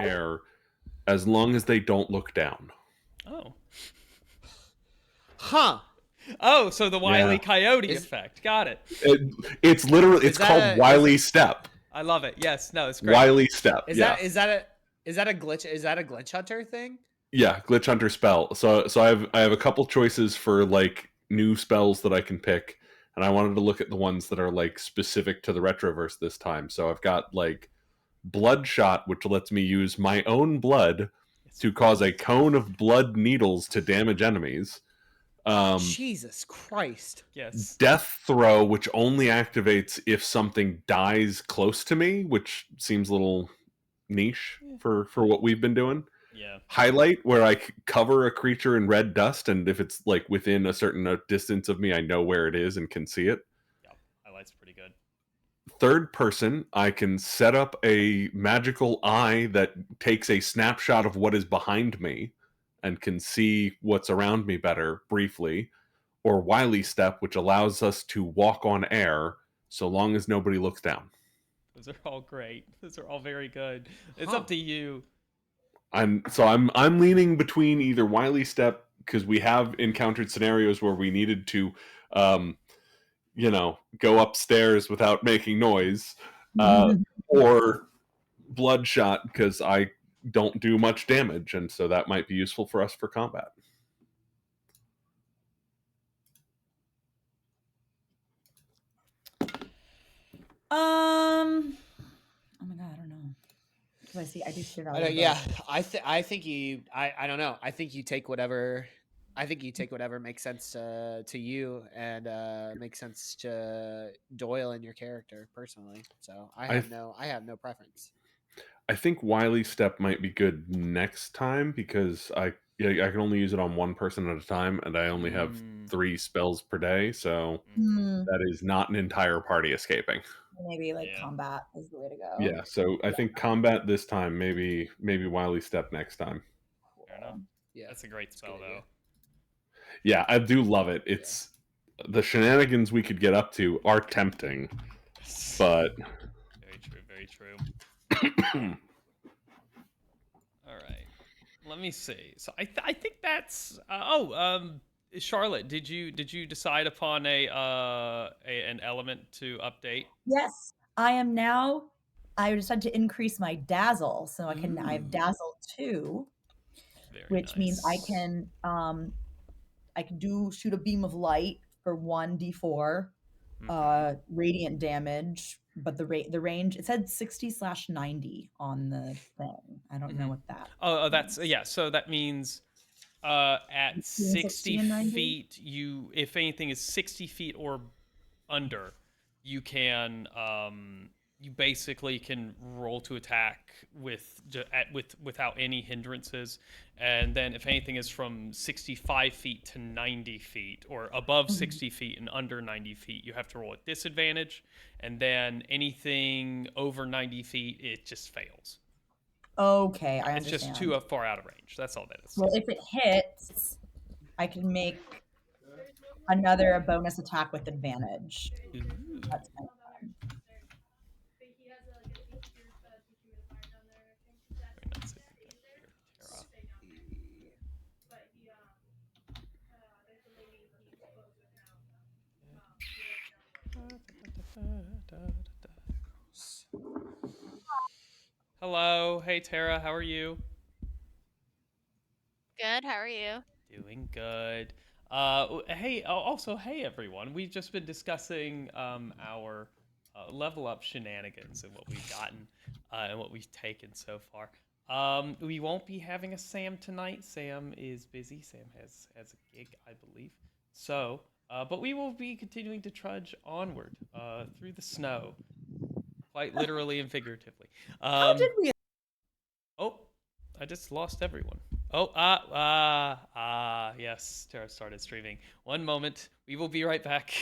air as long as they don't look down. Oh. Huh. Oh, so the Wile E. Coyote Is- effect. Got it. It's literally, it's that called Wily Step. I love it. Yes. No, it's great. Wily Step. Is that a glitch? Is that a glitch hunter thing? Yeah, glitch hunter spell. So I have a couple choices for like new spells that I can pick, and I wanted to look at the ones that are like specific to the Retroverse this time. So I've got like Bloodshot, which lets me use my own blood to cause a cone of blood needles to damage enemies. Jesus Christ. Yes. Death Throw, which only activates if something dies close to me, which seems a little niche for what we've been doing. Yeah. Highlight, where I cover a creature in red dust, and if it's like within a certain distance of me, I know where it is and can see it. Yep. Highlight's pretty good. Third person, I can set up a magical eye that takes a snapshot of what is behind me and can see what's around me better briefly. Or Wily Step, which allows us to walk on air so long as nobody looks down. Those are all great. Those are all very good. It's up to you. I'm leaning between either Wily Step, because we have encountered scenarios where we needed to go upstairs without making noise, or Bloodshot, because I don't do much damage, and so that might be useful for us for combat. Oh my god, I don't know. Do I see? I do see it. I think you. I don't know. I think you take whatever. I think you take whatever makes sense to you and makes sense to Doyle and your character personally. So I have no preference. I think Wily Step might be good next time, because I can only use it on one person at a time, and I only have 3 spells per day, so that is not an entire party escaping. Maybe combat is the way to go. Yeah, so I think combat this time, maybe Wily Step next time. Fair enough. Yeah, that's a great spell though. Yeah, I do love it. It's the shenanigans we could get up to are tempting, but very true, very true. All right, let me see. So I think that's Charlotte, did you decide upon an element to update? Yes, I am now. I decided to increase my dazzle, so I have dazzle 2, which means I can shoot a beam of light for 1d4 radiant damage, but the range, it said 60/90 on the thing. I don't know what that. Oh, that's so that means at 60 feet, if anything is 60 feet or under, you can you basically can roll to attack without any hindrances, and then if anything is from 65 feet to 90 feet, or above 60 feet and under 90 feet, you have to roll at disadvantage, and then anything over 90 feet, it just fails. Okay, I understand. It's just too far out of range. That's all that is. Well, if it hits, I can make another bonus attack with advantage. That's kind of fun. Hello, hey Tara, how are you? Good, how are you? Doing good. Hey, also, hey everyone. We've just been discussing our level up shenanigans and what we've gotten and what we've taken so far. We won't be having a Sam tonight. Sam is busy. Sam has a gig, I believe. So, but we will be continuing to trudge onward through the snow, quite literally and figuratively. How did we? Oh, I just lost everyone. Oh, yes, Tara started streaming. One moment, we will be right back.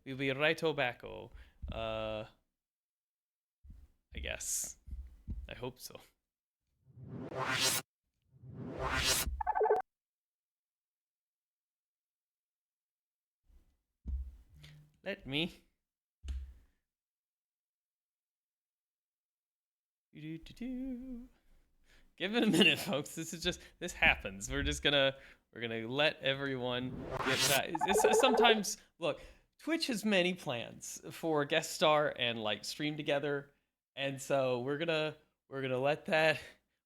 We'll be righto backo. I guess. I hope so. Let me. Give it a minute, folks. This happens. We're gonna let everyone get that. Sometimes look, Twitch has many plans for guest star and like stream together, and so we're gonna let that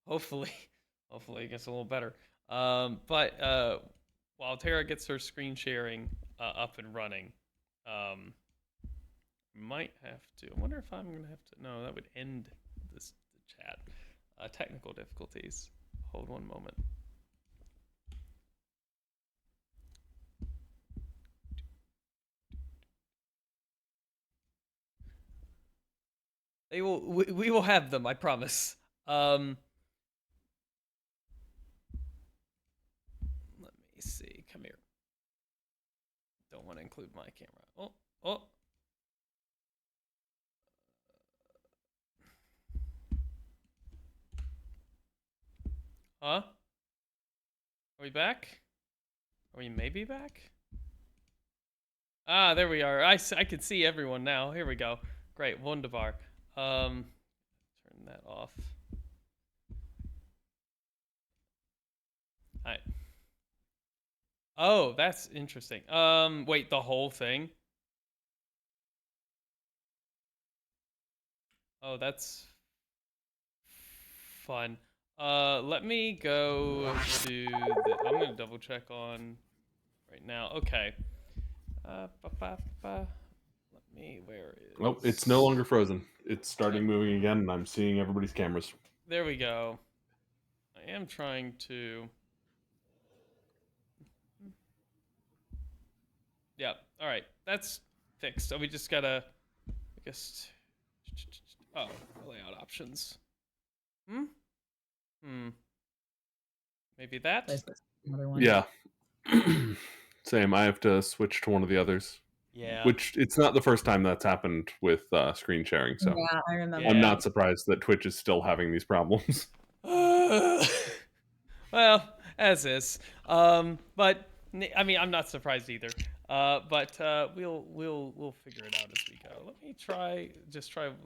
hopefully it gets a little better. But while Tara gets her screen sharing up and running, might have to. I wonder if I'm gonna have to. No, that would end the chat. Technical difficulties. Hold one moment. We will have them, I promise. Let me see. Come here. Don't want to include my camera. Oh. Huh? Are we back? Are we maybe back? Ah, there we are. I can see everyone now. Here we go. Great, wunderbar. Turn that off. Alright. Oh, that's interesting. Wait, the whole thing? Oh, that's fun. Let me go to I'm gonna double check on right now. Okay. Let me, where is... Oh, it's no longer frozen. It's starting moving again, and I'm seeing everybody's cameras. There we go. I am trying to... Yeah, alright. That's fixed. So we just gotta... I guess... Oh, layout options. Maybe that? There's another one. Yeah. Same. I have to switch to one of the others. Yeah. Which, it's not the first time that's happened with screen sharing, so Yeah, I remember. I'm Yeah. not surprised that Twitch is still having these problems. Well, as is. But I mean, I'm not surprised either. But we'll figure it out as we go. Let me try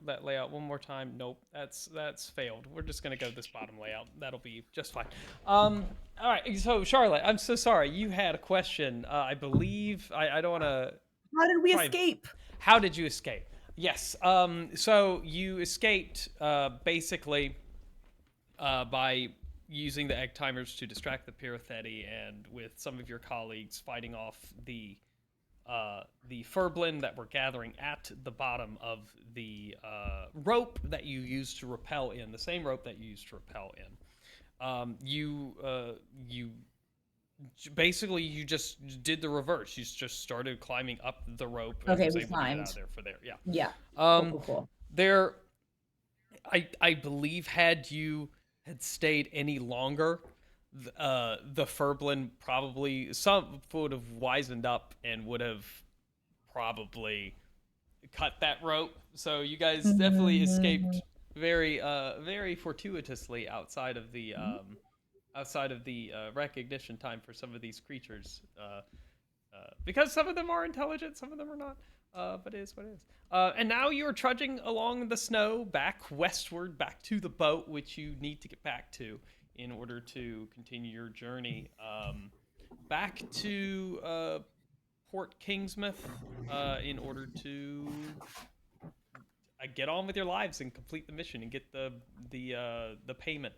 that layout one more time. Nope, that's failed. We're just gonna go this bottom layout. That'll be just fine. All right. So Charlotte, I'm so sorry. You had a question. I believe I don't want to. How did we escape? How did you escape? Yes. So you escaped basically by using the egg timers to distract the Pyrotheti, and with some of your colleagues fighting off the furblin that were gathering at the bottom of the rope that you used to rappel in, the same rope that you used to rappel in. You basically you just did the reverse. You just started climbing up the rope and was able to get out of there for there. Yeah. Yeah. Cool. There, I believe had you had stayed any longer, the Furblin probably some would have wisened up and would have probably cut that rope. So you guys definitely escaped very very fortuitously outside of the recognition time for some of these creatures, because some of them are intelligent, some of them are not. But it is what it is. And now you're trudging along the snow back westward, back to the boat, which you need to get back to in order to continue your journey back to Port Kingsmouth in order to get on with your lives and complete the mission and get the payment.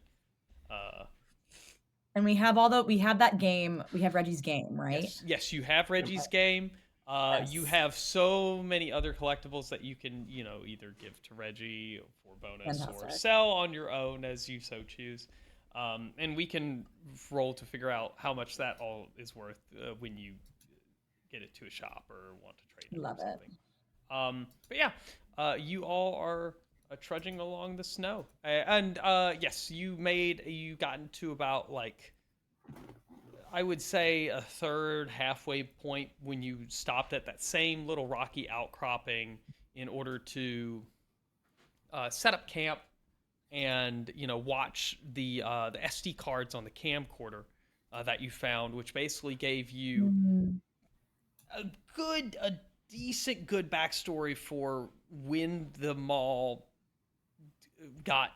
And we have that game. We have Reggie's game, right? Yes, you have Reggie's game. You have so many other collectibles that you can, either give to Reggie for bonus or sell on your own as you so choose. And we can roll to figure out how much that all is worth when you get it to a shop or want to trade it. Love or something. But yeah, you all are trudging along the snow, and yes, you got into about I would say a third halfway point when you stopped at that same little rocky outcropping in order to set up camp and watch the SD cards on the camcorder that you found, which basically gave you a decent good backstory for when the mall got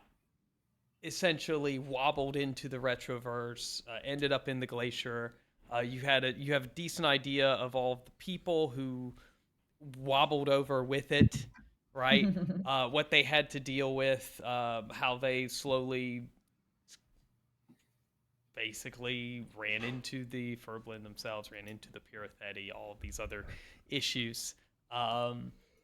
essentially wobbled into the retroverse, ended up in the glacier. You have a decent idea of all of the people who wobbled over with it, right? What they had to deal with, how they slowly basically ran into the Furblin themselves, ran into the Pirathetti, all of these other issues.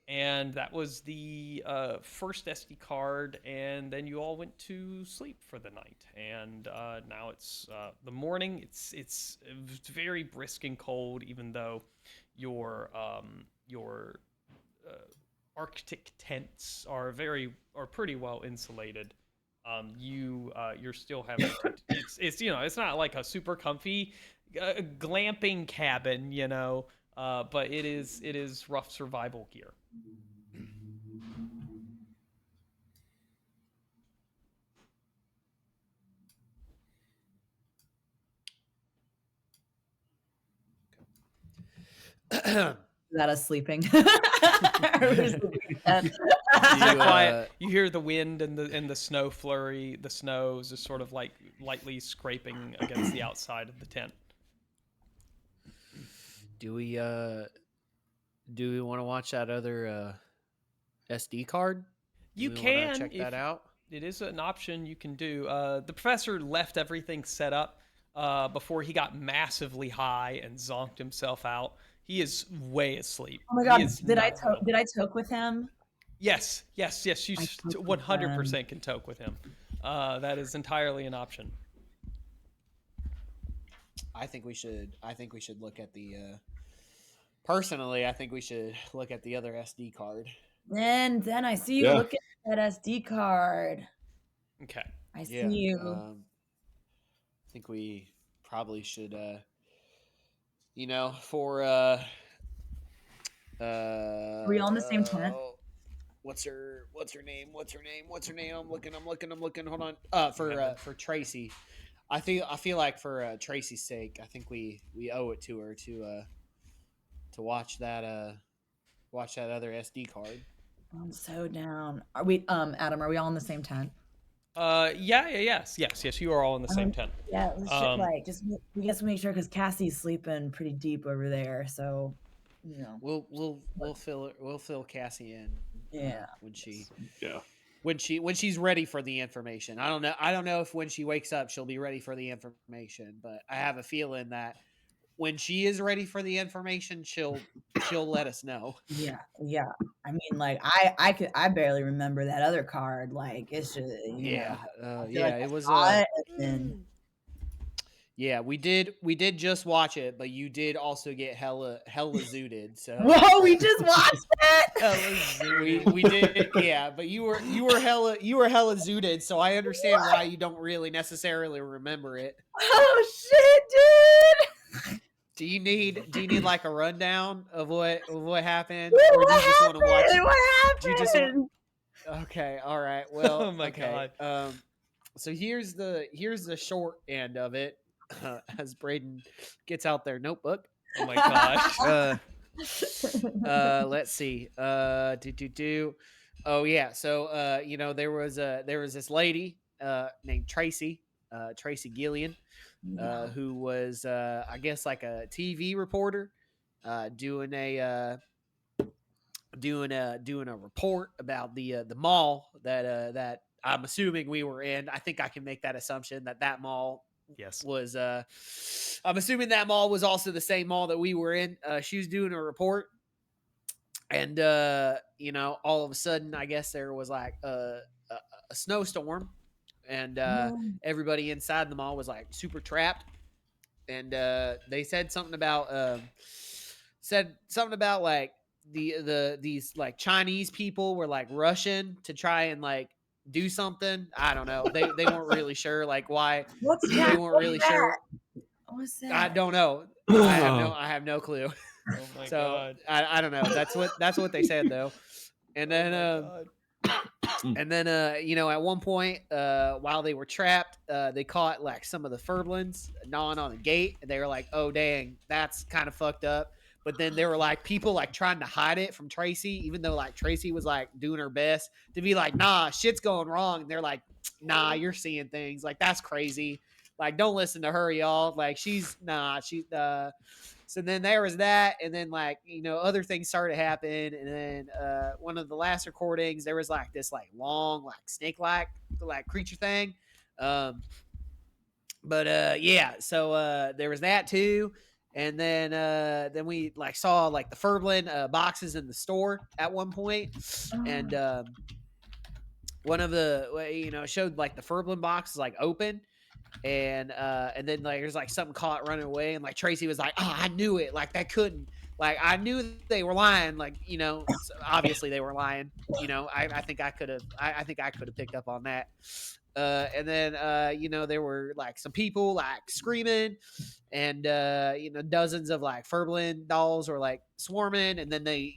And that was the first SD card, and then you all went to sleep for the night. And now it's the morning. It's very brisk and cold, even though your Arctic tents are pretty well insulated. You're still having to, it's it's not like a super comfy glamping cabin, but it is rough survival gear. That us sleeping. Quiet. You hear the wind and the snow flurry. The snow is just sort of like lightly scraping against the outside of the tent. Do we want to watch that other SD card? You wanna can check that out. It is an option you can do. The professor left everything set up before he got massively high and zonked himself out. He is way asleep. Oh my god! Did I toke with him? Yes. You 100% can toke with him. That is entirely an option. I think we should look at the. Personally, I think we should look at the other SD card. Then I see you look at that SD card. Okay. I see you. I think we probably should. For Are we all in the same tent? What's her name? I'm looking. Hold on. For Tracy, I feel like for Tracy's sake, I think we owe it to her to watch that other SD card. I'm so down. Are we Adam, are we all in the same tent? Yes, you are all in the same tent. Yeah, we guess make sure because Cassie's sleeping pretty deep over there, so we'll fill Cassie in. Yeah. When she's ready for the information. I don't know if when she wakes up she'll be ready for the information, but I have a feeling that when she is ready for the information, she'll let us know. Yeah. I mean, like I barely remember that other card. Like it's just it was yeah, we did just watch it, but you did also get hella zooted. So whoa, we just watched it. we did, yeah, but you were hella zooted, so I understand why you don't really necessarily remember it. Oh shit, dude! Do you need like a rundown of what happened, or do you just want to watch? What happened? Okay, all right. Well, oh my god. So here's the short end of it. As Braden gets out their notebook. Oh my gosh. Let's see. Oh yeah. So there was this lady named Tracy Gillian, who was I guess like a TV reporter, doing a report about the mall that I'm assuming we were in. I think I can make that assumption that mall. Yes. Was I'm assuming that mall was also the same mall that we were in. She was doing a report, and all of a sudden, I guess there was like a snowstorm, and everybody inside the mall was like super trapped. And they said something about like these like Chinese people were like rushing to try and like do something. I don't know. They weren't really sure like why. They weren't really sure. What's that? I don't know. I have no clue. Oh my so god. I don't know. That's what they said though. And then at one point while they were trapped, they caught like some of the Furblins gnawing on the gate, and they were like, "Oh dang, that's kind of fucked up." But then there were like people like trying to hide it from Tracy, even though like Tracy was like doing her best to be like, nah, shit's going wrong. And they're like, nah, you're seeing things. Like, that's crazy. Like, don't listen to her, y'all. Like, she's so then there was that, and then like, you know, other things started to happen, and then one of the last recordings, there was like this like long like snake like creature thing. But yeah, so there was that too. And then we like saw like the Furblin boxes in the store at one point, and one of the, you know, showed like the Furblin box is like open, and then like there's like something caught running away, and like Tracy was like, oh, I knew it, like that couldn't, like I knew they were lying, like, you know, so obviously they were lying, you know. I think I could have picked up on that. And then you know, there were like some people like screaming, and you know, dozens of like Furblin dolls were like swarming, and then they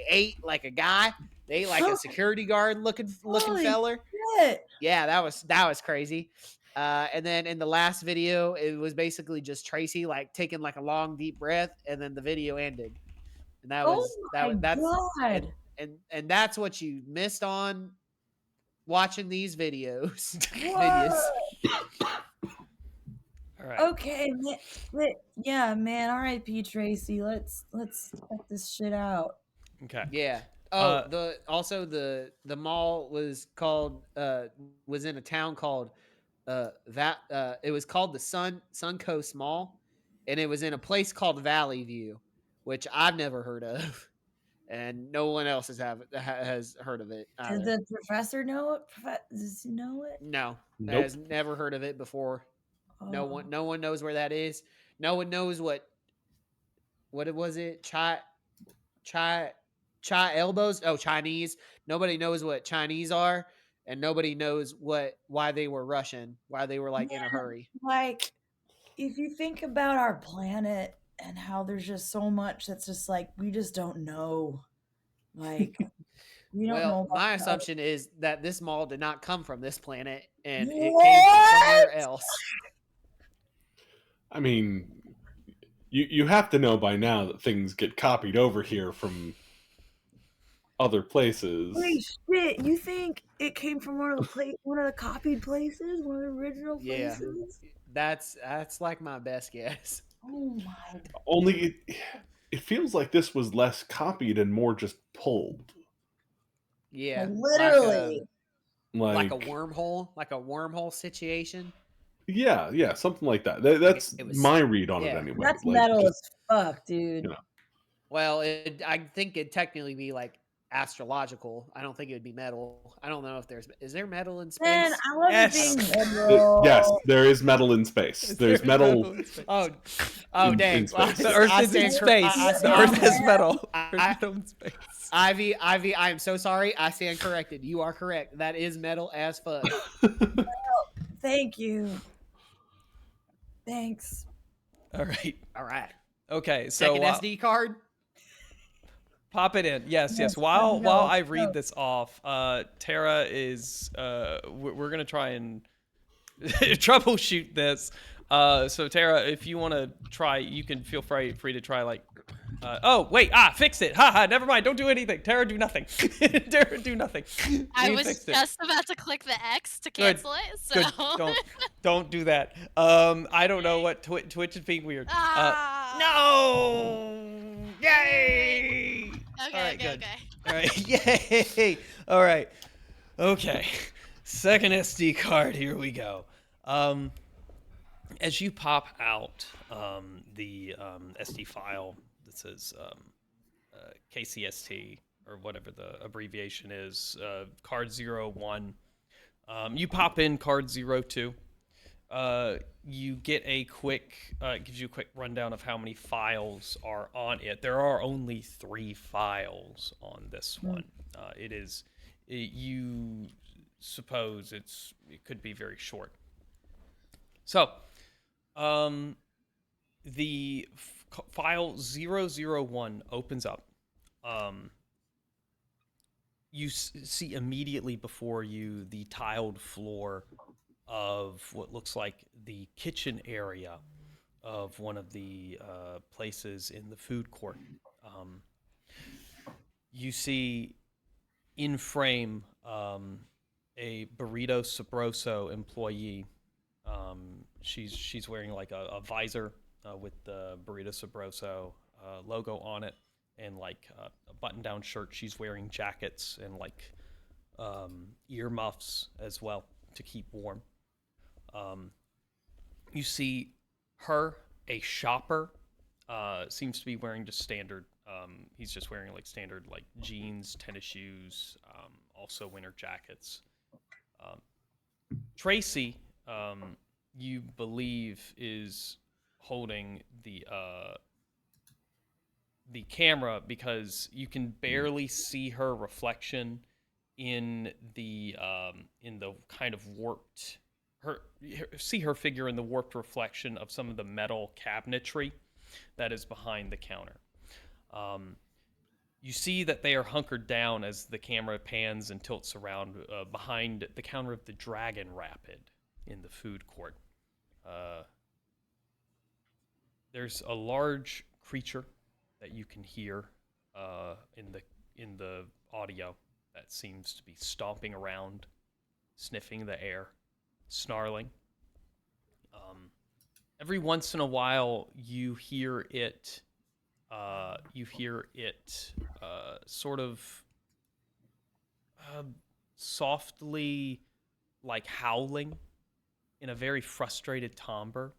ate like a guy. They ate like a security guard looking Holy feller. shit. Yeah, that was crazy. And then in the last video, it was basically just Tracy like taking like a long deep breath, and then the video ended. And that Oh was my that's god. and that's what you missed on watching these videos. Whoa. All right. Okay, yeah, man. R.I.P. Tracy. Let's check this shit out. Okay. Yeah. Oh, the mall was called was in a town called it was called the Suncoast Mall, and it was in a place called Valley View, which I've never heard of, and no one else has heard of it Does either. the professor know it? Does he know it? No, Nope. has never heard of it before. No Oh. one knows where that is. No one knows what it was. It chai elbows. Oh, Chinese. Nobody knows what Chinese are, and nobody knows why they were Russian, why they were like in a hurry. Like, if you think about our planet and how there's just so much that's just like we just don't know. Like, we don't know Well, about my the other- assumption is that this mall did not come from this planet, and it came from What? somewhere else. I mean, you have to know by now that things get copied over here from other places. Holy shit! You think it came from one of the copied places, one of the original Yeah. places? That's like my best guess. Oh my! Only it feels like this was less copied and more just pulled. Yeah, Literally. like a wormhole situation. Yeah, something like that. That's It was- my read on it yeah. anyway. That's Like, metal just- as fuck, dude. you know. Well, I think it'd technically be like astrological. I don't think it would be metal. I don't know if is there metal in space? Man, I love Yes. it being metal. Yes, there is metal in space. There's metal. Oh, in dang! space. The Earth is in space. The Earth has metal. There's metal in space. Ivy, I am so sorry. I stand corrected. You are correct. That is metal as fuck. Thank you. Thanks. All right. All right. Okay. So Second SD card. pop it in. Yes. Yes, While no, I read no. this off, Tara is. We're gonna try and troubleshoot this. So Tara, if you want to try, you can feel free to try like. Oh wait! Fix it! Haha! Never mind. Don't do anything. Tara, do nothing. Tara, do nothing. I We was fixed it. just about to click the X to Good. cancel it. So Good. Don't do that. I don't know what Twitch is being weird. No! Yay! Okay, All right, okay, good. okay. All right, yay! All right, okay. Second SD card. Here we go. As you pop out the SD file that says KCST or whatever the abbreviation is, card 01. You pop in card 02. You get a quick, gives you a quick rundown of how many files are on it. There are only 3 files on this one. You suppose it could be very short. So, the file 001 opens up. You see immediately before you the tiled floor of what looks like the kitchen area of one of the places in the food court. You see in frame a Burrito Sabroso employee. She's wearing like a visor with the Burrito Sabroso logo on it, and like a button-down shirt. She's wearing jackets and like ear muffs as well to keep warm. You see her, a shopper, seems to be wearing just standard. He's just wearing like standard like jeans, tennis shoes, also winter jackets. Tracy, you believe, is holding the camera because you can barely see her reflection in the kind of warped see her figure in the warped reflection of some of the metal cabinetry that is behind the counter. You see that they are hunkered down as the camera pans and tilts around behind the counter of the Dragon Rapid in the food court. There's a large creature that you can hear in the audio that seems to be stomping around, sniffing the air, snarling. Every once in a while, you hear it. Sort of softly, like howling, in a very frustrated timbre.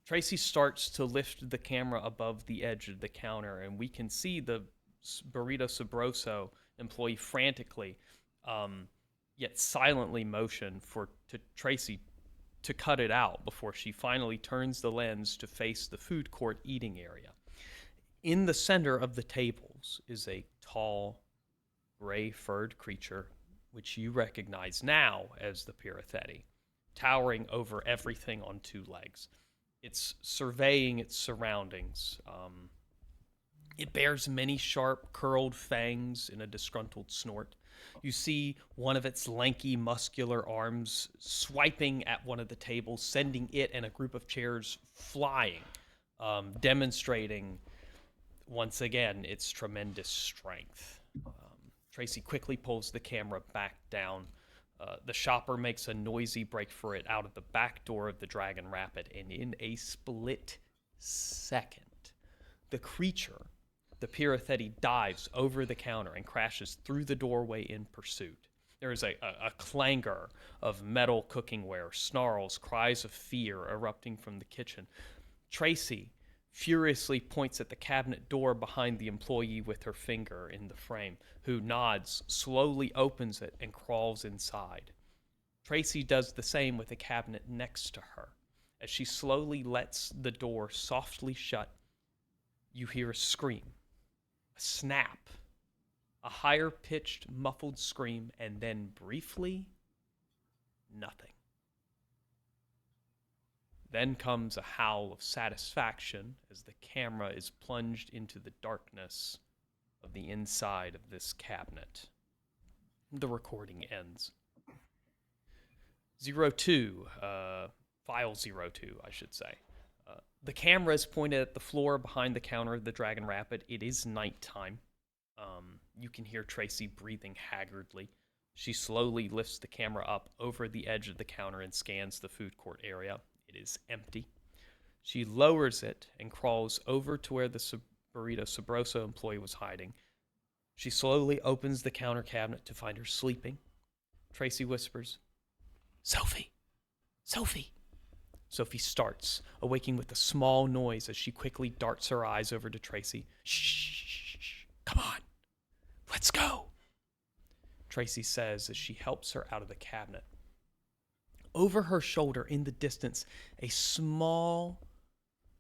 Tracy starts to lift the camera above the edge of the counter, and we can see the Burrito Sabroso employee frantically, yet silently motion to Tracy to cut it out before she finally turns the lens to face the food court eating area. In the center of the tables is a tall, gray-furred creature, which you recognize now as the Pirathetti, towering over everything on two legs. It's surveying its surroundings. It bears many sharp, curled fangs in a disgruntled snort. You see one of its lanky, muscular arms swiping at one of the tables, sending it and a group of chairs flying, demonstrating, once again, its tremendous strength. Tracy quickly pulls the camera back down. The shopper makes a noisy break for it out of the back door of the Dragon Rapid, and in a split second, the creature, the Pirathetti, dives over the counter and crashes through the doorway in pursuit. There is a clangor of metal cookingware, snarls, cries of fear erupting from the kitchen. Tracy furiously points at the cabinet door behind the employee with her finger in the frame, who nods, slowly opens it, and crawls inside. Tracy does the same with the cabinet next to her. As she slowly lets the door softly shut, you hear a scream, a snap, a higher-pitched, muffled scream, and then briefly, nothing. Then comes a howl of satisfaction as the camera is plunged into the darkness of the inside of this cabinet. The recording ends. 02, file 02, I should say. The camera is pointed at the floor behind the counter of the Dragon Rapid. It is nighttime. You can hear Tracy breathing haggardly. She slowly lifts the camera up over the edge of the counter and scans the food court area. It is empty. She lowers it and crawls over to where the Burrito Sabroso employee was hiding. She slowly opens the counter cabinet to find her sleeping. Tracy whispers, "Sophie! Sophie!" Sophie starts, awaking with a small noise as she quickly darts her eyes over to Tracy. "Shh! Come on! Let's go!" Tracy says as she helps her out of the cabinet. Over her shoulder, in the distance, a small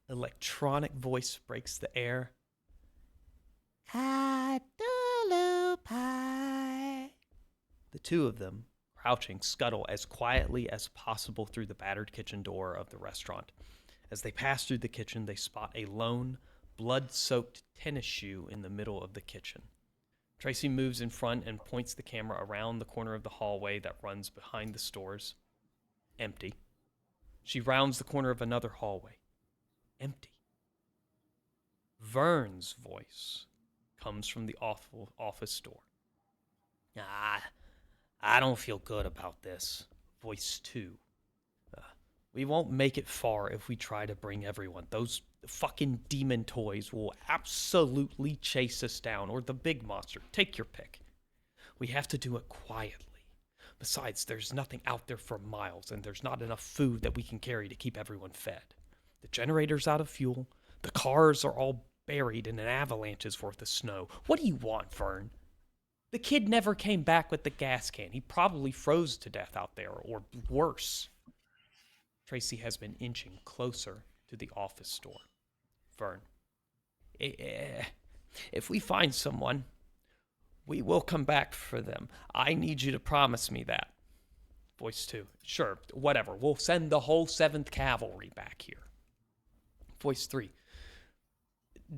electronic voice breaks the air. "Cthulhu pie." The two of them, crouching, scuttle as quietly as possible through the battered kitchen door of the restaurant. As they pass through the kitchen, they spot a lone, blood-soaked tennis shoe in the middle of the kitchen. Tracy moves in front and points the camera around the corner of the hallway that runs behind the stores. Empty. She rounds the corner of another hallway. Empty. Vern's voice comes from the office door. I don't feel good about this. Voice 2. We won't make it far if we try to bring everyone. Those fucking demon toys will absolutely chase us down, or the big monster. Take your pick. We have to do it quietly. Besides, there's nothing out there for miles, and there's not enough food that we can carry to keep everyone fed. The generator's out of fuel. The cars are all buried in an avalanche's worth of snow. What do you want, Vern? The kid never came back with the gas can. He probably froze to death out there, or worse. Tracy has been inching closer to the office door. Vern. If we find someone, we will come back for them. I need you to promise me that. Voice 2. Sure, whatever. We'll send the whole 7th Cavalry back here. Voice 3.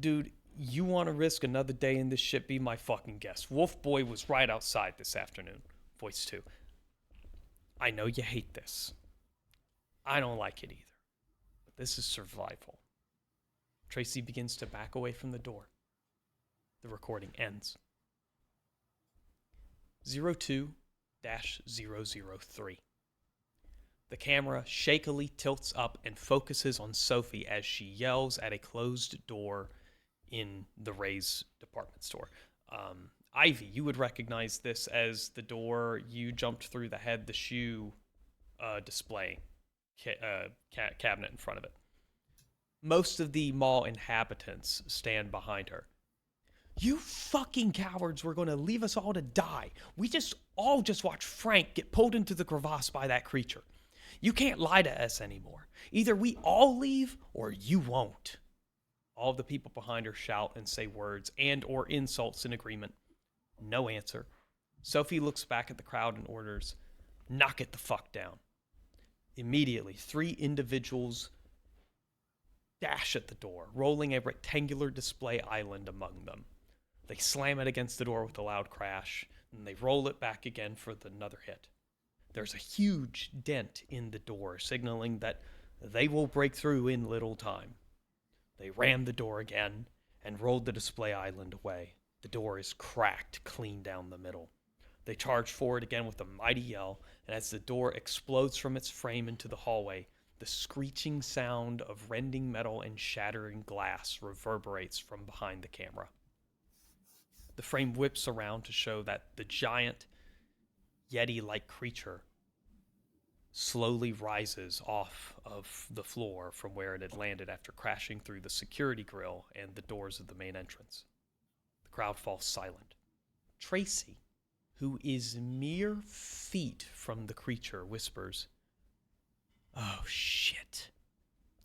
Dude, you want to risk another day in this shit? Be my fucking guest. Wolf Boy was right outside this afternoon. Voice 2. I know you hate this. I don't like it either. But this is survival. Tracy begins to back away from the door. The recording ends. 02-003. The camera shakily tilts up and focuses on Sophie as she yells at a closed door in the Ray's department store. Ivy, you would recognize this as the door you jumped through that had the shoe display cabinet in front of it. Most of the mall inhabitants stand behind her. You fucking cowards were going to leave us all to die. We just watched Frank get pulled into the crevasse by that creature. You can't lie to us anymore. Either we all leave or you won't. All of the people behind her shout and say words and or insults in agreement. No answer. Sophie looks back at the crowd and orders, knock it the fuck down. Immediately, 3 individuals dash at the door, rolling a rectangular display island among them. They slam it against the door with a loud crash, and they roll it back again for another hit. There's a huge dent in the door, signaling that they will break through in little time. They ram the door again and rolled the display island away. The door is cracked clean down the middle. They charge forward again with a mighty yell, and as the door explodes from its frame into the hallway, the screeching sound of rending metal and shattering glass reverberates from behind the camera. The frame whips around to show that the giant, Yeti-like creature slowly rises off of the floor from where it had landed after crashing through the security grill and the doors of the main entrance. The crowd falls silent. Tracy, who is mere feet from the creature, whispers, "Oh, shit."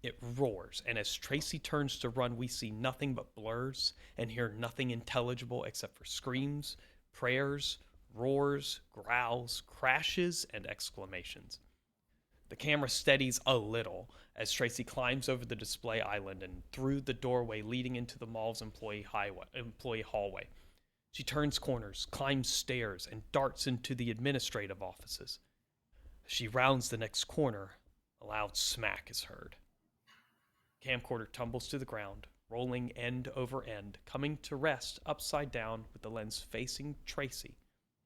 It roars, and as Tracy turns to run, we see nothing but blurs and hear nothing intelligible except for screams, prayers, roars, growls, crashes, and exclamations. The camera steadies a little as Tracy climbs over the display island and through the doorway leading into the mall's employee hallway. She turns corners, climbs stairs, and darts into the administrative offices. As she rounds the next corner, a loud smack is heard. The camcorder tumbles to the ground, rolling end over end, coming to rest upside down with the lens facing Tracy,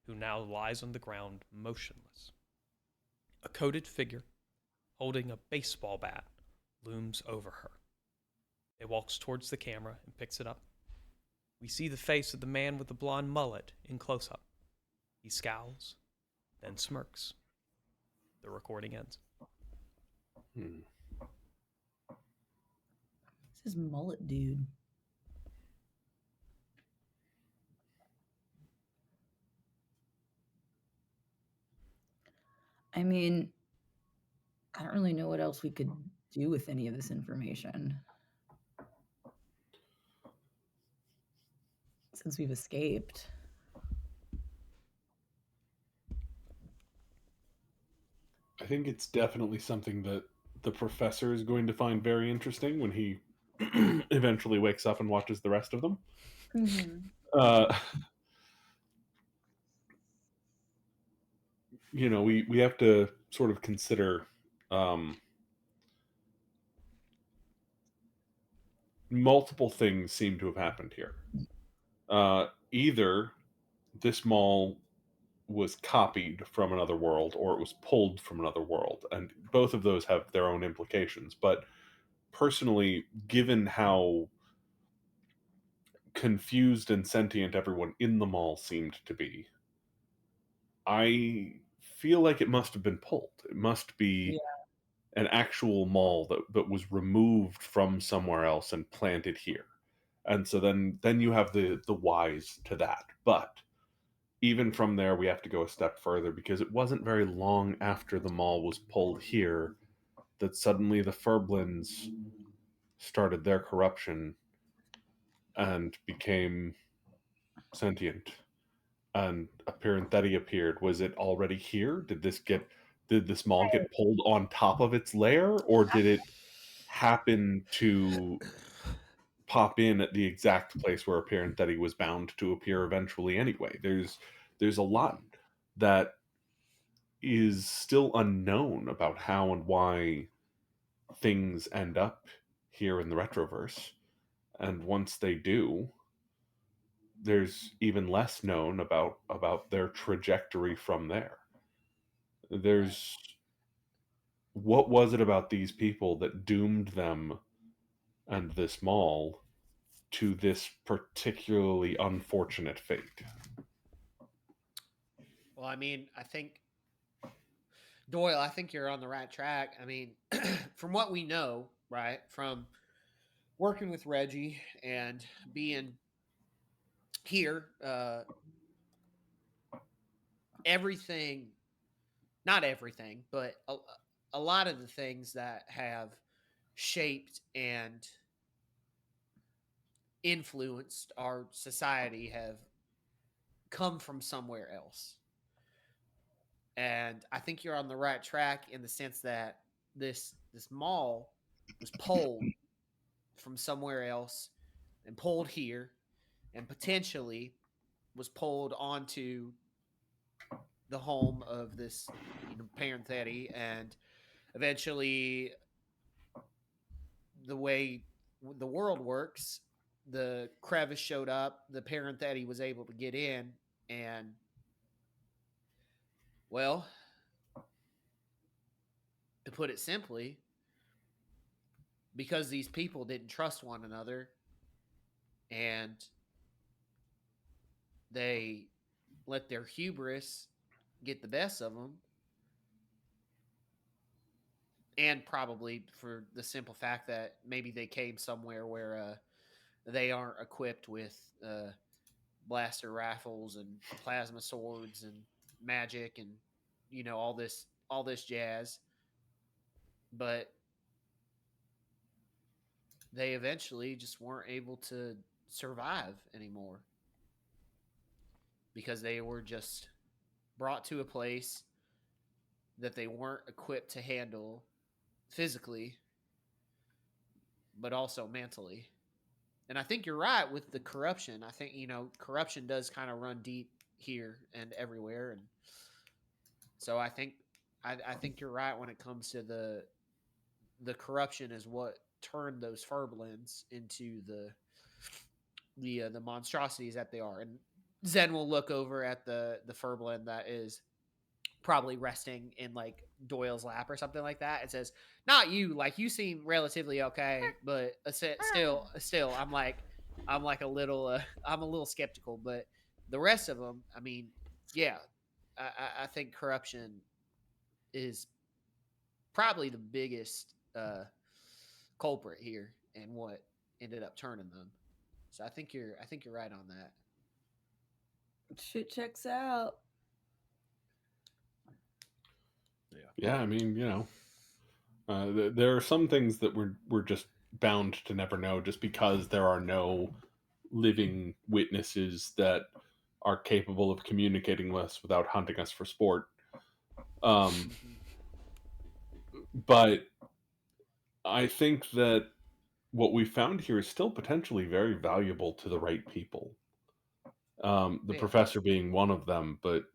who now lies on the ground motionless. A coated figure, holding a baseball bat, looms over her. It walks towards the camera and picks it up. We see the face of the man with the blonde mullet in close-up. He scowls, then smirks. The recording ends. This is mullet dude. I mean, I don't really know what else we could do with any of this information. Since we've escaped. I think it's definitely something that the professor is going to find very interesting when he eventually wakes up and watches the rest of them. Mm-hmm. We have to sort of consider multiple things seem to have happened here. Either this mall was copied from another world or it was pulled from another world, and both of those have their own implications. But personally, given how confused and sentient everyone in the mall seemed to be, I feel like it must have been pulled. It must be an actual mall that was removed from somewhere else and planted here. And so then you have the whys to that. But even from there, we have to go a step further, because it wasn't very long after the mall was pulled here that suddenly the Furblins started their corruption and became sentient. And a Parenthetti appeared. Was it already here? Did this mall get pulled on top of its lair, or did it happen to pop in at the exact place where a Parenthetti was bound to appear eventually anyway? There's a lot that is still unknown about how and why things end up here in the Retroverse. And once they do, there's even less known about their trajectory from there. There's What was it about these people that doomed them and this mall to this particularly unfortunate fate? Well, I mean, I think Doyle, I think you're on the right track. I mean, from what we know, right, from working with Reggie and being here, everything, not everything, but a lot of the things that have shaped and influenced our society have come from somewhere else. And I think you're on the right track in the sense that this mall was pulled from somewhere else and pulled here, and potentially was pulled onto the home of this, Parenthetti, and eventually, the way the world works, the crevice showed up, the Parenthetti was able to get in, and, well, to put it simply, because these people didn't trust one another and they let their hubris get the best of them, and probably for the simple fact that maybe they came somewhere where they aren't equipped with blaster rifles and plasma swords and magic and all this jazz, but they eventually just weren't able to survive anymore because they were just brought to a place that they weren't equipped to handle physically, but also mentally. And I think you're right with the corruption. I think, corruption does kind of run deep here and everywhere. And so I think you're right when it comes to the corruption is what turned those Furblins into the monstrosities that they are. And Zen will look over at the Furblin that is probably resting in like Doyle's lap or something like that. It says, "Not you. Like you seem relatively okay, but still, I'm like I'm a little skeptical. But the rest of them, I mean, yeah, I think corruption is probably the biggest culprit here and what ended up turning them. So I think you're right on that. Shit checks out. Yeah, I mean, there are some things that we're just bound to never know, just because there are no living witnesses that are capable of communicating with us without hunting us for sport. But I think that what we found here is still potentially very valuable to the right people. The Yeah. professor being one of them, but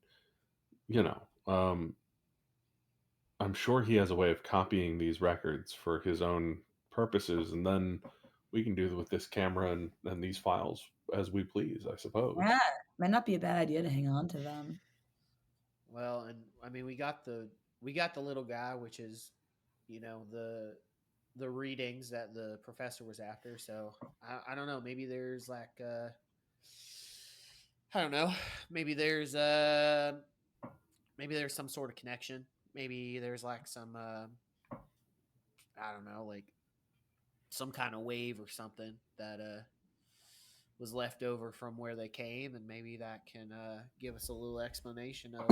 I'm sure he has a way of copying these records for his own purposes, and then we can do with this camera and these files as we please, I suppose. Yeah, might not be a bad idea to hang on to them. Well, and I mean, we got the little guy, which is, the readings that the professor was after. So I don't know. Maybe there's like I don't know. Maybe there's some sort of connection. Maybe there's like some I don't know, like some kind of wave or something that was left over from where they came, and maybe that can give us a little explanation of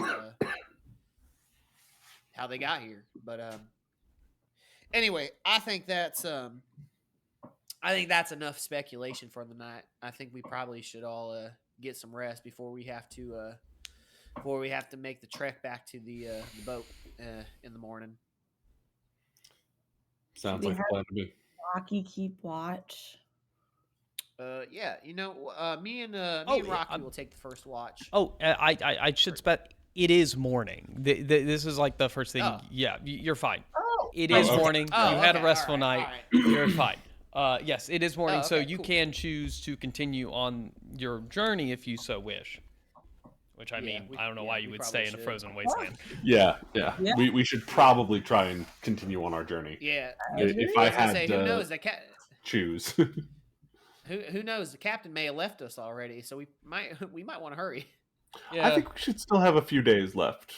how they got here. But anyway, I think that's enough speculation for the night. I think we probably should all get some rest before we have to make the trek back to the boat in the morning. Sounds We like a plan to me. Rocky keep watch. Yeah, me and Oh, Rocky will take the first watch. Oh, I should spec. It is morning. This is like the first thing. Oh. Yeah, you're fine. Oh, It is okay. morning. Oh, You had a okay, restful all night. right. You're fine. Yes, it is morning, Oh, so okay, you cool. can choose to continue on your journey if you so wish. Which I Yeah, mean, I don't know why you we would probably stay in a should. frozen wasteland. Yeah. Yeah. We should probably try and continue on our journey. Yeah, If I I was gonna had say, who knows? The choose. who knows? The captain may have left us already, so we might want to hurry. Yeah. I think we should still have a few days left.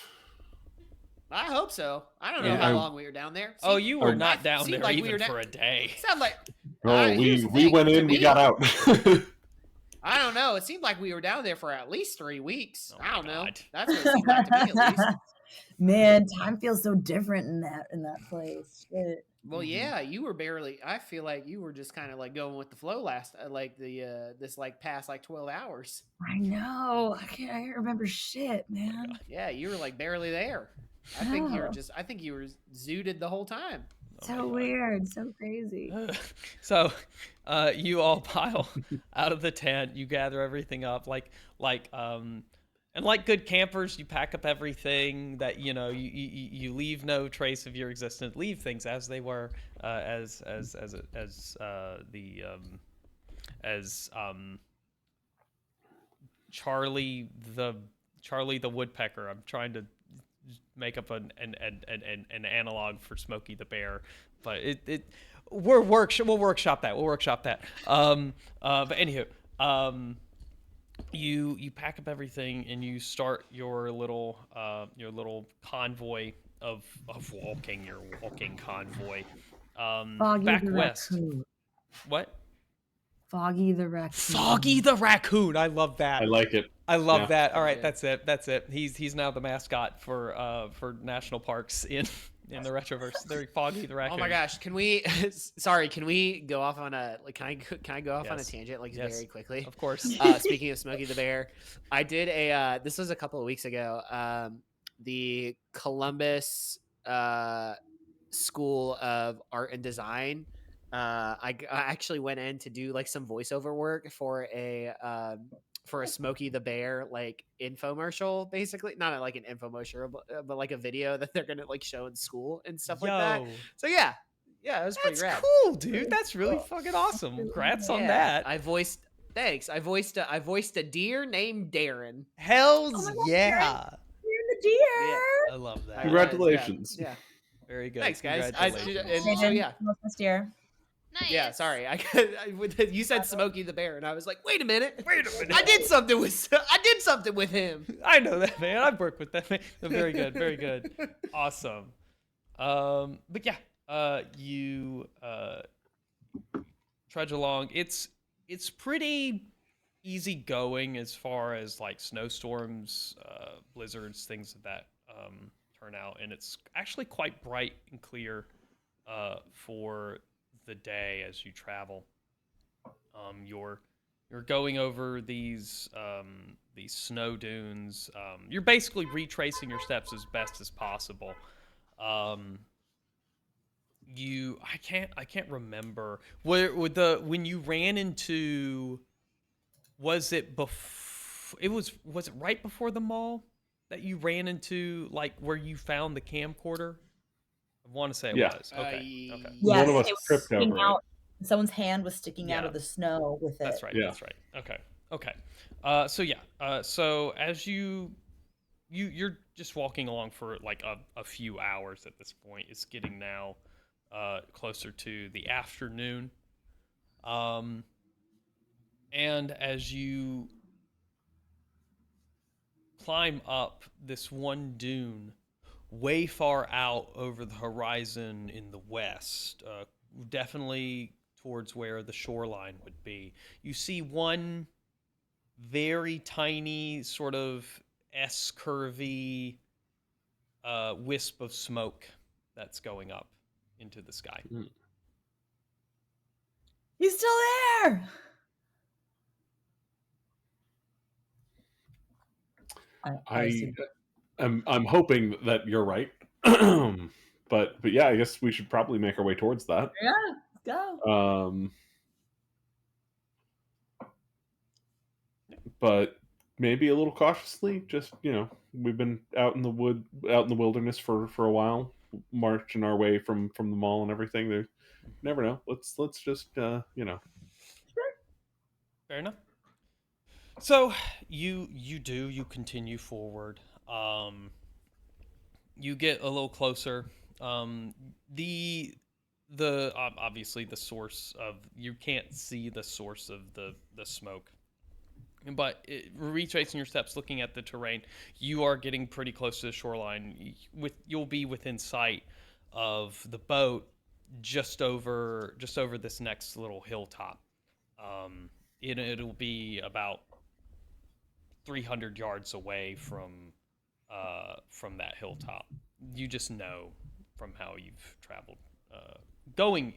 I hope so. I don't know Yeah, how I- long we were down there. Oh, you were not I- down seemed there like we even were for a day. Sound like Oh, here's the we thing, went to in, we me- got out. I don't know. It seemed like we were down there for at least 3 weeks. Oh I my don't know. God. That's what it seemed like to me, at least. Man, time feels so different in that place. Shit. Well, yeah, you were barely. I feel like you were just kind of like going with the flow last, this past 12 hours. I know. I can't remember shit, man. Yeah, you were like barely there. I think you were Oh. I think you were zooted the whole time. Oh So my God. weird, so crazy. So, you all pile out of the tent. You gather everything up, and like good campers, you pack up everything that you leave no trace of your existence. Leave things as they were, as Charlie the woodpecker. I'm trying to make up an analog for Smokey the bear, but we'll workshop that. But anywho, you pack up everything and you start your little convoy of walking. Your walking convoy. Foggy Back the west. raccoon. What? Foggy the raccoon. Foggy the raccoon. I love that. I like it. I love Yeah. that. All right, Yeah. that's it. He's now the mascot for national parks in the Retroverse. They're Foggy the raccoon. Oh my gosh, can we? Sorry, can we go off on a can I go off on a Yes. tangent Yes. very quickly? Of course. Speaking of Smokey the Bear, I did this was a couple of weeks ago. The Columbus School of Art and Design. I actually went in to do like some voiceover work for a Smokey the Bear like infomercial, basically not like an infomercial, but like a video that they're gonna like show in school and stuff like that. So yeah, it was pretty That's rad. cool, dude. That's really fucking awesome. Congrats on Yeah, that. I voiced a deer named Darren. Hells Oh my God, yeah. You're the deer. I love that. Congratulations. Yeah. Very good. Thanks, guys. Congratulations. And so yeah. This deer. Nice. Yeah, sorry. You said Smokey the Bear, and I was like, wait a minute. I did something with him. I know that, man. I've worked with that man. Very good. Very good. Awesome. But yeah, you trudge along. It's pretty easy going as far as like snowstorms, blizzards, things of that turn out, and it's actually quite bright and clear for the day as you travel. You're going over these snow dunes. You're basically retracing your steps as best as possible. I can't remember when you ran into. Was it was it right before the mall that you ran into, like where you found the camcorder? I want to say it Yeah. was. Okay. Okay. Yes, One of us it was tripped sitting over out. Someone's hand was sticking out Yeah. of the snow with it. That's right. Yeah. That's right. Okay. So yeah. So as you're just walking along for like a few hours at this point. It's getting now closer to the afternoon. And as you climb up this one dune way far out over the horizon in the west, definitely towards where the shoreline would be, you see one very tiny sort of S-curvy wisp of smoke that's going up into the sky. He's still there. I'm hoping that you're right. but yeah, I guess we should probably make our way towards that. Yeah, let's go. But maybe a little cautiously. Just we've been out in the wilderness for a while, marching our way from the mall and everything. There, never know. Let's just Fair enough. So you continue forward. You get a little closer. The obviously the source of, you can't see the source of the smoke, but retracing your steps, looking at the terrain, you are getting pretty close to the shoreline. You'll be within sight of the boat just over this next little hilltop. It'll be about 300 yards away from that hilltop. You just know from how you've traveled, going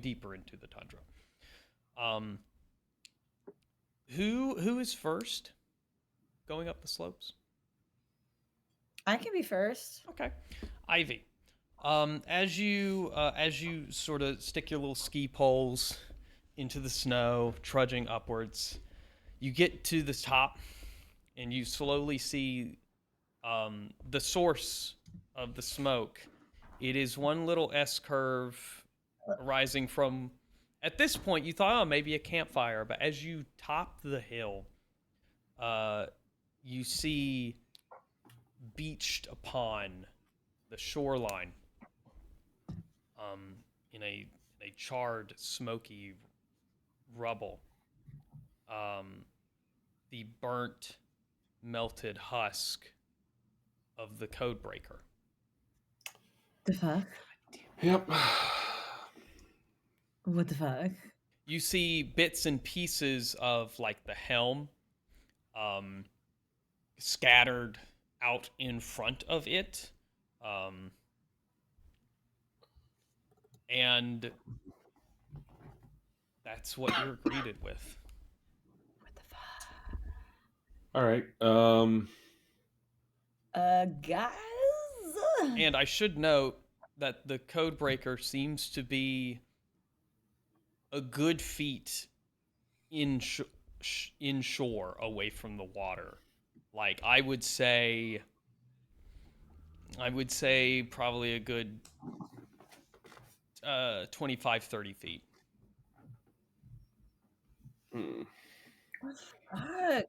deeper into the tundra. Who is first going up the slopes? I can be first. Okay, Ivy. As you sort of stick your little ski poles into the snow, trudging upwards, you get to the top, and you slowly see the source of the smoke. It is one little S curve rising from. At this point, you thought, oh, maybe a campfire, but as you top the hill, you see beached upon the shoreline, in a charred, smoky rubble, the burnt, melted husk of the Codebreaker. The fuck? Yep. What the fuck? You see bits and pieces of like the helm, scattered out in front of it, and that's what you're greeted with. What the fuck? All right. Guys. And I should note that the Codebreaker seems to be a good feet inshore, away from the water. Like I would say probably a good 25, 30 feet. Fuck.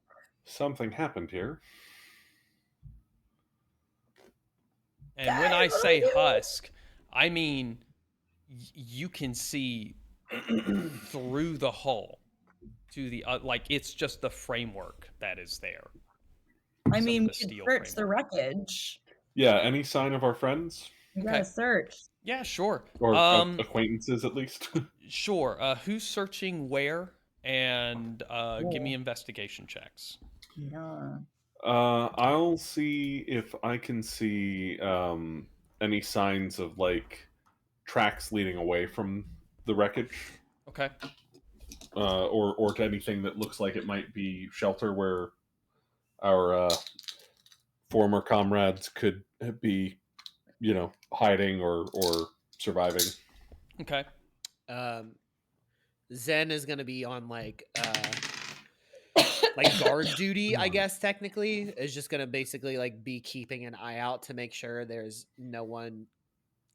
Something happened here. And when I say husk, I mean you can see through the hull to the like it's just the framework that is there. I mean, we Steel could search the framework. wreckage. Yeah. Any sign of our friends We gotta search. Yeah, sure. or acquaintances, at least? Sure. Who's searching where? And give me investigation checks. Yeah. I'll see if I can see any signs of like tracks leading away from the wreckage, Okay. or to anything that looks like it might be shelter where our former comrades could be, hiding or surviving. Okay. Zen is gonna be on like guard duty, I guess technically. Is just gonna basically like be keeping an eye out to make sure there's no one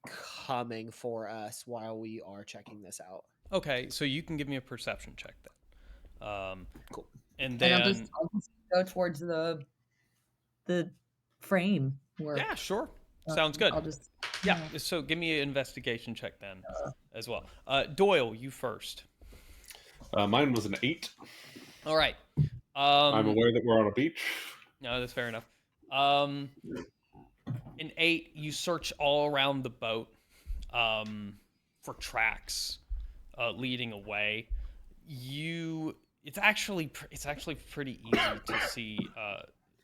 coming for us while we are checking this out. Okay, so you can give me a perception check then. Cool. And And then I'll just go towards the frame. Or yeah, sure, sounds good. I'll just Yeah, so give me an investigation check then, as well. Doyle, you first. Mine was an 8. All right. I'm aware that we're on a beach. No, that's fair enough. In 8, you search all around the boat for tracks leading away. It's actually pretty easy to see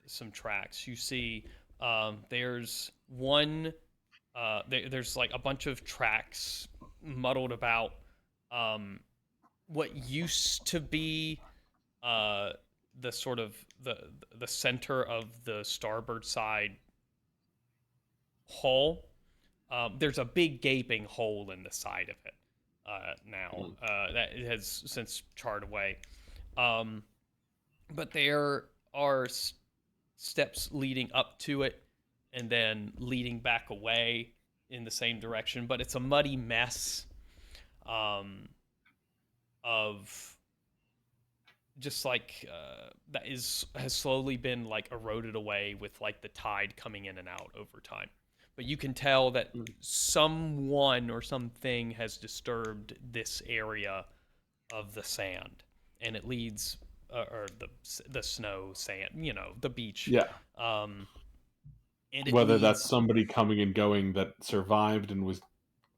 some tracks. You see there's one there's like a bunch of tracks muddled about what used to be the sort of the center of the starboard side hull. There's a big gaping hole in the side of it now that it has since charred away. But there are steps leading up to it and then leading back away in the same direction. But it's a muddy mess of just like that has slowly been like eroded away with like the tide coming in and out over time. But you can tell that someone or something has disturbed this area of the sand, and it leads or the snow sand, the beach. Yeah. And whether that's somebody coming and going that survived and was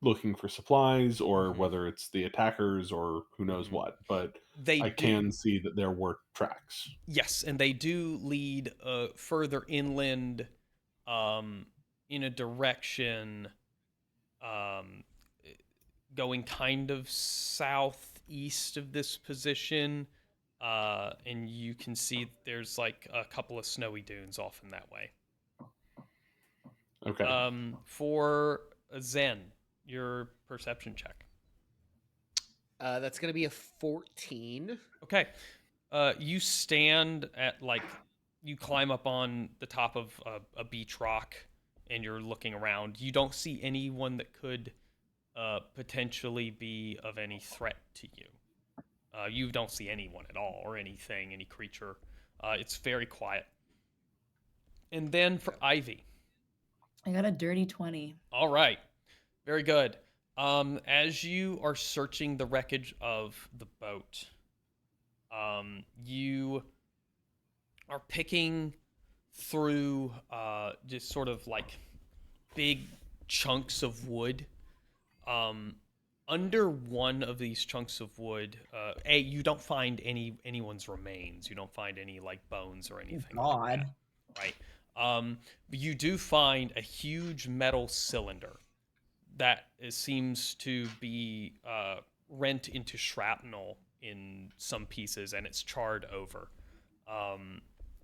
looking for supplies, or whether it's the attackers or who knows what, but I can see that there were tracks. Yes, and they do lead further inland in a direction going kind of southeast of this position, and you can see there's like a couple of snowy dunes off in that way. Okay. For Zen, your perception check. That's going to be a 14. Okay. You stand at you climb up on the top of a beach rock and you're looking around. You don't see anyone that could potentially be of any threat to you. You don't see anyone at all or anything, any creature. It's very quiet. And then for Ivy. I got a dirty 20. All right. Very good. As you are searching the wreckage of the boat, you are picking through just sort of like big chunks of wood. Under one of these chunks of wood, you don't find anyone's remains. You don't find any like bones or anything like that. Right. But you do find a huge metal cylinder that seems to be rent into shrapnel in some pieces, and it's charred over.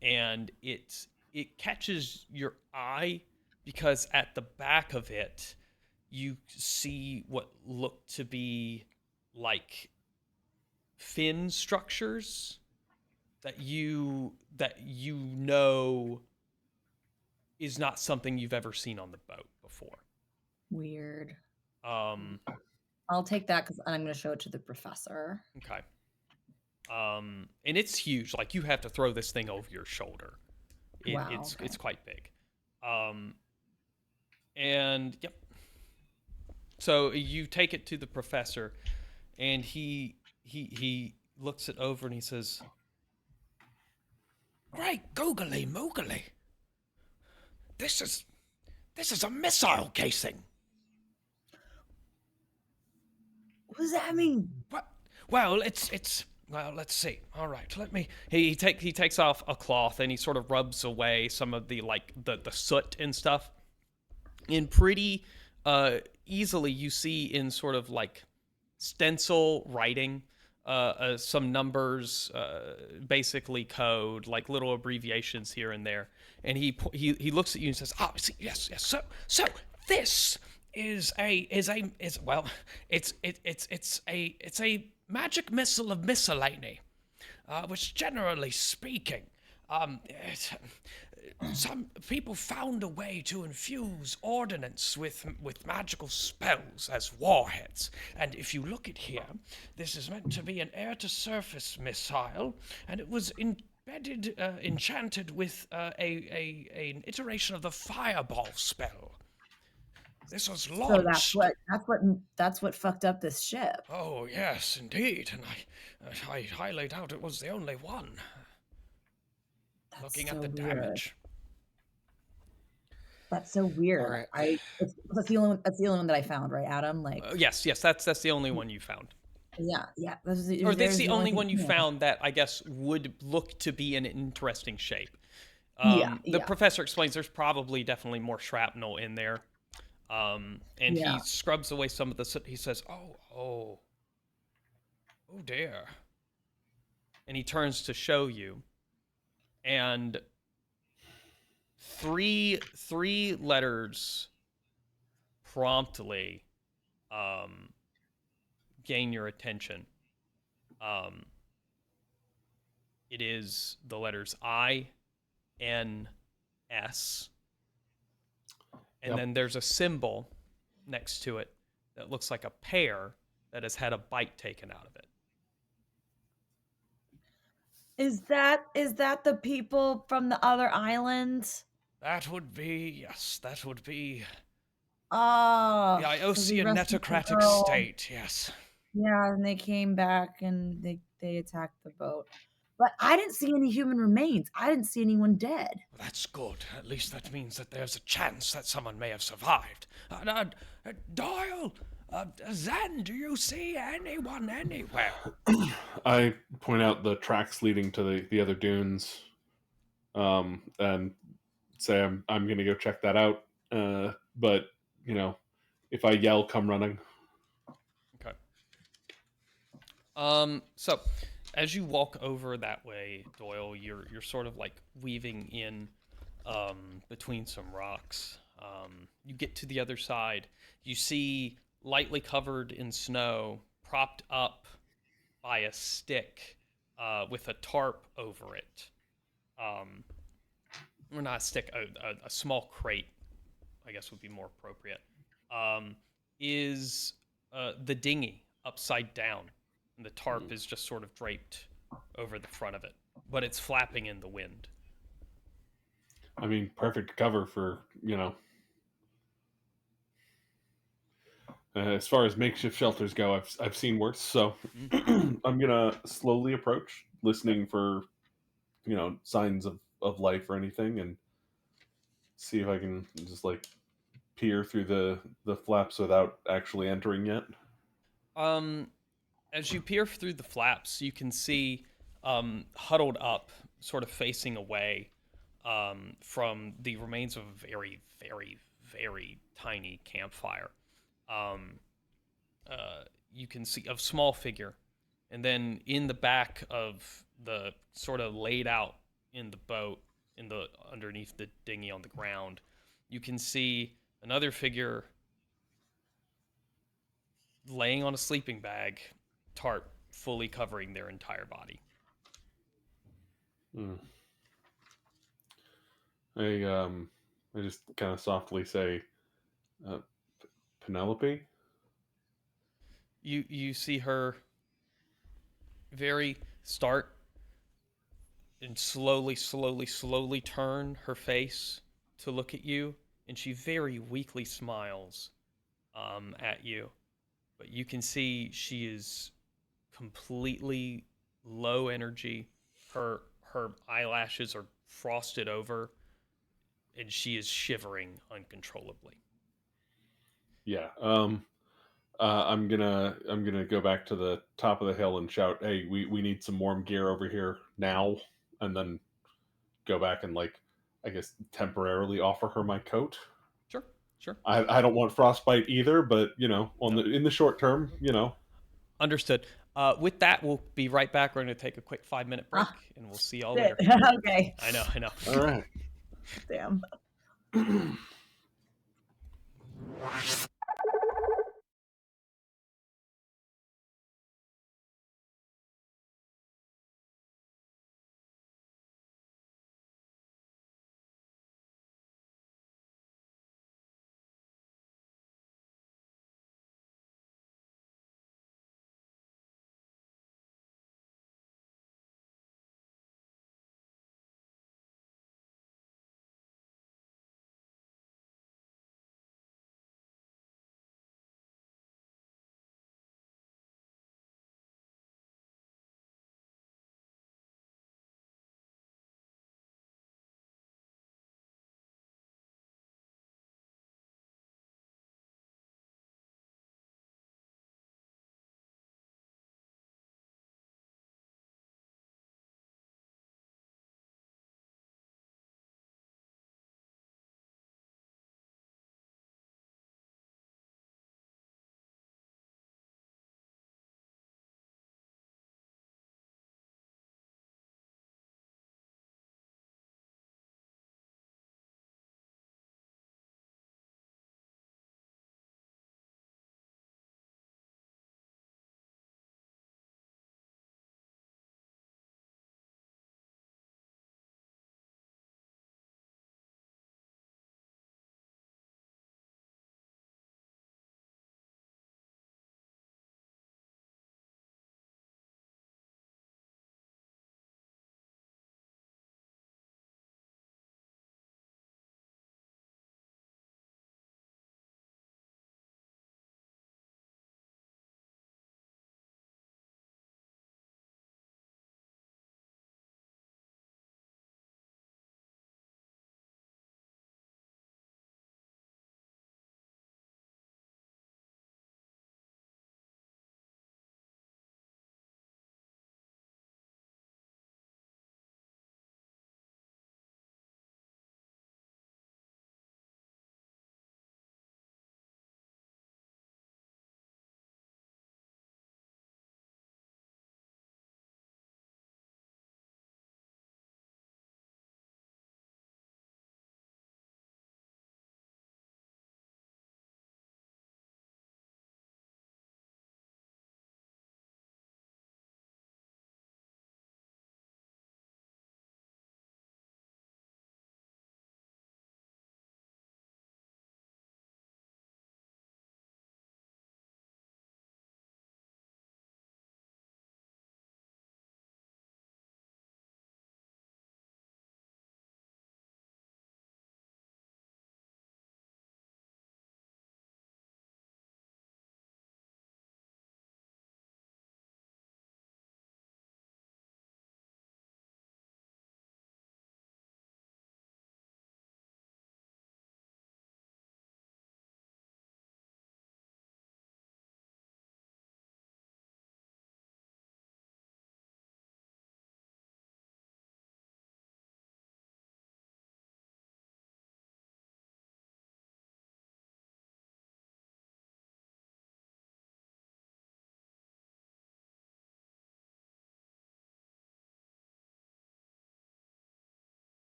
And it catches your eye because at the back of it, you see what look to be like fin structures that you know is not something you've ever seen on the boat before. Weird. I'll take that because I'm going to show it to the professor. Okay. And it's huge. Like you have to throw this thing over your shoulder. It's quite big. And yep. So you take it to the professor, and he looks it over and he says, "Great googly moogly. This is a missile casing." What does that mean? What? Well, well, let's see. All right, let me. He takes off a cloth and he sort of rubs away some of the the soot and stuff. And pretty easily, you see in sort of like stencil writing some numbers, basically code, like little abbreviations here and there. And he looks at you and says, "Oh, see, yes. So this is a magic missile of miscellany, which generally speaking, some people found a way to infuse ordnance with magical spells as warheads. And if you look at here, this is meant to be an air-to-surface missile, and it was embedded, enchanted with an iteration of the fireball spell. This was launched. So that's what fucked up this ship. Oh yes, indeed, and I highly doubt it was the only one. That's Looking so at the weird. damage. That's so weird. Alright. That's the only one that I found, right, Adam? Like, Yes, that's the only one you found. yeah. Or that's the only thing- one you yeah. found that I guess would look to be an interesting shape. Yeah, The yeah. professor explains there's probably definitely more shrapnel in there. And Yeah. he scrubs away some of the. He says, "Oh dear," and he turns to show you, and three letters promptly gain your attention. It is the letters I, N, S, and Yep. then there's a symbol next to it that looks like a pear that has had a bite taken out of it. Is that the people from the other islands? That would be, yes, that would be Oh, the so we Iosian rescued the netocratic girl. state, yes. Yeah, and they came back and they attacked the boat. But I didn't see any human remains. I didn't see anyone dead. That's good. At least that means that there's a chance that someone may have survived. Doyle, Zen, do you see anyone anywhere? I point out the tracks leading to the other dunes, and say I'm gonna go check that out. But if I yell, come running. Okay. So as you walk over that way, Doyle, you're sort of like weaving in between some rocks. You get to the other side. You see lightly covered in snow, propped up by a stick with a tarp over it. Or not a stick, a small crate, I guess would be more appropriate. Is the dinghy upside down, and the tarp is just sort of draped over the front of it, but it's flapping in the wind. I mean, perfect cover for as far as makeshift shelters go. I've seen worse, so I'm gonna slowly approach, listening for signs of life or anything, and see if I can just like peer through the flaps without actually entering yet. As you peer through the flaps, you can see huddled up, sort of facing away from the remains of a very, very, very tiny campfire. Um, you can see a small figure, and then in the back of the sort of laid out in the boat, in the underneath the dinghy on the ground, you can see another figure laying on a sleeping bag, tarp fully covering their entire body. Hmm. I just kind of softly say, Penelope. You see her very start and slowly turn her face to look at you, and she very weakly smiles at you. But you can see she is completely low energy. Her eyelashes are frosted over, and she is shivering uncontrollably. Yeah. I'm gonna go back to the top of the hill and shout, "Hey, we need some warm gear over here now!" And then go back and I guess temporarily offer her my coat. Sure, sure. I don't want frostbite either, but in the short term, Understood. With that, we'll be right back. We're going to take a quick 5-minute break, and we'll see y'all Shit. later. Okay. I know. All right. Damn.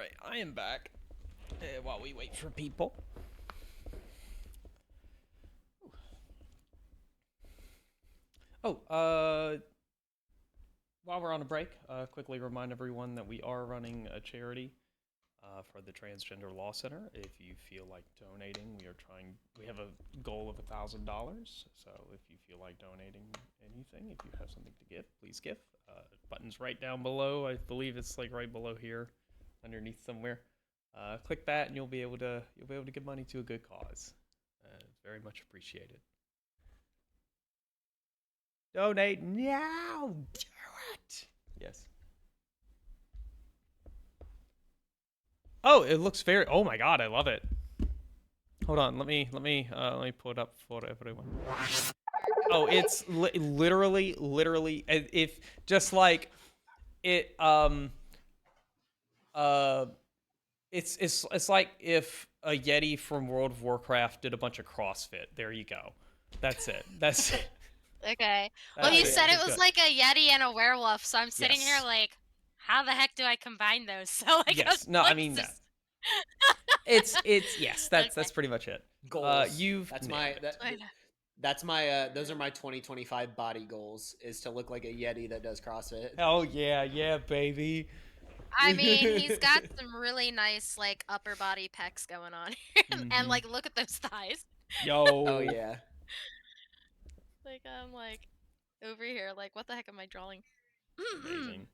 right, I am back. While we wait for people. Oh, while we're on a break, quickly remind everyone that we are running a charity for the Transgender Law Center. If you feel like donating, we have a goal of $1,000. So if you feel like donating anything, if you have something to give, please give. Button's right down below. I believe it's like right below here, underneath somewhere. Click that, and you'll be able to give money to a good cause. Very much appreciated. Donate now. Do it. Yes. Oh, it looks very. Oh my god, I love it. Hold on, let me pull it up for everyone. Oh, it's literally, if just like it. It's like if a Yeti from World of Warcraft did a bunch of CrossFit. There you go. That's it. That's it. Okay. Well, you said it was like a Yeti and a werewolf, so I'm sitting here Yes. like, how the heck do I combine those? So like, Yes. No, I mean that. It's yes. That's pretty much it. Goals. You've That's nailed my it. that's my those are my 2025 body goals, is to look like a Yeti that does CrossFit. Hell yeah, baby. I mean, he's got some really nice like upper body pecs going on here, and like look at those thighs. Yo. Oh yeah. Like I'm like over here, like what the heck am I drawing? Amazing.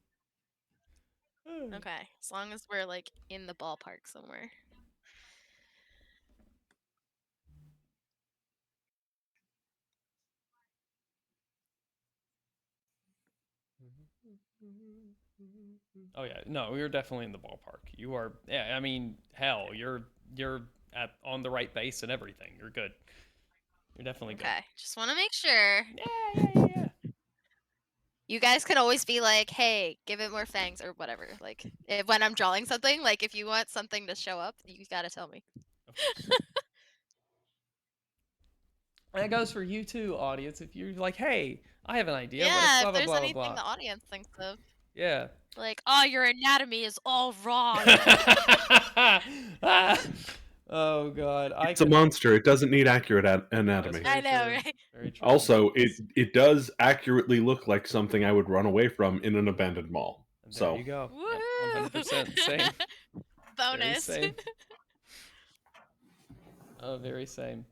Okay, as long as we're like in the ballpark somewhere. Oh yeah, no, we were definitely in the ballpark. You are, yeah. I mean, hell, you're on the right base and everything. You're good. You're definitely good. Okay, just want to make sure. Yeah. You guys can always be like, "Hey, give it more fangs" or whatever. Like when I'm drawing something, like if you want something to show up, you gotta tell me. Of course. And that goes for you too, audience. If you're like, "Hey, I have an idea. Yeah, Blah, if blah, there's blah, anything blah. the audience thinks of. Yeah. Like, oh, your anatomy is all wrong. Oh god, It's a monster. It doesn't need accurate anatomy. I know, right? Very true. Also, it does accurately look like something I would run away from in an abandoned mall. And So there you go. Woo! Yep, 100% same. Bonus. Very same. Oh, very same.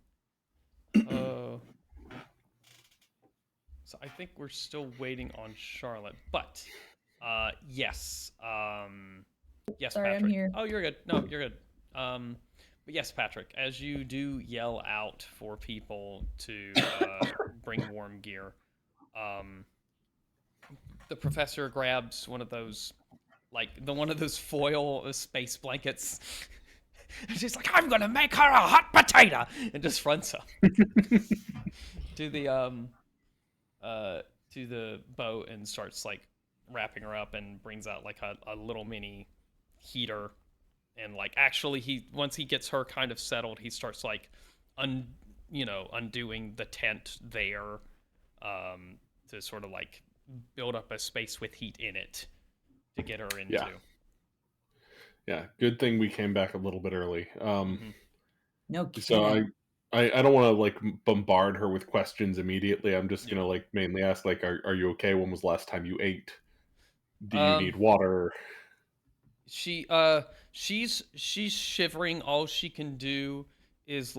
Oh. So I think we're still waiting on Charlotte, but yes. Yes, Sorry, Patrick. I'm here. Oh, you're good. No, you're good. But yes, Patrick, as you do yell out for people to bring warm gear, the professor grabs one of those, like one of those foil space blankets. And she's like, "I'm gonna make her a hot potato," and just runs up to the boat and starts like wrapping her up and brings out like a little mini heater. And like actually once he gets her kind of settled, he starts like undoing the tent there to sort of like build up a space with heat in it to get her into. Yeah, good thing we came back a little bit early. No kidding. So I don't want to like bombard her with questions immediately. I'm just gonna like mainly ask like, are you okay? When was the last time you ate? Do you need water? She's shivering. All she can do is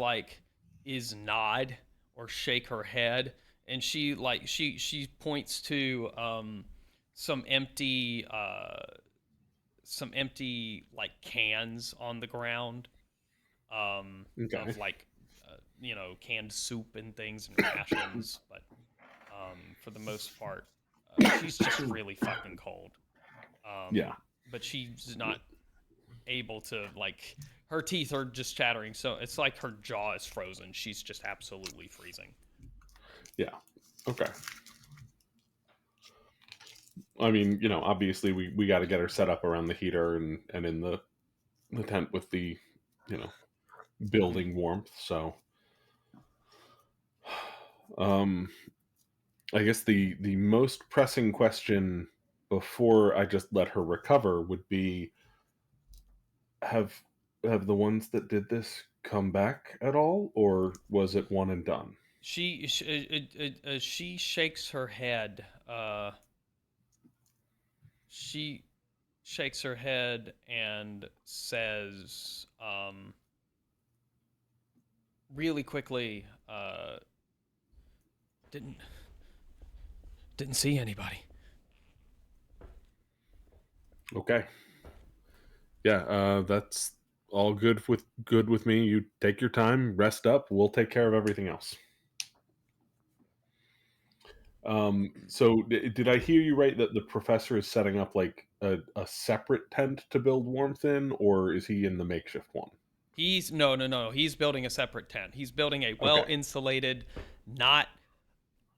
nod or shake her head, and she points to some empty like cans on the ground of like canned soup and things and rations, but for the most part she's just really fucking cold. Yeah. But she's not able to, like, her teeth are just chattering, so it's like her jaw is frozen. She's just absolutely freezing. Yeah. Okay. I mean, obviously we got to get her set up around the heater and in the tent with the, building warmth. So, I guess the most pressing question before I just let her recover would be, have the ones that did this come back at all, or was it one and done? She shakes her head. She shakes her head and says, really quickly, didn't see anybody. Okay. Yeah, that's all good with me. You take your time, rest up. We'll take care of everything else. So did I hear you right that the professor is setting up like a separate tent to build warmth in, or is he in the makeshift one? He's no. He's building a separate tent. He's building a well insulated, not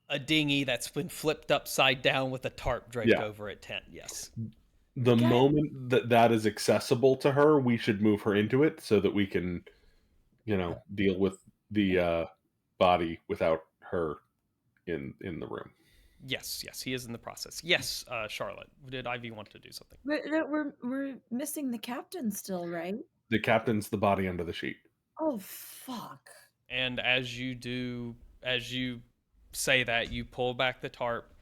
a dinghy that's been flipped upside down with a tarp draped over it tent. Yes. The moment that is accessible to her, we should move her into it so that we can, deal with the body without her in the room. Yes, he is in the process. Yes, Charlotte, did Ivy want to do something? We're missing the captain still, right? The captain's the body under the sheet. Oh fuck! And as you say that, you pull back the tarp,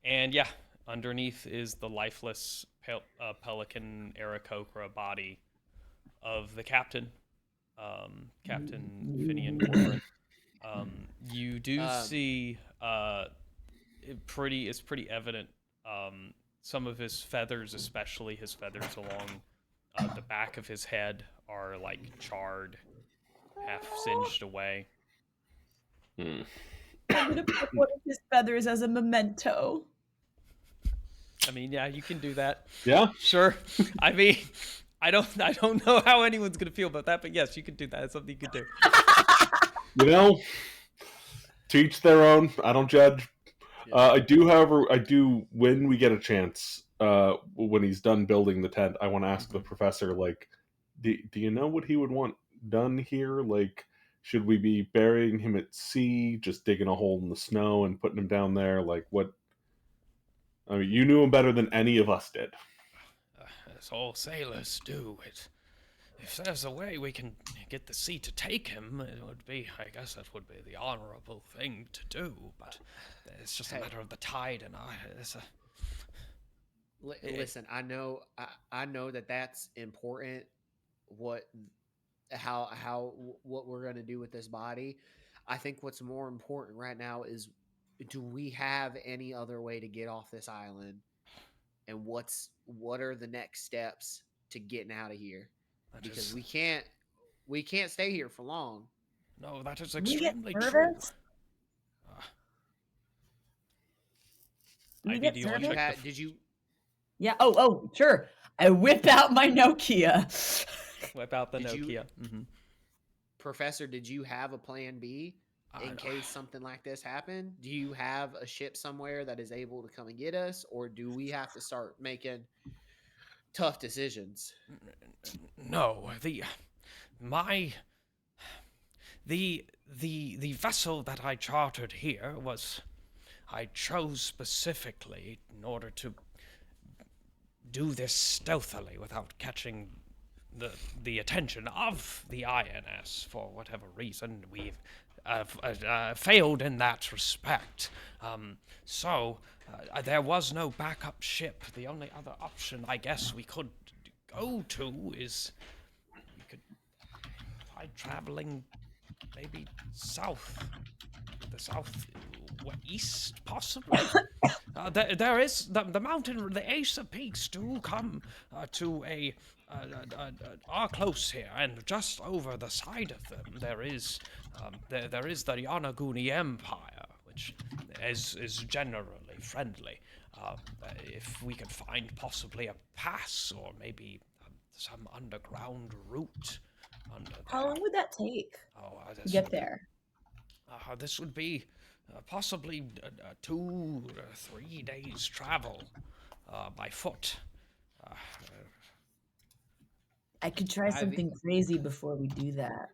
and yeah, underneath is the lifeless pelican Aarakocra body of the captain, Captain Finian Corcoran. You do see it's pretty evident. Some of his feathers, especially his feathers along the back of his head, are like charred, half singed away. I'm gonna put one of his feathers as a memento. I mean, yeah, you can do that. Yeah, sure. I mean, I don't know how anyone's gonna feel about that, but yes, you could do that. It's something you could do. To each their own. I don't judge. I do, however, when we get a chance, when he's done building the tent, I want to ask the professor, like, do you know what he would want done here? Like, should we be burying him at sea, just digging a hole in the snow and putting him down there? Like, what? I mean, you knew him better than any of us did. As all sailors do. If there's a way we can get the sea to take him, it would be, I guess that would be the honorable thing to do, but it's just a matter of the tide, and listen, I know that that's important, what we're going to do with this body. I think what's more important right now is, do we have any other way to get off this island, and what are the next steps to getting out of here? Because we can't stay here for long. No, that is extremely true. Ivy, do you want to check? Did you? Yeah. Oh, sure. I whip out my Nokia. Whip out the Nokia. Professor, did you have a plan B in case something like this happened? Do you have a ship somewhere that is able to come and get us, or do we have to start making tough decisions? No, the vessel that I chartered here I chose specifically in order to do this stealthily without catching the attention of the INS. For whatever reason, we've failed in that respect. So there was no backup ship. The only other option I guess we could go to is we could try traveling maybe south, the southeast, possibly. There is the mountain, the Acer Peaks do come are close here, and just over the side of them there is the Yanaguni Empire, which is generally friendly. If we could find possibly a pass or maybe some underground route under there. How long would that take to get there? This would be possibly 2 or 3 days travel by foot. I could try something crazy before we do that.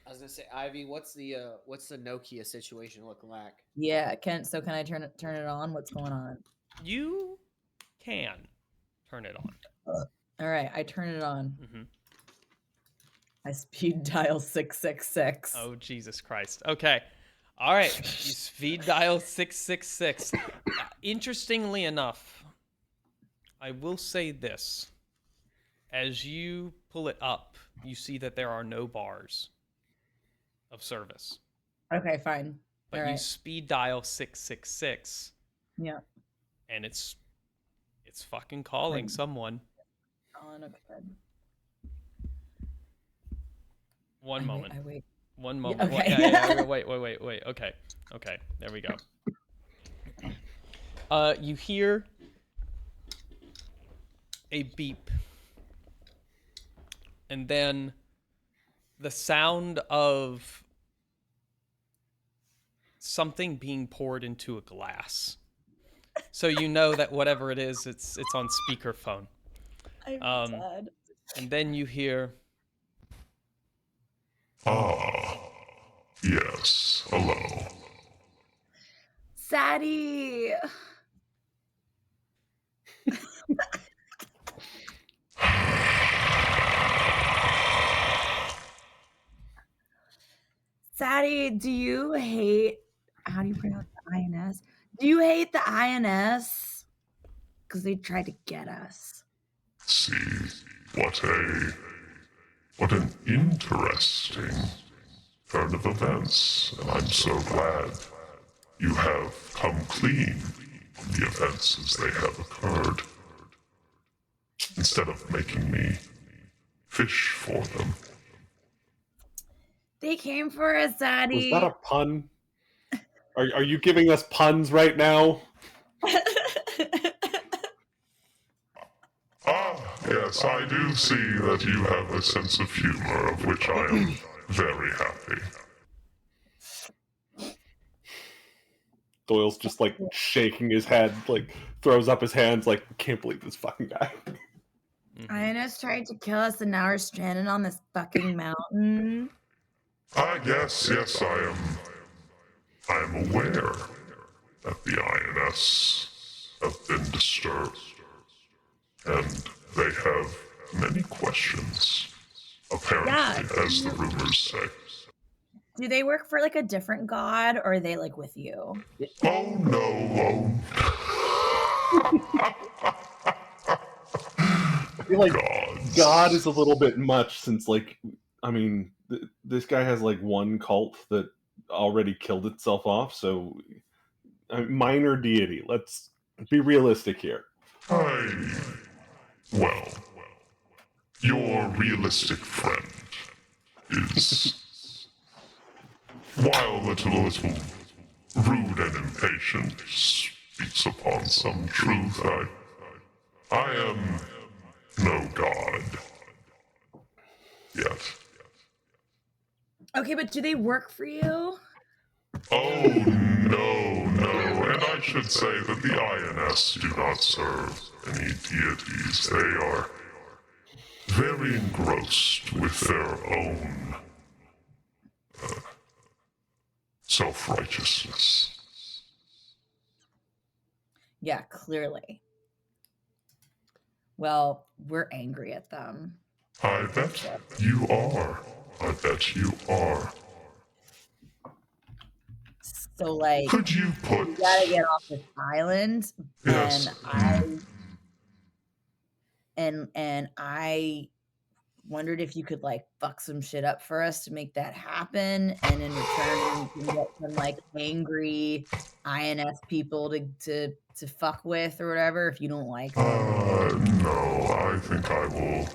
I was gonna say, Ivy, what's the Nokia situation looking like? Yeah, can I turn it on? What's going on? You can turn it on. All right, I turn it on. I speed dial 666. Oh, Jesus Christ. Okay. All right. You speed dial 666. Interestingly enough, I will say this. As you pull it up, you see that there are no bars of service. Okay, fine. But All you right. speed dial 666, Yeah. and it's fucking calling Fine. someone. On a bed. One moment. I wait. One Yeah, moment. okay. Yeah. Wait. Okay. There we go. You hear a beep, and then the sound of something being poured into a glass. So you know that whatever it is, it's on speakerphone. I'm sad. And then you hear, Yes, hello. Sadie. Sadie, do you hate, how do you pronounce the INS? Do you hate the INS? Because they tried to get us. See, what an interesting turn of events, and I'm so glad you have come clean from the events as they have occurred, instead of making me fish for them. They came for us, Sadie. Was that a pun? Are you giving us puns right now? Yes, I do see that you have a sense of humor, of which I am very happy. Doyle's just like shaking his head, like throws up his hands, like can't believe this fucking guy. INS tried to kill us, and now we're stranded on this fucking mountain. Yes, I am aware that the INS have been disturbed, and they have many questions, apparently, as the rumors say. Do they work for like a different god, or are they like with you? Oh no, I feel like God is a little bit much, since like, I mean, this guy has like one cult that already killed itself off, so minor deity. Let's be realistic here. Well, your realistic friend is, while a little rude and impatient, speaks upon some truth. I am no god yet. Okay, but do they work for you? Oh, no, and I should say that the INS do not serve any deities. They are very engrossed with their own self-righteousness. Yeah, clearly. Well, we're angry at them. I bet you are. So, like, Could you put... we gotta get off this island, Yes. and I wondered if you could like fuck some shit up for us to make that happen, and in return we can get some like angry INS people to fuck with or whatever if you don't like them. No, I think I will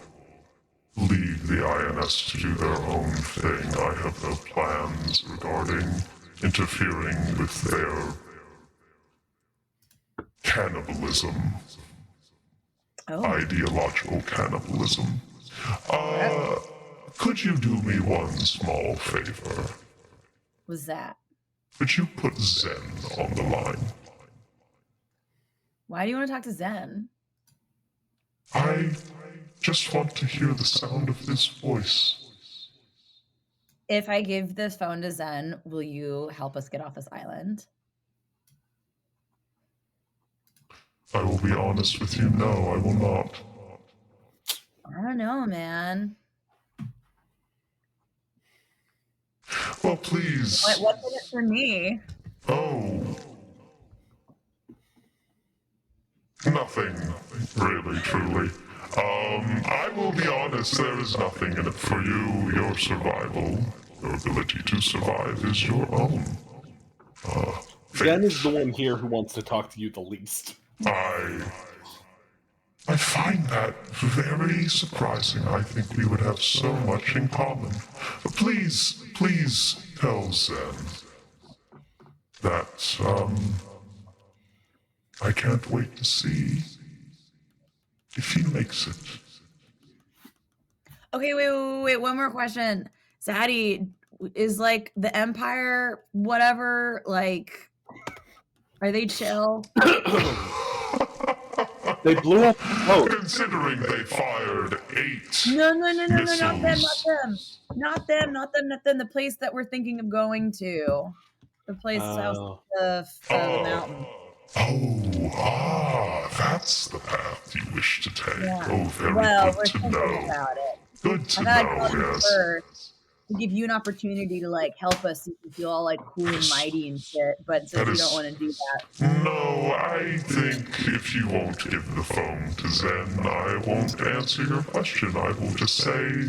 leave the INS to do their own thing. I have no plans regarding interfering with their cannibalism. Ideological cannibalism. Could you do me one small favor? What's that? Could you put Zen on the line? Why do you want to talk to Zen? I just want to hear the sound of his voice. If I give this phone to Zen, will you help us get off this island? I will be honest with you, no, I will not. I don't know, man. Well, please. What's in it for me? Oh. Nothing, really, truly. I will be honest, there is nothing in it for you. Your survival, your ability to survive is your own. Jen is the one here who wants to talk to you the least. I find that very surprising. I think we would have so much in common. Please tell Zen that, I can't wait to see if he makes it. Okay, wait. One more question. Zaddy, is like the Empire, whatever, like, are they chill? They blew up the boat. Considering they fired 8 No, missiles. not them. The place that we're thinking of going to. The place south of the mountain. That's the path you wish to take. Yeah. Oh, very Well, good we're to thinking know. about it. Good to I thought I'd know, call you yes. first to give you an opportunity to like help us since you feel all like cool and mighty and shit. But since you don't want to do that, No, I think if you won't give the phone to Zen, I won't answer your question. I will just say,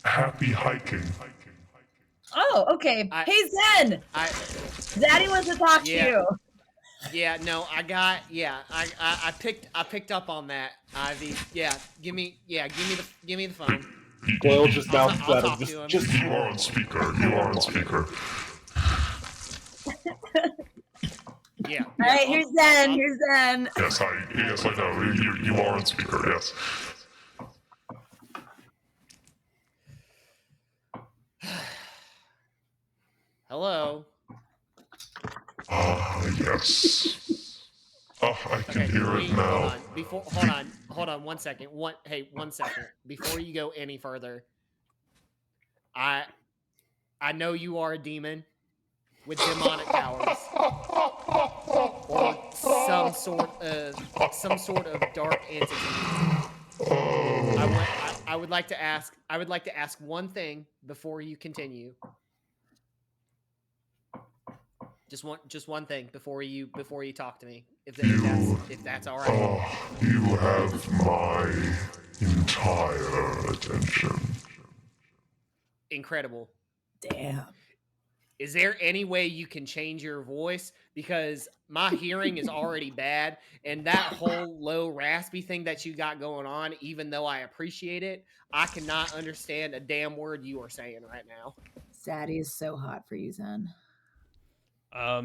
happy hiking. oh, okay. Hey Zen, Zaddy wants to talk to you. Yeah, no, I picked up on that, Ivy. Yeah, give me the phone. Doyle just bounced I'll out talk of to him. just You are on speaker. You are on speaker. Yeah. All right, here's Zen. Here's Zen. Yes, I know. You are on speaker. Yes. Hello. Yes. Oh, I can hear it now. Hold on. 1 second. 1 second. Before you go any further, I know you are a demon with demonic powers, or some sort of dark entity. I would like to ask one thing before you continue. Just one thing before you talk to me, if that's all right. Oh, you have my entire attention. Incredible. Damn. Is there any way you can change your voice? Because my hearing is already bad, and that whole low raspy thing that you got going on, even though I appreciate it, I cannot understand a damn word you are saying right now. Zaddy is so hot for you, Zen.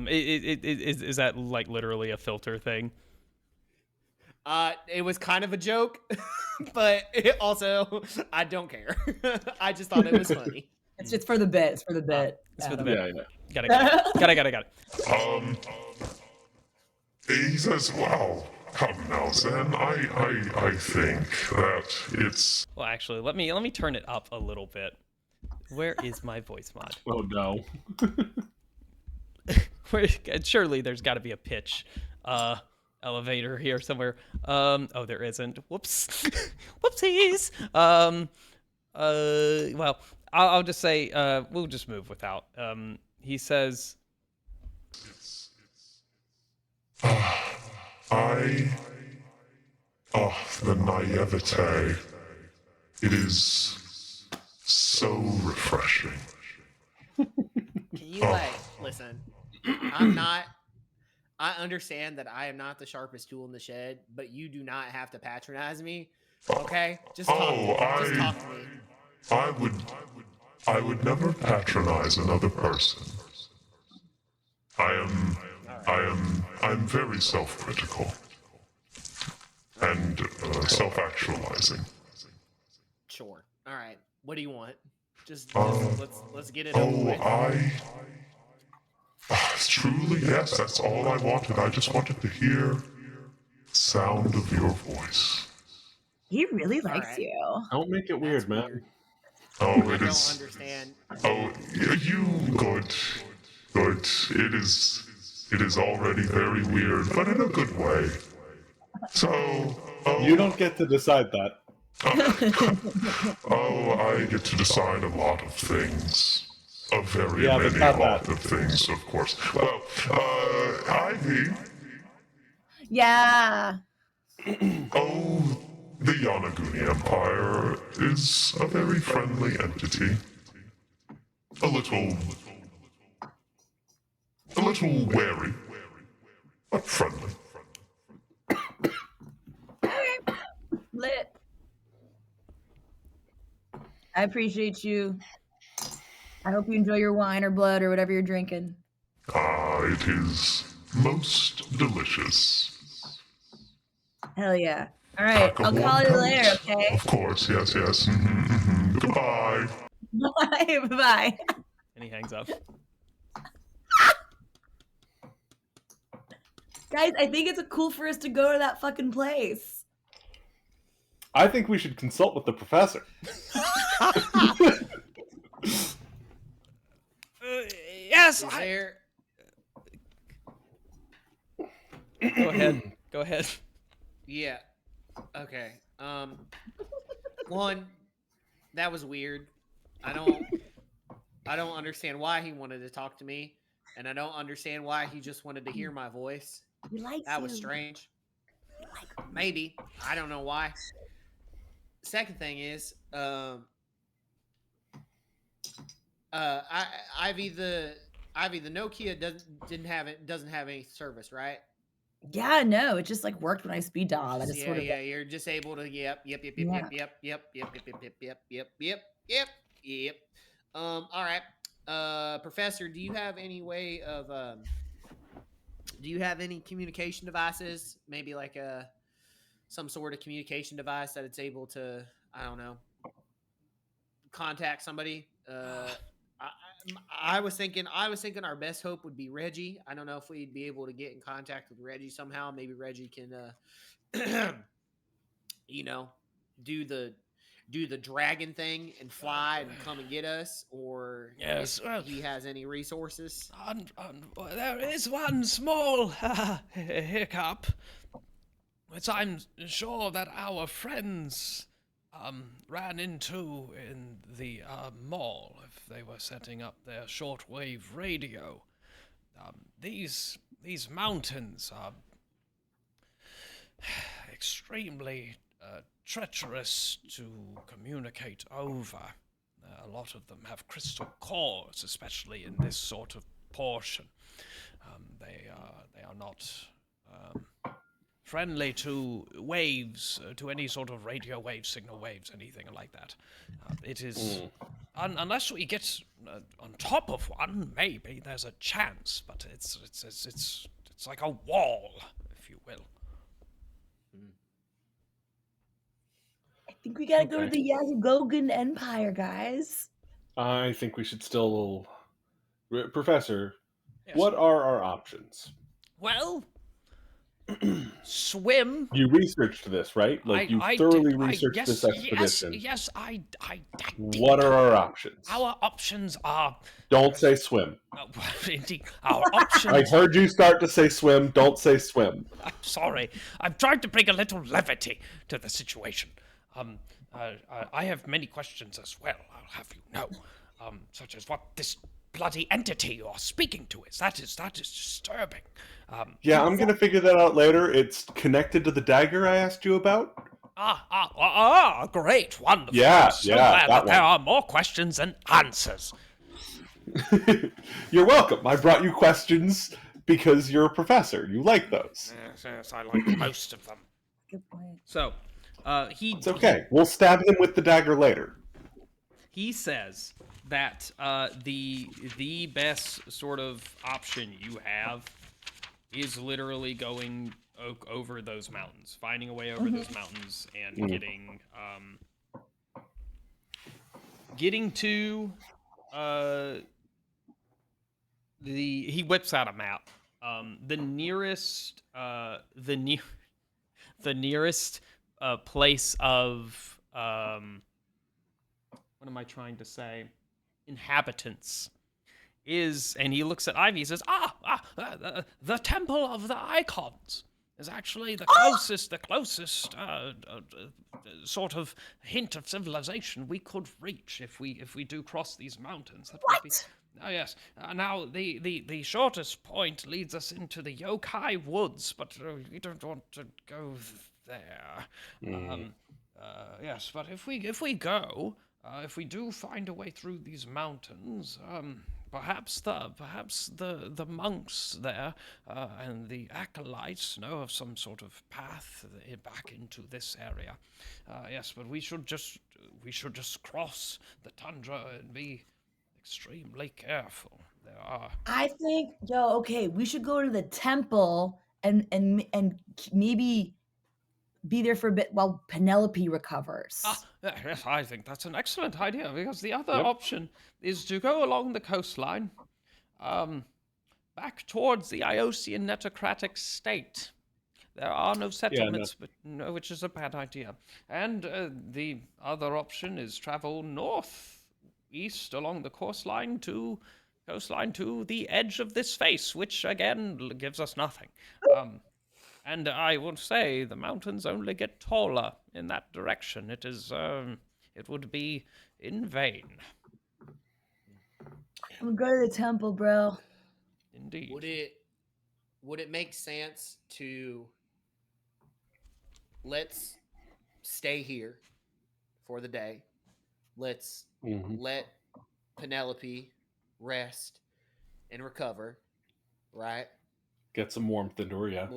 Is that like literally a filter thing? It was kind of a joke, but also I don't care. I just thought it was funny. It's for the bit. It's for the bit. It's for the bit. Yeah. Got it. He says, "Wow, come now, Zen. I think that it's." Well, actually, let me turn it up a little bit. Where is my voice mod? Oh no. Surely there's got to be a pitch elevator here somewhere. Oh, there isn't. Whoops. Whoopsies. Well, I'll just say we'll just move without. He says, The naivete. It is so refreshing. Can you listen? I understand that I am not the sharpest tool in the shed, but you do not have to patronize me. Okay? Just talk to me. I would never patronize another person. I'm very self-critical and self-actualizing. Sure. All right. What do you want? Just let's get it over with. Truly, yes, that's all I wanted. I just wanted to hear the sound of your voice. He really likes you. Don't make it weird, man. Weird. Oh, I it don't is. understand. Oh, you good. Good. It is already very weird, but in a good way. So, You don't get to decide that. I get to decide a lot of things. a very Yeah, but many not lot that. of things, of course. Well, Ivy. Yeah. Oh, the Yanaguni Empire is a very friendly entity. A little wary, but friendly. Lit. I appreciate you. I hope you enjoy your wine or blood or whatever you're drinking. It is most delicious. Hell yeah. All right. Pack a I'll warm call you coat. later, okay? Of course, yes. Goodbye. Bye. Bye. And he hangs up. Guys, I think it's cool for us to go to that fucking place. I think we should consult with the professor. Yes. Is there? Go ahead. Go ahead. Yeah. Okay. One, that was weird. I don't understand why he wanted to talk to me, and I don't understand why he just wanted to hear my voice. He likes That you. was strange. Maybe. I don't know why. Second thing is, Ivy the Nokia doesn't have any service, right? Yeah, no, it just like worked when I speed dial. I just sort of You're just able to yep. All right. Professor, do you have any way of do you have any communication devices? Maybe like some sort of communication device that it's able to, I don't know, contact somebody. I was thinking our best hope would be Reggie. I don't know if we'd be able to get in contact with Reggie somehow. Maybe Reggie can you know, do the dragon thing and fly and come and get us, or Yes, if well, he has any resources. There is one small hiccup, which I'm sure that our friends ran into in the mall if they were setting up their shortwave radio. These mountains are extremely treacherous to communicate over. A lot of them have crystal cores, especially in this sort of portion. They are not friendly to waves, to any sort of radio waves, signal waves, anything like that. It is unless we get on top of one, maybe there's a chance, but it's like a wall, if you will. I think we gotta go to Okay. the Yazugogan Empire, guys. I think we should still... Professor, Yes. what are our options? Well, swim. You researched this, right? Like, you thoroughly researched this expedition. Yes, I did. What are our options? Our options are... Don't say swim. Indeed, our options... I heard you start to say swim. Don't say swim. I'm sorry. I'm trying to bring a little levity to the situation. I have many questions as well, I'll have you know. Such as what this bloody entity you're speaking to is. That is disturbing. Yeah, I'm going to figure that out later. It's connected to the dagger I asked you about. Great, wonderful. Yeah, I'm so yeah, glad that there one. are more questions than answers. You're welcome. I brought you questions because you're a professor. You like those. Yes, I like most of them. Good point. So, It's okay. We'll stab him with the dagger later. He says that the best sort of option you have is literally going over those mountains, finding a way over those mountains, and getting to he whips out a map. The nearest place of what am I trying to say? Inhabitants is, and he looks at Ivy. He says, the Temple of the Icons is actually the closest sort of hint of civilization we could reach if we do cross these mountains. That would be Oh yes. Now the shortest point leads us into the yokai woods, but we don't want to go there. Yes, but if we go, if we do find a way through these mountains, perhaps the monks there and the acolytes know of some sort of path back into this area. Yes, but we should just cross the tundra and be extremely careful. There are. I think, okay, we should go to the temple and maybe be there for a bit while Penelope recovers. Yes, I think that's an excellent idea because the other Yep. option is to go along the coastline, back towards the Iosian netocratic state. There are no settlements, but no, which is a bad idea. And the other option is travel northeast along the coastline to the edge of this face, which again gives us nothing. And I will say the mountains only get taller in that direction. It would be in vain. We'll go to the temple, bro. Indeed. Would it make sense to let's stay here for the day? Let's let Penelope rest and recover, right? Get some warmth into her, yeah.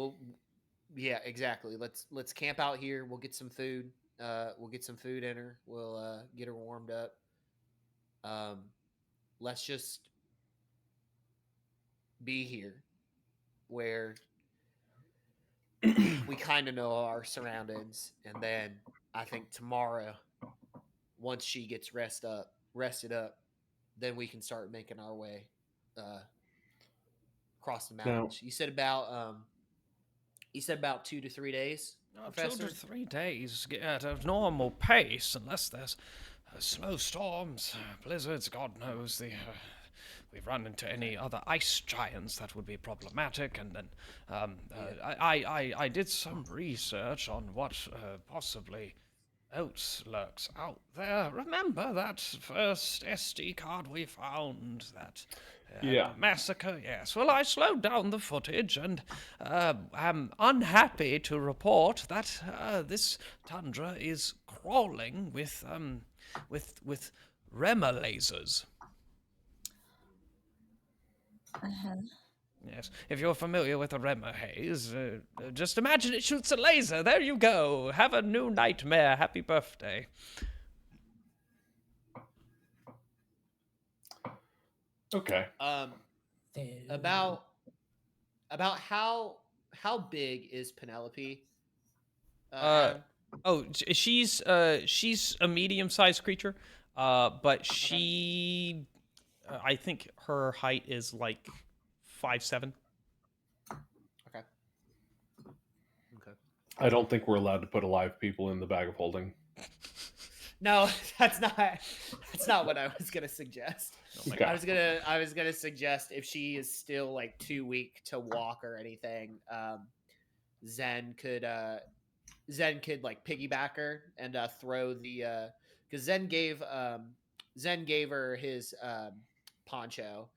Yeah, exactly. Let's camp out here. We'll get some food. We'll get some food in her. We'll get her warmed up. Let's just be here where we kind of know our surroundings, and then I think tomorrow, once she gets rested up, then we can start making our way across the mountains. You said about 2 to 3 days. 2 to 3 days at a normal pace, unless there's snowstorms, blizzards, God knows. We've run into any other ice giants that would be problematic, and then I did some research on what possibly else lurks out there. Remember that first SD card we found, that massacre? Yes. Well, I slowed down the footage, and am unhappy to report that this tundra is crawling with Rema lasers. Yes, if you're familiar with a Rema haze, just imagine it shoots a laser. There you go. Have a new nightmare. Happy birthday. Okay. About how big is Penelope? She's a medium-sized creature, but she, I think her height is like 5'7". Okay. I don't think we're allowed to put alive people in the bag of holding. No, that's not what I was gonna suggest. Okay. I was gonna suggest if she is still like too weak to walk or anything, Zen could like piggyback her and throw the because Zen gave her his poncho,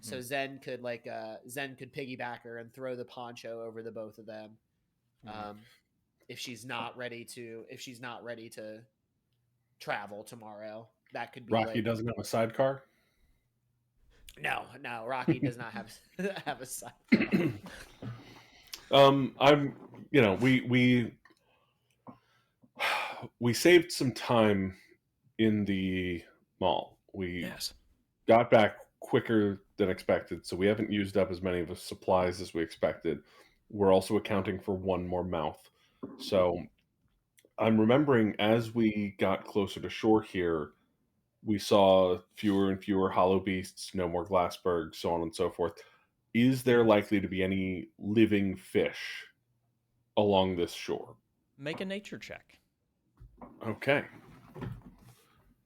so Zen could piggyback her and throw the poncho over the both of them. If she's not ready to travel tomorrow, that could be. Rocky doesn't have a sidecar. No, Rocky does not have a sidecar. We saved some time in the mall. We Yes. got back quicker than expected, so we haven't used up as many of the supplies as we expected. We're also accounting for one more mouth. So I'm remembering as we got closer to shore here, we saw fewer and fewer hollow beasts, no more glassbergs, so on and so forth. Is there likely to be any living fish along this shore? Make a nature check. Okay.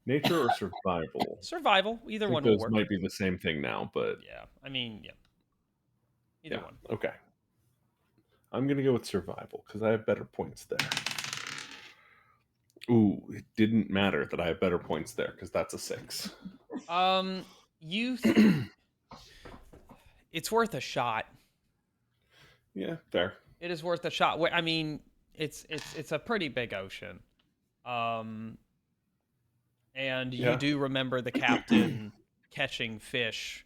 Nature or survival? Survival. Either I think one will those work. might be the same thing now, but Yeah. I mean, yeah. Either one. Okay. I'm going to go with survival because I have better points there. Ooh, it didn't matter that I have better points there because that's a 6. It's worth a shot. Yeah, fair. It is worth a shot. I mean, it's a pretty big ocean. And you Yeah. do remember the captain catching fish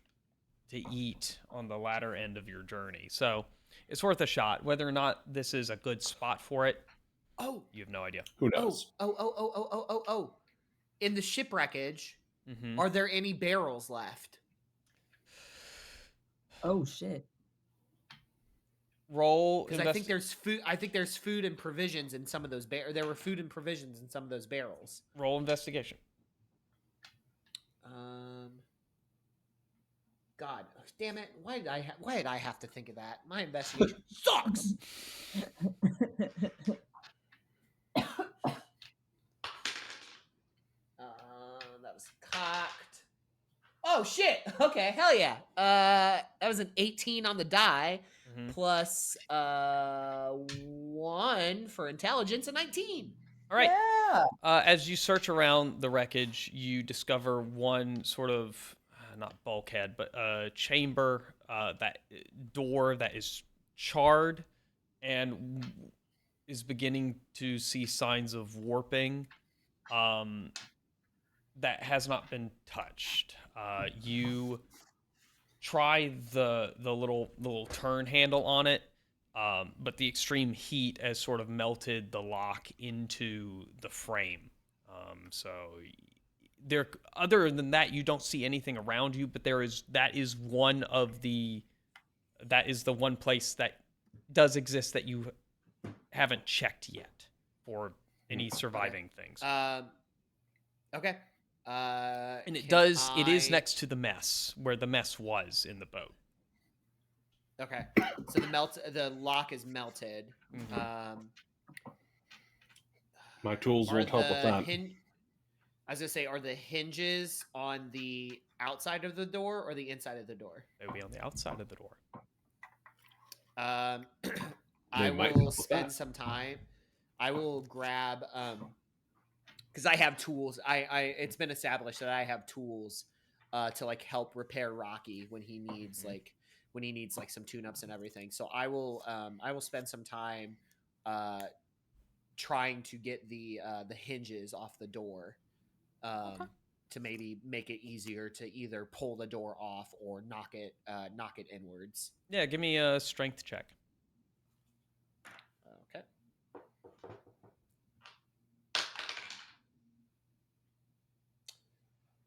to eat on the latter end of your journey. So it's worth a shot. Whether or not this is a good spot for it, Oh, you have no idea. Who oh, knows? oh. In the shipwreckage, Mm-hmm. are there any barrels left? Oh shit. Roll. Because I think there's food. I think there's food and provisions in some of those there were food and provisions in some of those barrels. Roll investigation. God, damn it! Why did I have to think of that? My investigation sucks. That was cocked. Oh shit! Okay, hell yeah. That was an 18 on the die, plus 1 for intelligence, a 19. All right. Yeah. As you search around the wreckage, you discover one sort of not bulkhead, but chamber, that door that is charred and is beginning to see signs of warping. That has not been touched. You try the little turn handle on it, but the extreme heat has sort of melted the lock into the frame. So there, other than that, you don't see anything around you. But that is the one place that does exist that you haven't checked yet for any surviving things. Okay. And it is next to the mess, where the mess was in the boat. Okay. So the lock is melted. My tools won't help with that. I was gonna say, are the hinges on the outside of the door or the inside of the door? They would be on the outside of the door. I might will help with spend that. some time. I will grab because I have tools. It's been established that I have tools to like help repair Rocky when he needs like some tune-ups and everything. So I will spend some time trying to get the hinges off the door to maybe make it easier to either pull the door off or knock it inwards. Yeah, give me a strength check. Okay.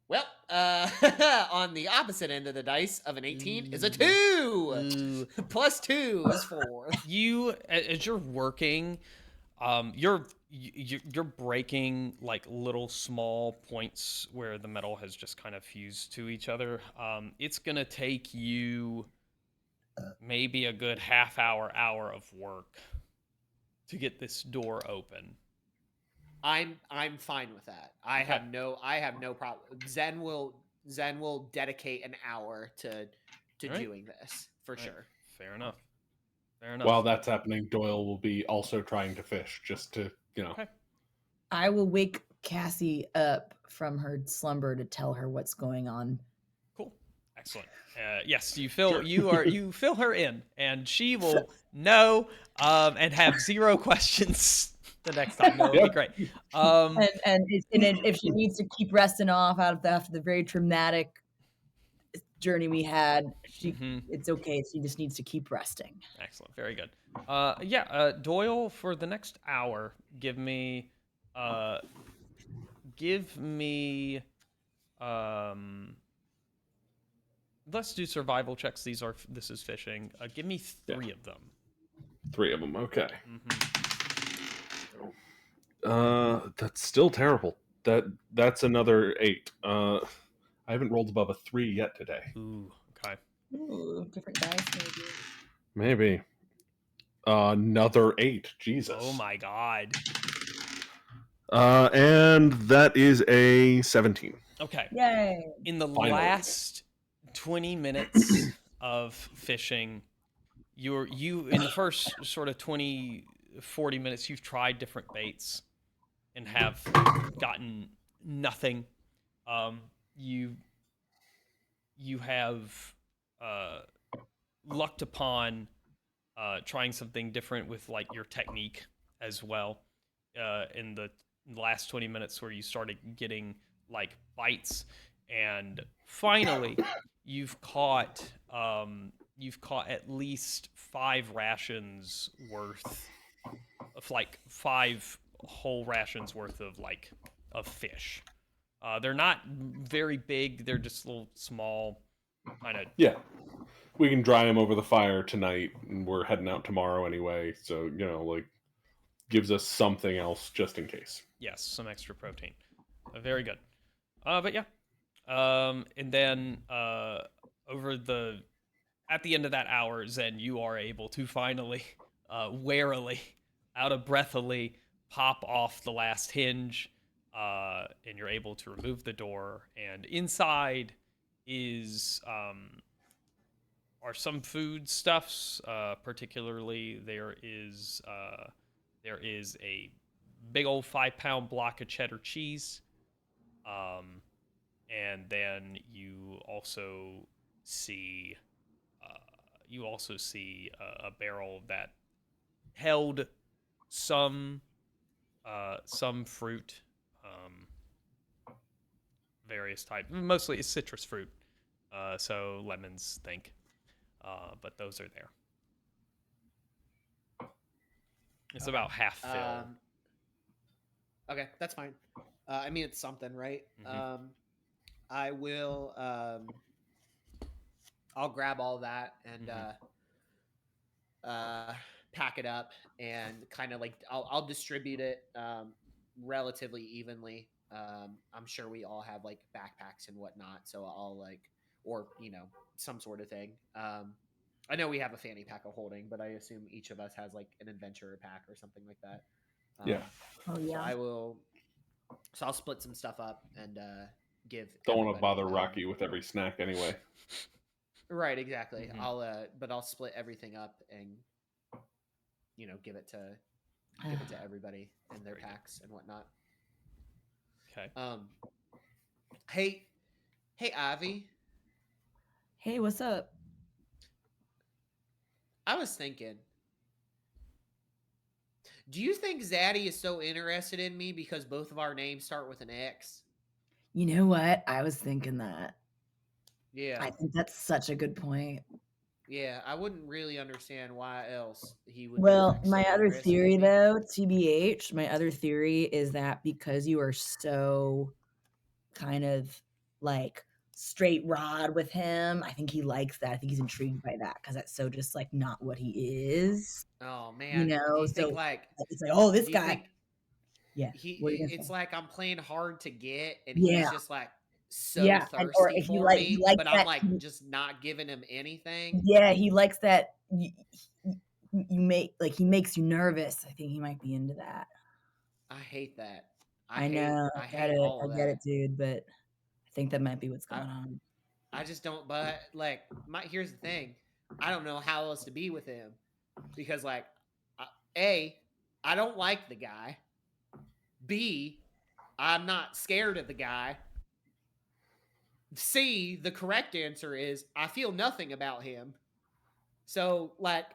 Well, on the opposite end of the dice of an 18 is a 2. Plus 2 is 4. You, as you're working, you're breaking like little small points where the metal has just kind of fused to each other. It's gonna take you maybe a good half hour of work to get this door open. I'm fine with that. I have no problem. Zen will dedicate an hour to doing this for sure. Fair enough. While that's happening, Doyle will be also trying to fish, just to Okay. I will wake Cassie up from her slumber to tell her what's going on. Cool. Excellent. Yes, you fill her in, and she will know and have 0 questions the next time. That would be great. And if she needs to keep resting off after the very traumatic journey we had, it's okay. She just needs to keep resting. Excellent. Very good. Doyle, for the next hour, give me let's do survival checks. This is fishing. Give me 3 of them. 3 of them. Okay. That's still terrible. That's another 8. I haven't rolled above a 3 yet today. Ooh. Okay. Ooh, different dice Maybe. Another 8. Jesus. Oh my god. And that is a 17. Okay. Yay. In the Finally. last 20 minutes of fishing, you in the first sort of 20, 40 minutes, you've tried different baits and have gotten nothing. You you have lucked upon trying something different with like your technique as well in the last 20 minutes where you started getting like bites, and finally you've caught at least 5 rations worth of like 5 whole rations worth of like of fish. They're not very big, they're just little small kind of. Yeah, we can dry them over the fire tonight, and we're heading out tomorrow anyway. So like gives us something else just in case. Yes, some extra protein. Very good. But yeah. And then over the at the end of that hour, Zen, you are able to finally, warily, out of breathily, pop off the last hinge, and you're able to remove the door. And inside is are some food stuffs. Particularly, there is a big old 5-pound block of cheddar cheese. And then you also see a barrel that held some fruit, various types. Mostly it's citrus fruit, so lemons, think. But those are there. It's about half filled. Okay, that's fine. I mean, it's something, right? Mhm. I will. I'll grab all that and pack it up and kind of like I'll distribute it relatively evenly. I'm sure we all have like backpacks and whatnot, so I'll like or some sort of thing. I know we have a fanny pack of holding, but I assume each of us has like an adventurer pack or something like that. Yeah. Oh So yeah. I'll split some stuff up and give. Don't want to everybody, bother Rocky with every snack anyway. Right, exactly. Mhm. I'll split everything up and give it to everybody in their Very good. packs and whatnot. Okay. Hey, Ivy. Hey, what's up? I was thinking, do you think Zaddy is so interested in me because both of our names start with an X? You know what? I was thinking that. Yeah. I think that's such a good point. Yeah, I wouldn't really understand why else he would Well, be my so other interested theory, in me. though, TBH, my other theory is that because you are so kind of like straight rod with him, I think he likes that. I think he's intrigued by that because that's so just like not what he is, Oh man, do you think So like it's like, oh, this do you guy. think Yeah. What are you gonna it's say? like I'm playing hard to get and Yeah. he's just like so Yeah. Or thirsty if you for like, he me, likes but I'm that. like just not giving him anything. Yeah, he likes that. He makes you nervous. I think he might be into that. I hate that. I know, I I get hate it, all of I get that. it, dude. But I think that might be what's I going on. I just don't. But like, here's the thing. I don't know how else to be with him because like, a, I don't like the guy. B, I'm not scared of the guy. C, the correct answer is I feel nothing about him. So like,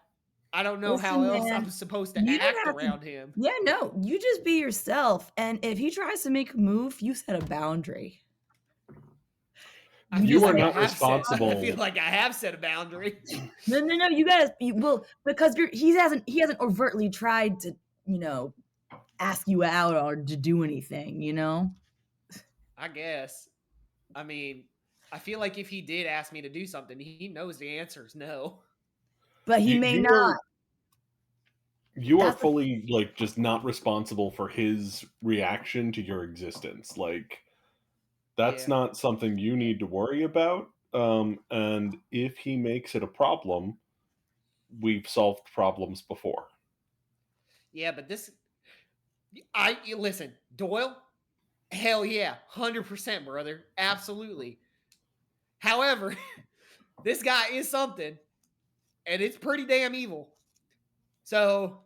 I don't know how Listen, else man, I'm supposed to you don't act have to. around him. Yeah, no, you just be yourself. And if he tries to make a move, you set a boundary. I You feel are like I not have set. responsible. I feel like I have set a boundary. No, you guys. Well, because he hasn't overtly tried to, ask you out or to do anything. I guess. I mean, I feel like if he did ask me to do something, he knows the answer is no. But he may not. You are That's the fully like just not responsible for his reaction to your existence. Like that's Yeah. not something you need to worry about. And if he makes it a problem, we've solved problems before. Yeah, but this listen, Doyle, hell yeah, 100%, brother. Absolutely. However, this guy is something, and it's pretty damn evil. So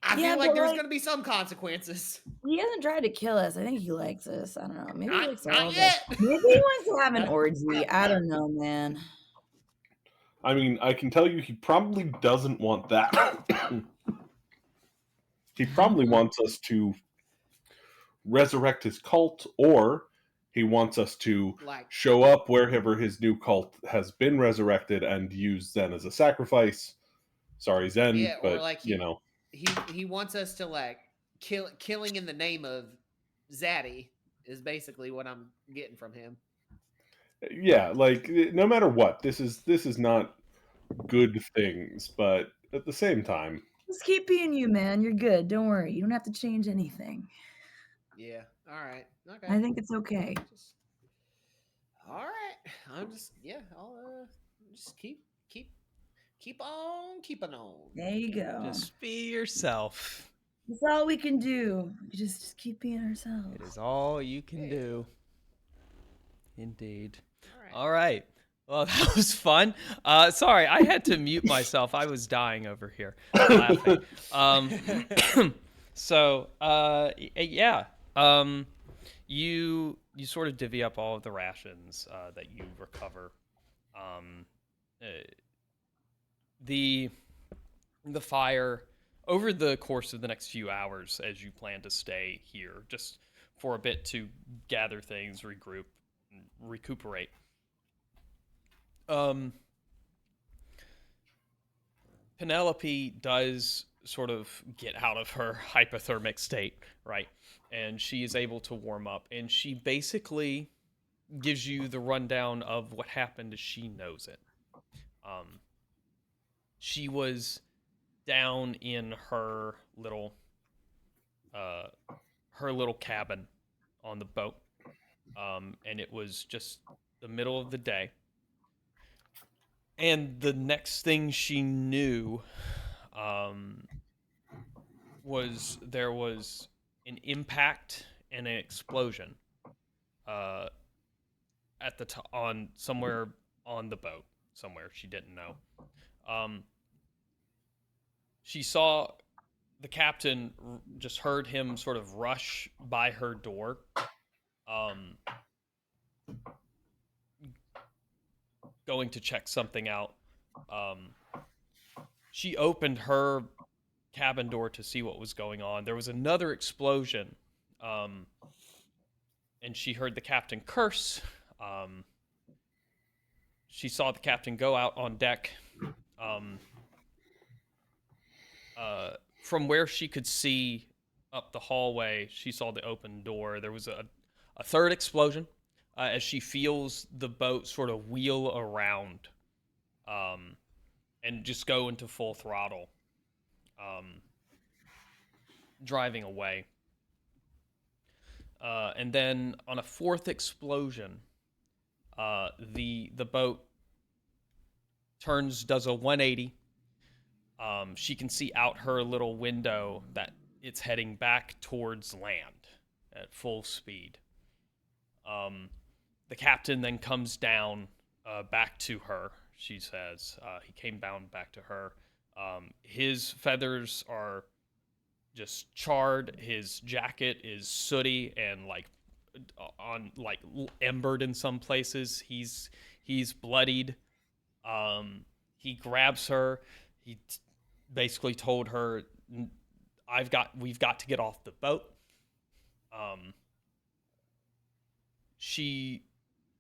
I Yeah, feel like but, there's like- going to be some consequences. He hasn't tried to kill us. I think he likes us. I don't know. Maybe he likes all Not of us. yet. Maybe he wants to have an orgy. I don't know, man. I mean, I can tell you he probably doesn't want that. He probably wants us to resurrect his cult, or he wants us to Like, show up wherever his new cult has been resurrected and use Zen as a sacrifice. Sorry, Zen, yeah, or but like you know. he wants us to like killing in the name of Zaddy is basically what I'm getting from him. Yeah, like no matter what, this is not good things, but at the same time, Just keep being you, man. You're good. Don't worry. You don't have to change anything. Yeah. All right. Okay. I think it's okay. All right. I'm just I'll just keep on keeping on. There you go. Just be yourself. That's all we can do. We just keep being ourselves. It is all you can do. Indeed. All right. All right. Well, that was fun. Sorry, I had to mute myself. I was dying over here laughing. Yeah. You sort of divvy up all of the rations that you recover. The fire over the course of the next few hours, as you plan to stay here, just for a bit to gather things, regroup, and recuperate. Penelope does sort of get out of her hypothermic state, right? And she is able to warm up, and she basically gives you the rundown of what happened as she knows it. She was down in her little cabin on the boat, and it was just the middle of the day. And the next thing she knew was there was an impact and an explosion at the on somewhere on the boat, somewhere she didn't know. She saw the captain, just heard him sort of rush by her door. Going to check something out. She opened her cabin door to see what was going on. There was another explosion, and she heard the captain curse. She saw the captain go out on deck. From where she could see up the hallway, she saw the open door. There was a third explosion as she feels the boat sort of wheel around and just go into full throttle, driving away. And then on a fourth explosion, the boat does a 180. She can see out her little window that it's heading back towards land at full speed. The captain then comes down back to her, she says. He came down back to her. His feathers are just charred. His jacket is sooty and embered in some places. He's bloodied. He grabs her. He basically told her, we've got to get off the boat. She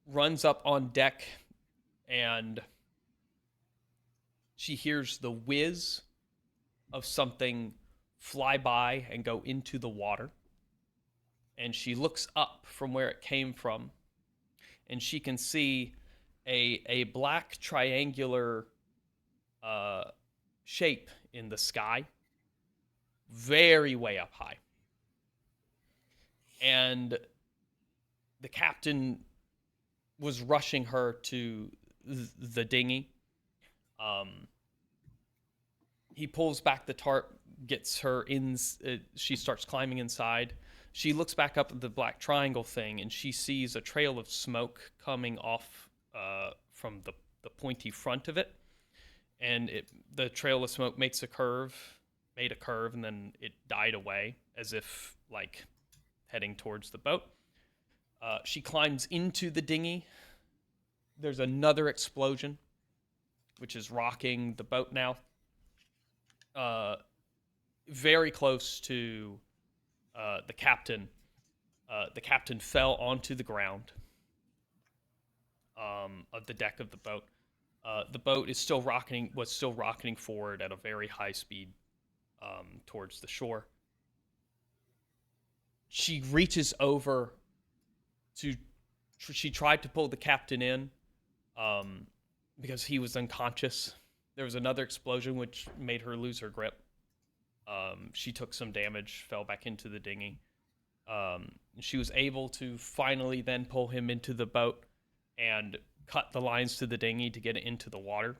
runs up on deck and she hears the whiz of something fly by and go into the water. And she looks up from where it came from, and she can see a black triangular shape in the sky, very way up high. And the captain was rushing her to the dinghy. He pulls back the tarp, gets her in. She starts climbing inside. She looks back up at the black triangle thing, and she sees a trail of smoke coming off from the pointy front of it. And the trail of smoke makes a curve, made a curve and then it died away as if like heading towards the boat. She climbs into the dinghy. There's another explosion, which is rocking the boat now. Very close to the captain. The captain fell onto the ground of the deck of the boat. The boat was still rocketing forward at a very high speed towards the shore. She reaches over she tried to pull the captain in because he was unconscious. There was another explosion which made her lose her grip. She took some damage, fell back into the dinghy. She was able to finally then pull him into the boat and cut the lines to the dinghy to get it into the water.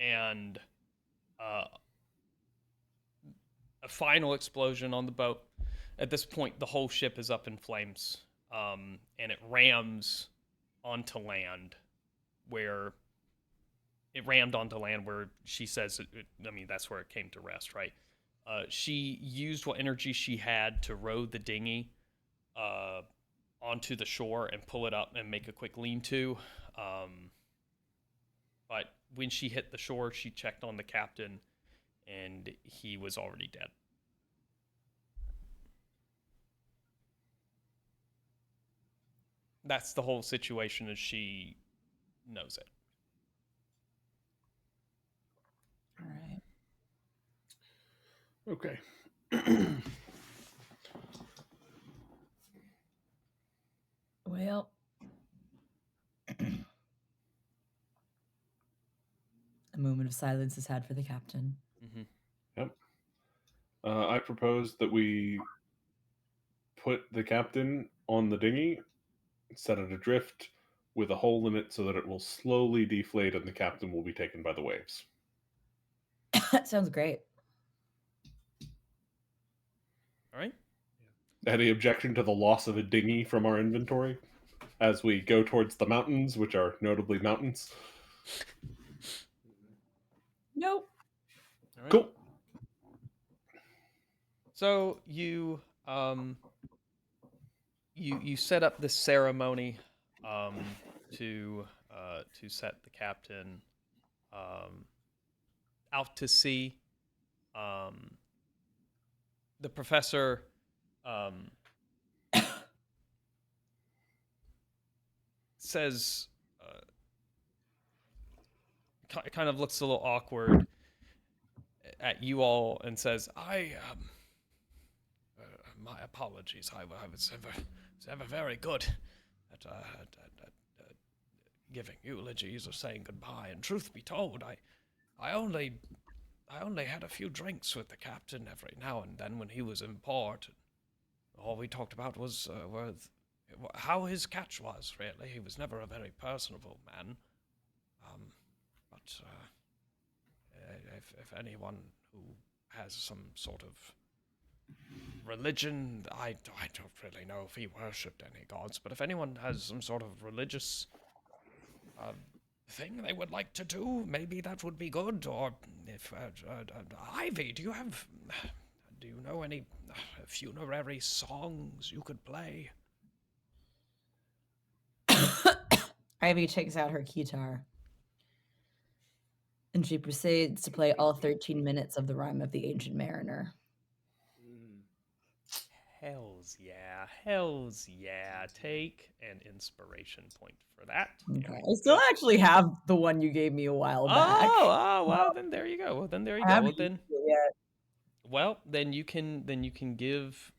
And a final explosion on the boat. At this point, the whole ship is up in flames, and it rams onto land, where she says, that's where it came to rest, right? She used what energy she had to row the dinghy onto the shore and pull it up and make a quick lean-to. But when she hit the shore, she checked on the captain, and he was already dead. That's the whole situation as she knows it. All right. Okay. Well, a moment of silence is had for the captain. Mm-hmm. Yep. I propose that we put the captain on the dinghy, set it adrift with a hole in it so that it will slowly deflate and the captain will be taken by the waves. Sounds great. All right. Any objection to the loss of a dinghy from our inventory as we go towards the mountains, which are notably mountains? Nope. All right. Cool. So you set up this ceremony to set the captain out to sea. The professor says, kind of looks a little awkward at you all and says, my apologies. I was ever very good at giving eulogies or saying goodbye. And truth be told, I only had a few drinks with the captain every now and then when he was in port. All we talked about was how his catch was, really. He was never a very personable man. But if anyone who has some sort of religion, I don't really know if he worshipped any gods, but if anyone has some sort of religious thing they would like to do, maybe that would be good. Or if Ivy, do you know any funerary songs you could play? Ivy takes out her guitar, and she proceeds to play all 13 minutes of the Rhyme of the Ancient Mariner. Hells yeah. Take an inspiration point for that. Okay. I still actually have the one you gave me a while back. Well, then there you go. Well, then you can give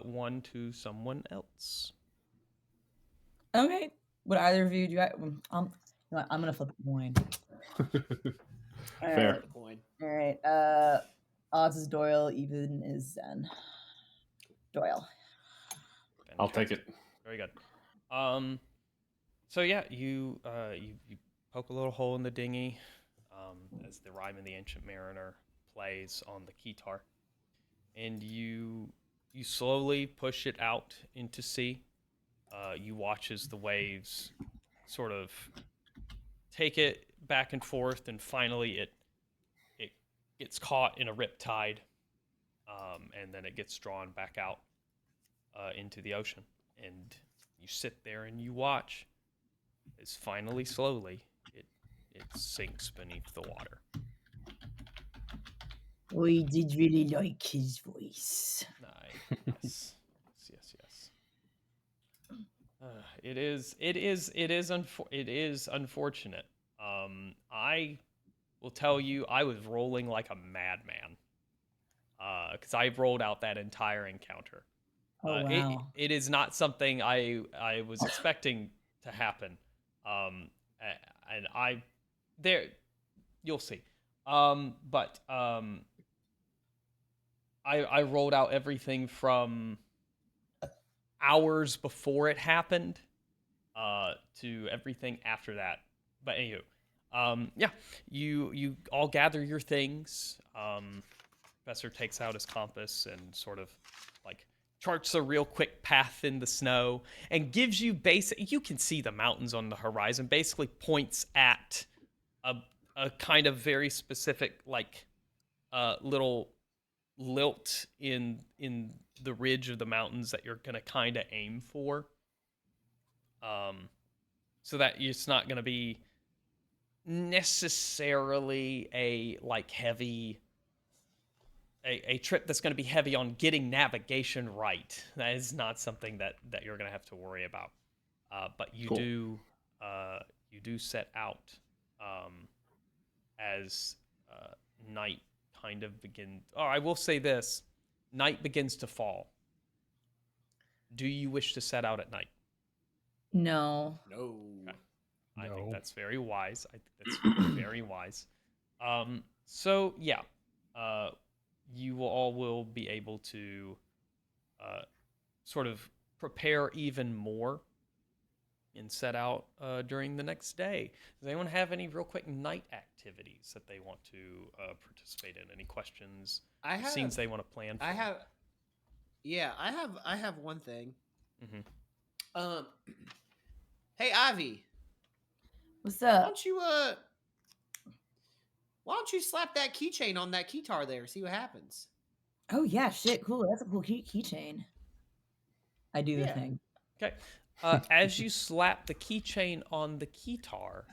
one to someone else. Okay. Would either of you do? I'm gonna flip a coin. Fair. All right. Odds is Doyle. Even is Zen. Doyle. I'll take it. Very good. So yeah, you poke a little hole in the dinghy as the Rhyme of the Ancient Mariner plays on the guitar, and you slowly push it out into sea. You watch as the waves sort of take it back and forth, and finally it gets caught in a riptide, and then it gets drawn back out into the ocean. And you sit there and you watch as finally, slowly, it sinks beneath the water. We did really like his voice. Yes. It is unfortunate. I will tell you, I was rolling like a madman. Because I rolled out that entire encounter. Oh wow. It is not something I was expecting to happen. And you'll see. But I rolled out everything from hours before it happened to everything after that. But anywho, yeah, you all gather your things. Professor takes out his compass and sort of like charts a real quick path in the snow and gives you you can see the mountains on the horizon, basically points at a kind of very specific like little lilt in the ridge of the mountains that you're gonna kind of aim for, so that it's not gonna be necessarily a like heavy a trip that's going to be heavy on getting navigation right. That is not something that you're going to have to worry about. But you do set out as night kind of begins. Oh, I will say this: night begins to fall. Do you wish to set out at night? No. No. Okay. I think that's very wise. I think that's very wise. So yeah, you all will be able to sort of prepare even more and set out during the next day. Does anyone have any real quick night activities that they want to participate in? Any questions? Scenes they want to plan for? I have one thing. Mm-hmm. Hey Ivy, What's why up? don't you slap that keychain on that keytar there? See what happens. Oh yeah, shit, cool. That's a cool keychain. I do the Yeah. thing. Okay. As you slap the keychain on the keytar,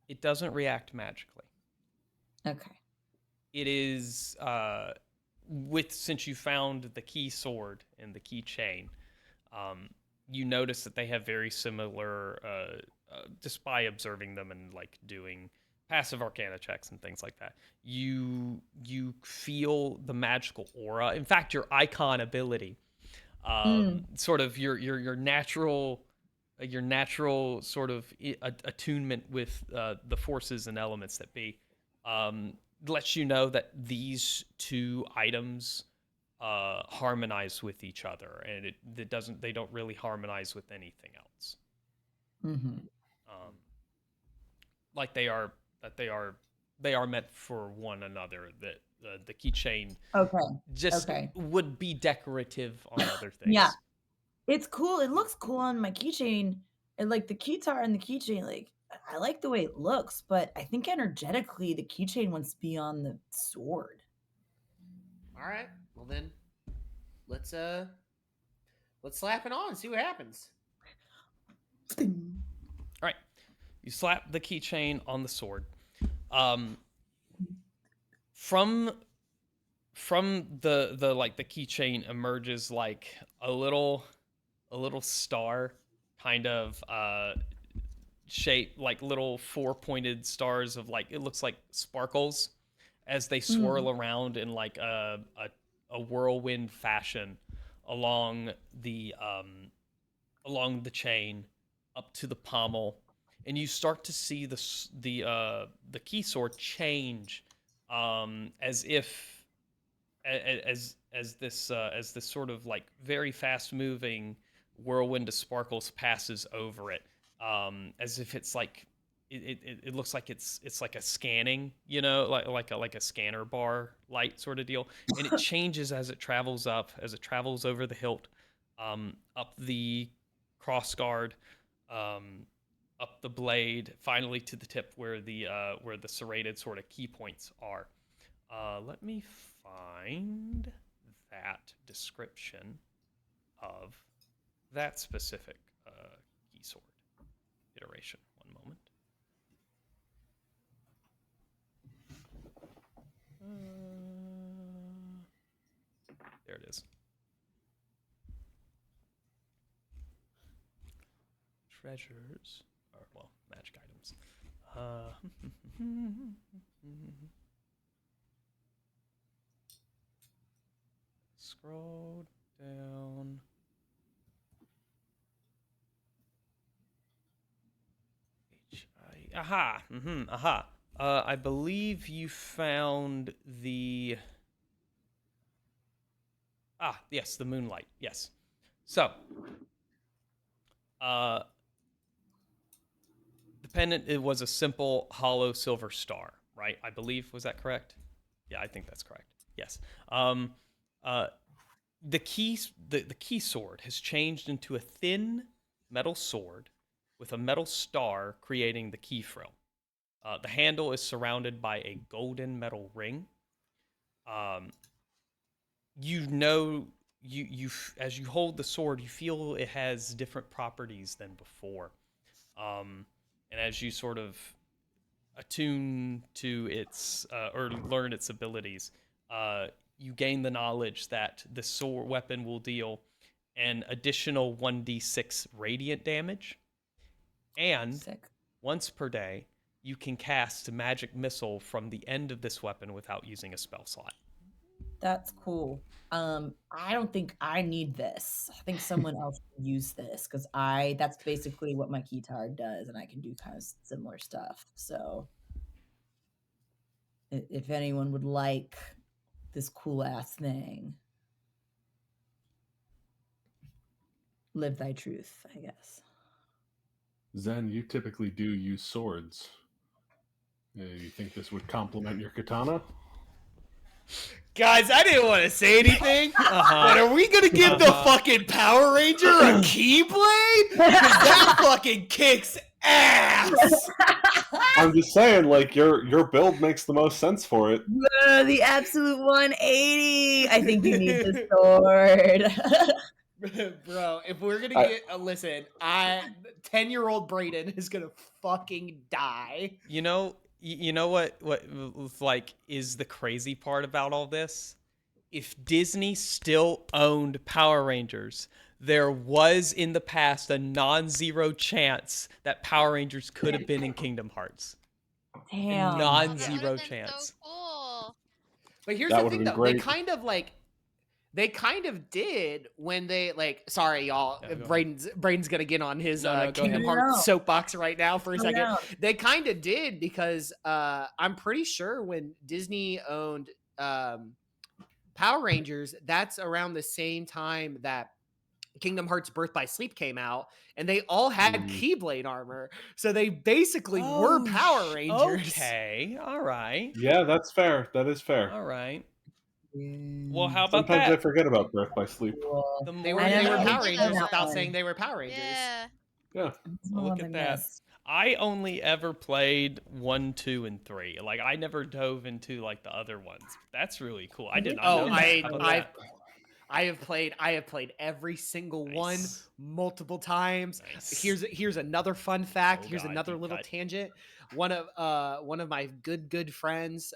it doesn't react magically. Okay. It is since you found the key sword and the keychain, you notice that they have very similar, just by observing them and like doing passive arcana checks and things like that. You feel the magical aura. In fact, your icon ability, sort of your natural sort of attunement with the forces and elements that be, lets you know that these two items harmonize with each other, and they don't really harmonize with anything else. Mm-hmm. Like they are meant for one another. That the keychain just would be decorative on other things. Yeah, it's cool. It looks cool on my keychain, and like the keytar and the keychain. Like I like the way it looks, but I think energetically the keychain wants to be on the sword. All right. Well then, let's slap it on and see what happens. All right, you slap the keychain on the sword. From the like the keychain emerges like a little star kind of shape, like little four-pointed stars of like, it looks like sparkles as they swirl around in like a whirlwind fashion along the chain up to the pommel, and you start to see the key sword change, as if as this sort of like very fast moving whirlwind of sparkles passes over it, as if it's like it looks like it's like a scanning, like a scanner bar light sort of deal, and it changes as it travels over the hilt, up the cross guard, up the blade, finally to the tip where the serrated sort of key points are. Let me find that description of that specific key sword iteration. One moment. There it is. Treasures, or well, magic items. Scroll down. Aha. Aha. I believe you found the. Yes, the moonlight. Yes. So, the pendant, it was a simple hollow silver star, right? I believe. Was that correct? Yeah, I think that's correct. Yes. The key sword has changed into a thin metal sword with a metal star creating the key frill. The handle is surrounded by a golden metal ring. You as you hold the sword, you feel it has different properties than before. And as you sort of attune to its or learn its abilities, you gain the knowledge that the sword weapon will deal an additional 1d6 radiant damage, and Sick. once per day, you can cast magic missile from the end of this weapon without using a spell slot. That's cool. I don't think I need this. I think someone else should use this because that's basically what my keytar does, and I can do kind of similar stuff. So if anyone would like this cool ass thing, live thy truth, I guess. Zen, you typically do use swords. You think this would complement your katana? Guys, I didn't want to say anything, but are we gonna give the fucking Power Ranger a Keyblade? Because that fucking kicks ass. I'm just saying, like, your build makes the most sense for it. The absolute 180. I think you need this sword. Bro, if we're gonna get listen, 10-year-old Brayden is gonna fucking die. You know what like is the crazy part about all this? If Disney still owned Power Rangers, there was in the past a non-zero chance that Power Rangers could have been in Kingdom Hearts. Damn. A non-zero That would've been chance. So cool. But here's That the would've thing, been though. great. They kind of did when they sorry y'all, Yeah, go Braden's gonna get on his No, go Kingdom ahead. Hearts No. soapbox right now for a Go second. down. They kind of did because I'm pretty sure when Disney owned Power Rangers, that's around the same time that Kingdom Hearts Birth by Sleep came out, and they all had Keyblade armor, so they basically were Power Rangers. Okay, all right, Yeah, that's fair. That is fair. all right. Well, how about Sometimes I that? forget about Birth by Sleep. Cool. The They more were you they know. were I Power did Rangers that without one. saying they were Power Rangers. Yeah. Yeah. Well, look at that. I only ever played 1, 2, and 3. Like I never dove into like the other ones. That's really cool. I did not know that. How about that? I have played every single one Nice. multiple times. Nice. Here's another fun fact. Oh, Here's God, another deep little cut. tangent. One of my good friends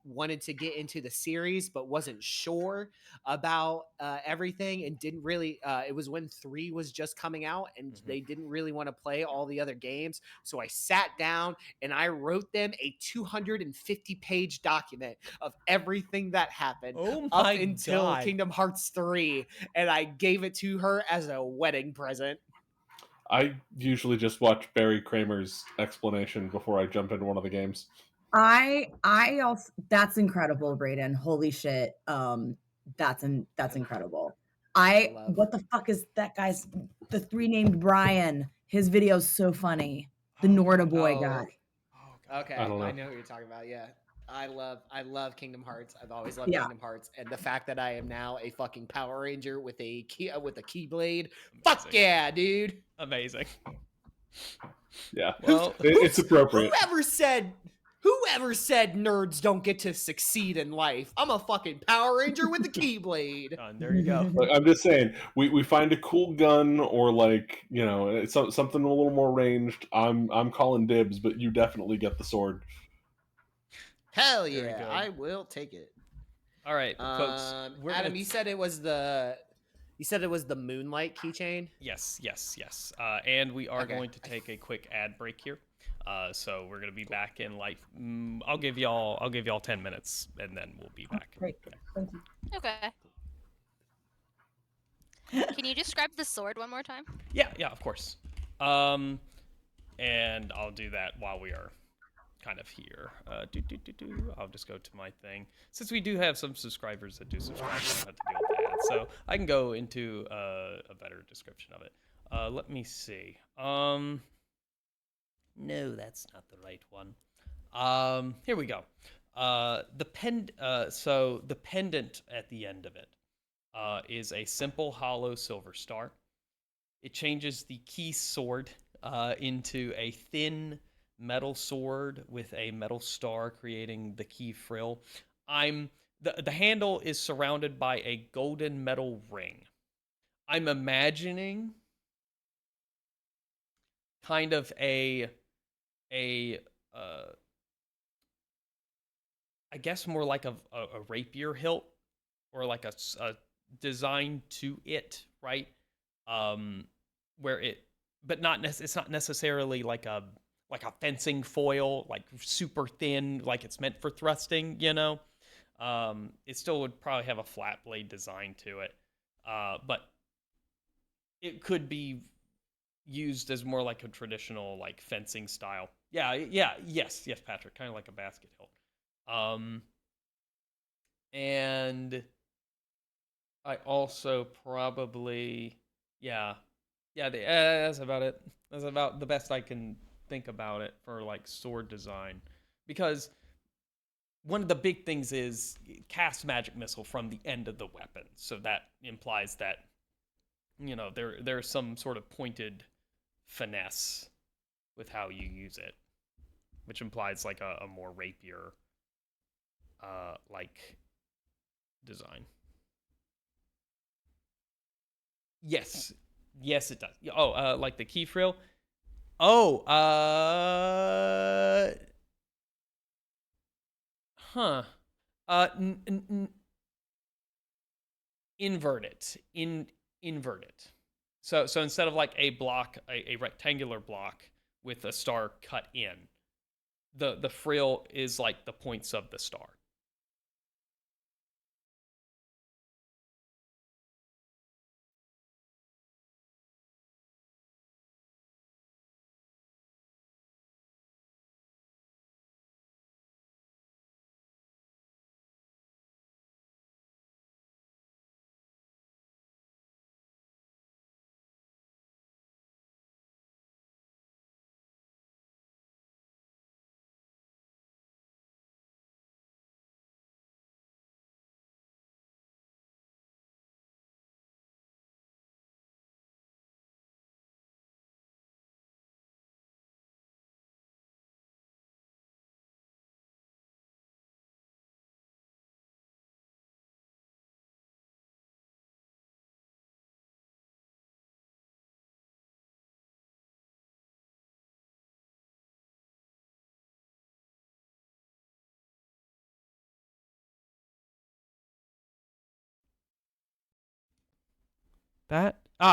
wanted to get into the series but wasn't sure about everything and didn't really it was when 3 was just coming out and they didn't really want to play all the other games, so I sat down and I wrote them a 250-page document of everything that happened Oh up my until God. Kingdom Hearts 3, and I gave it to her as a wedding present. I usually just watch Barry Kramer's explanation before I jump into one of the games. I also, that's incredible, Brayden. Holy shit. That's incredible. What the fuck is that guy's, the 3 named Brian? His video's so funny. The Norda boy guy. Okay, I don't know. I know who you're talking about. Yeah, I love Kingdom Hearts. I've always loved Yeah. Kingdom Hearts, and the fact that I am now a fucking Power Ranger with a Keyblade. Fuck Amazing. yeah, dude. Amazing. Yeah, Well, it's appropriate. Whoever said nerds don't get to succeed in life? I'm a fucking Power Ranger with a Keyblade. there you go. Like, I'm just saying, we find a cool gun or like it's something a little more ranged. I'm calling dibs, but you definitely get the sword. Hell Very yeah, good. I will take it. All right, folks. We're Adam, gonna... you said it was the Moonlight keychain. Yes. And we are Okay. going to take a quick ad break here. So we're gonna be back in like I'll give y'all 10 minutes, and then we'll be back. Great. Thank you. Okay. Can you describe the sword one more time? Yeah, of course. And I'll do that while we are kind of here. I'll just go to my thing. Since we do have some subscribers that do subscribe, I don't have to deal with the ads, so I can go into a better description of it. Let me see. No, that's not the right one. Here we go. So the pendant at the end of it is a simple hollow silver star. It changes the key sword into a thin metal sword with a metal star creating the key frill. The handle is surrounded by a golden metal ring. I'm imagining kind of a I guess more like a rapier hilt, or like a design to it, right? Where it, but it's not necessarily like a fencing foil, like super thin, like it's meant for thrusting, It still would probably have a flat blade design to it, but it could be used as more like a traditional like fencing style. Yes, Patrick, kind of like a basket hilt. And I also probably, that's about it. That's about the best I can think about it for like sword design, because one of the big things is cast magic missile from the end of the weapon, so that implies that there's some sort of pointed finesse with how you use it, which implies like a more rapier like design. Yes, it does. Oh, like the key frill. Oh, invert it. Invert it. So instead of like a block, a rectangular block with a star cut in, the frill is like the points of the star.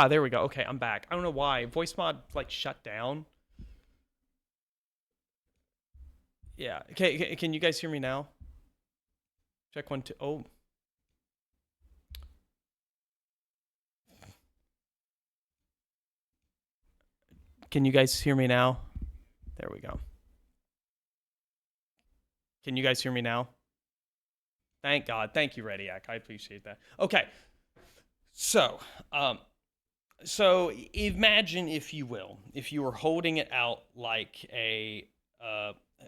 There we go. Okay, I'm back. I don't know why voice mod like shut down. Yeah. Okay, can you guys hear me now? Check 1 2. Oh. Can you guys hear me now? There we go. Can you guys hear me now? Thank God. Thank you, Rediac. I appreciate that. Okay. So imagine, if you will, if you were holding it out like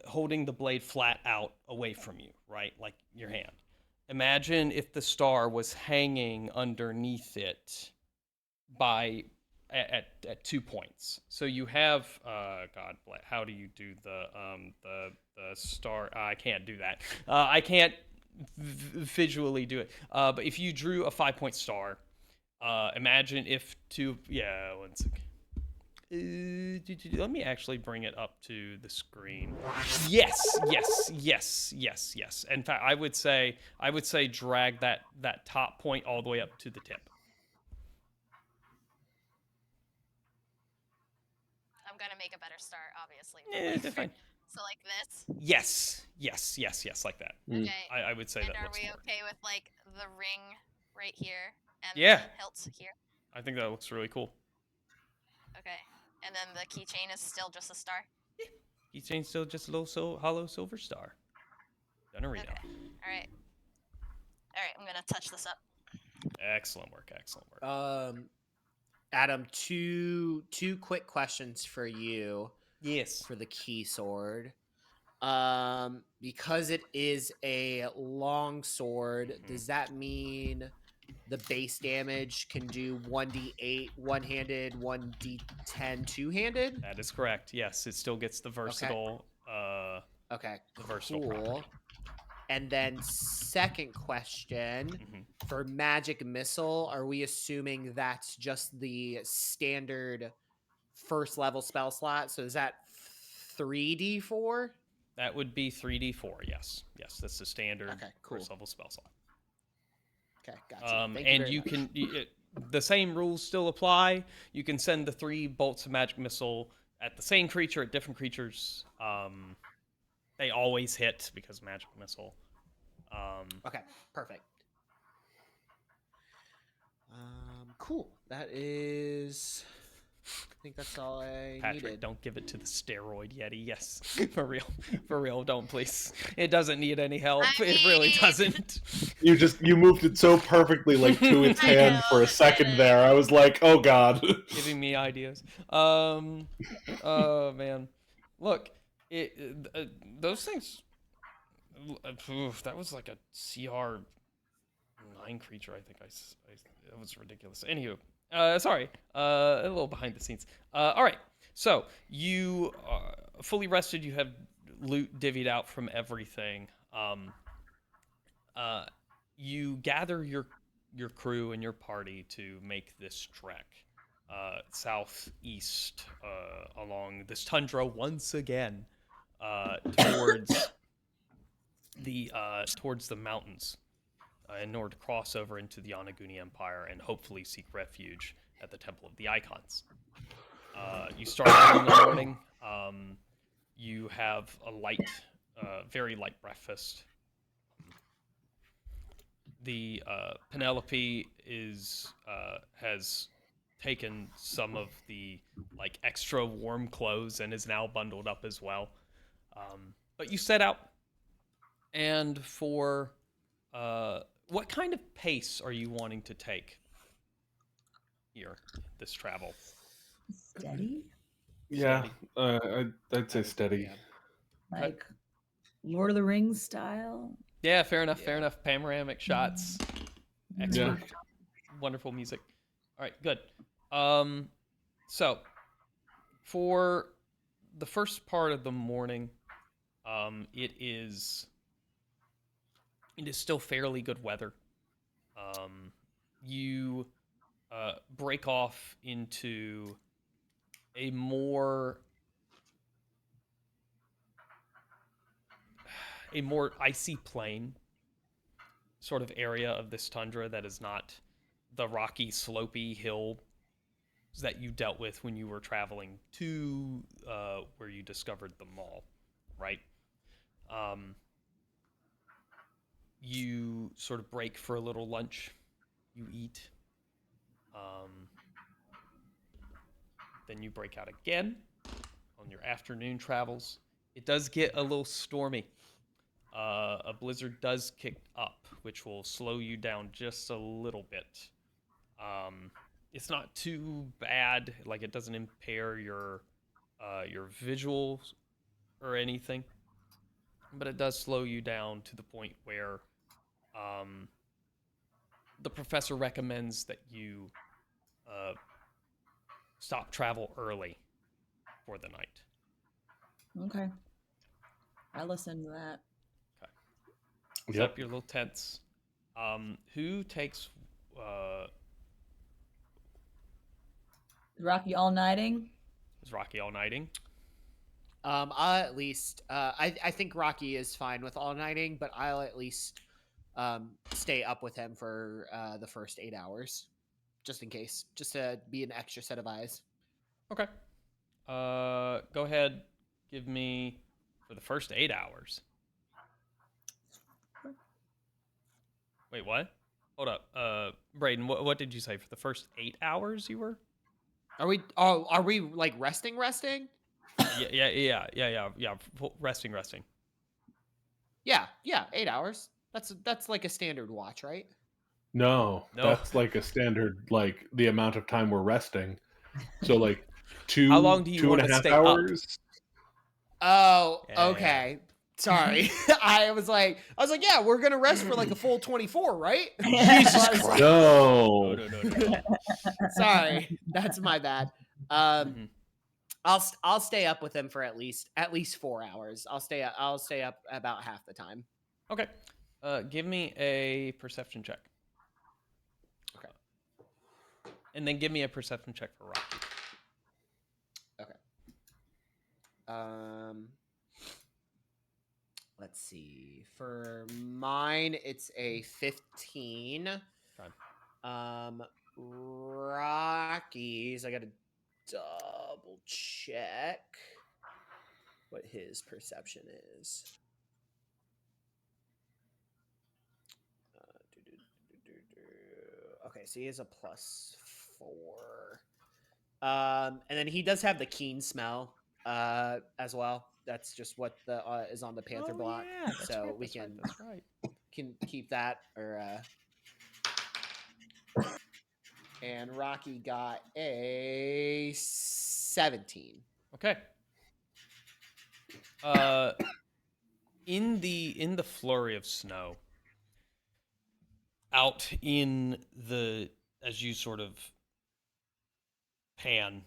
holding the blade flat out away from you, right? Like your hand. Imagine if the star was hanging underneath it by at 2 points. So you have how do you do the star? I can't do that. I can't visually do it. But if you drew a 5-point star, imagine if two. Yeah, one second. Let me actually bring it up to the screen. Yes. In fact, I would say drag that top point all the way up to the tip. I'm gonna make a better start, obviously. They're fine. So like this. Yes, like that. Okay. I would say and that are looks we more. okay with like the ring right here and Yeah. the hilt here? I think that looks really cool. Okay. And then the keychain is still just a star. Keychain's still just a little hollow silver star. Done arena. Okay. All right. I'm gonna touch this up. Excellent work. Adam, two quick questions for you Yes. for the key sword. Because it is a long sword, does that mean the base damage can do 1d8 one-handed, 1d10 two-handed? That is correct. Yes, it still gets the versatile. Okay, the versatile cool. property. And then second question, for magic missile, are we assuming that's just the standard first level spell slot? So is that 3d4? That would be 3d4. Yes, that's the standard cool. first level spell slot. Okay, gotcha. And you can the same rules still apply. You can send the 3 bolts of magic missile at the same creature at different creatures. They always hit because of magic missile. Okay, perfect. Cool. That is. I think that's all I Patrick, needed. don't give it to the steroid Yeti. Yes, for real, don't please. It doesn't need any help. It really doesn't. You moved it so perfectly, like to its hand for a second there. I was like, oh god. Giving me ideas. Oh man, look, those things. That was like a CR 9 creature. I think that was ridiculous. Anywho. Sorry, a little behind the scenes. All right, so you fully rested. You have loot divvied out from everything. You gather your crew and your party to make this trek southeast along this tundra once again towards the mountains. In order to cross over into the Yanaguni Empire and hopefully seek refuge at the Temple of the Icons. You start out in the morning. You have a very light breakfast. The Penelope has taken some of the extra warm clothes and is now bundled up as well. But you set out, and for what kind of pace are you wanting to take here, this travel? Steady? Yeah, I'd say steady. Like Lord of the Rings style? Yeah, fair enough. Panoramic shots. Expert. Yeah. Wonderful music. All right, good. So, for the first part of the morning, it is still fairly good weather. You break off into a more icy plain sort of area of this tundra that is not the rocky, slopey hill that you dealt with when you were traveling to where you discovered the mall, right? You sort of break for a little lunch. You eat. Then you break out again on your afternoon travels. It does get a little stormy. A blizzard does kick up, which will slow you down just a little bit. It's not too bad. Like, it doesn't impair your visuals or anything, but it does slow you down to the point where the professor recommends that you stop travel early for the night. Okay. I listen to that. Set up your little tents. Who takes Rocky all nighting? is Rocky all nighting? I'll at least I think Rocky is fine with all nighting, but I'll at least stay up with him for the first 8 hours, just in case, just to be an extra set of eyes. Okay. Go ahead. Give me for the first 8 hours. Wait, what? Hold up. Braden, what did you say for the first 8 hours you were? Are we like resting? Yeah. Resting. Yeah, 8 hours. That's like a standard watch, right? No, No. that's like a standard, like the amount of time we're resting. So like How long do you want to 2.5 stay up? hours. Oh, Yeah. okay. Sorry. I was like, yeah, we're gonna rest for like a full 24, right? Jesus Christ. No. No. Sorry, that's my bad. Mhm. I'll stay up with him for at least 4 hours. I'll stay up about half the time. Okay. Give me a perception check. Okay. And then give me a perception check for Rocky. Let's see. For mine, it's a 15. Okay. Rocky's, I gotta double check what his perception is. Okay, so he has a +4. And then he does have the keen smell as well. That's just what the is on the Panther block. Yeah, that's so right, we that's right. can keep that. And Rocky got a 17. Okay. In the flurry of snow, out in the as you sort of pan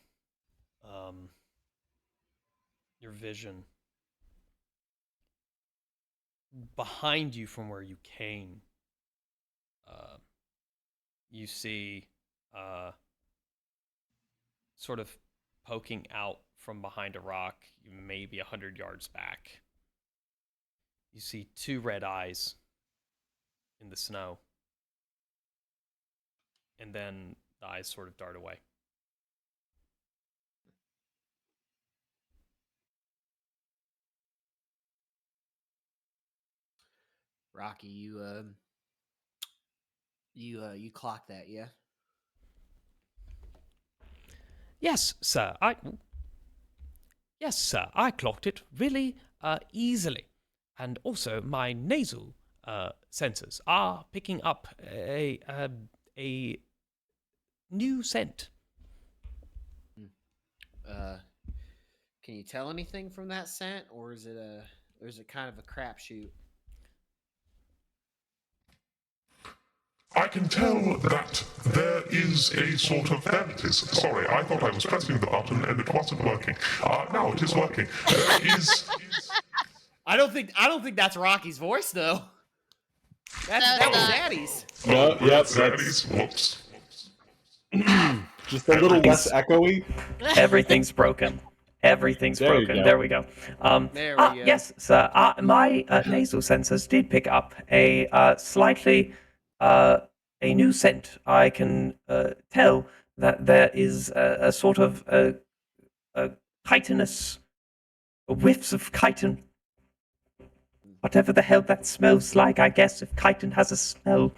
your vision behind you from where you came, you see sort of poking out from behind a rock, maybe 100 yards back. You see 2 red eyes in the snow, and then the eyes sort of dart away. Rocky, you clocked that, yeah? Yes, sir. I clocked it really easily, and also my nasal sensors are picking up a new scent. Can you tell anything from that scent, or is it kind of a crapshoot? I can tell that there is a sort of... There it is. Sorry, I thought I was pressing the button and it wasn't working. Now it is working. There is... I don't think that's Rocky's voice though. That was Zaddy's. No, yep, Zaddy's. Whoops. Just a little less echoey. Everything's broken. Everything's There you broken. go. There we go. There we go. Yes, sir. My nasal sensors did pick up a slightly a new scent. I can tell that there is a sort of a chitinous whiffs of chitin. Whatever the hell that smells like, I guess, if chitin has a smell.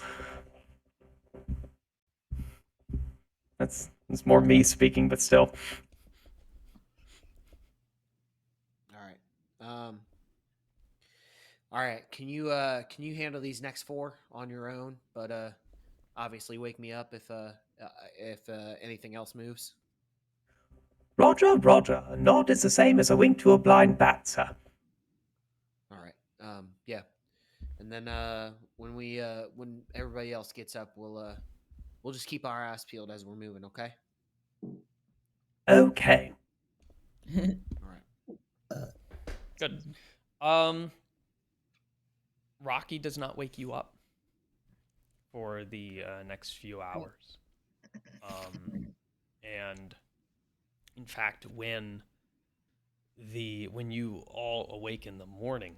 That's more me speaking, but still. All right. Can you handle these next 4 on your own? But obviously wake me up if anything else moves. Roger. A nod is the same as a wink to a blind bat, sir. All right. Yeah. And then when everybody else gets up, we'll just keep our ass peeled as we're moving, okay? Okay. All right. Good. Rocky does not wake you up for the next few hours. And in fact, when you all awake in the morning,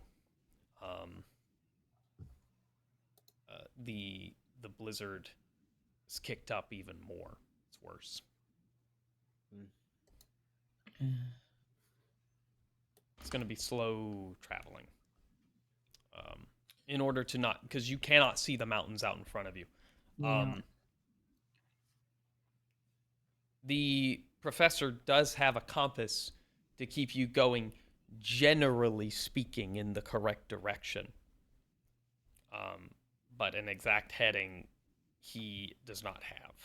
the blizzard is kicked up even more. It's worse. It's going to be slow traveling. In order to not, because you cannot see the mountains out in front of you. Yeah. The professor does have a compass to keep you going, generally speaking, in the correct direction. But an exact heading he does not have.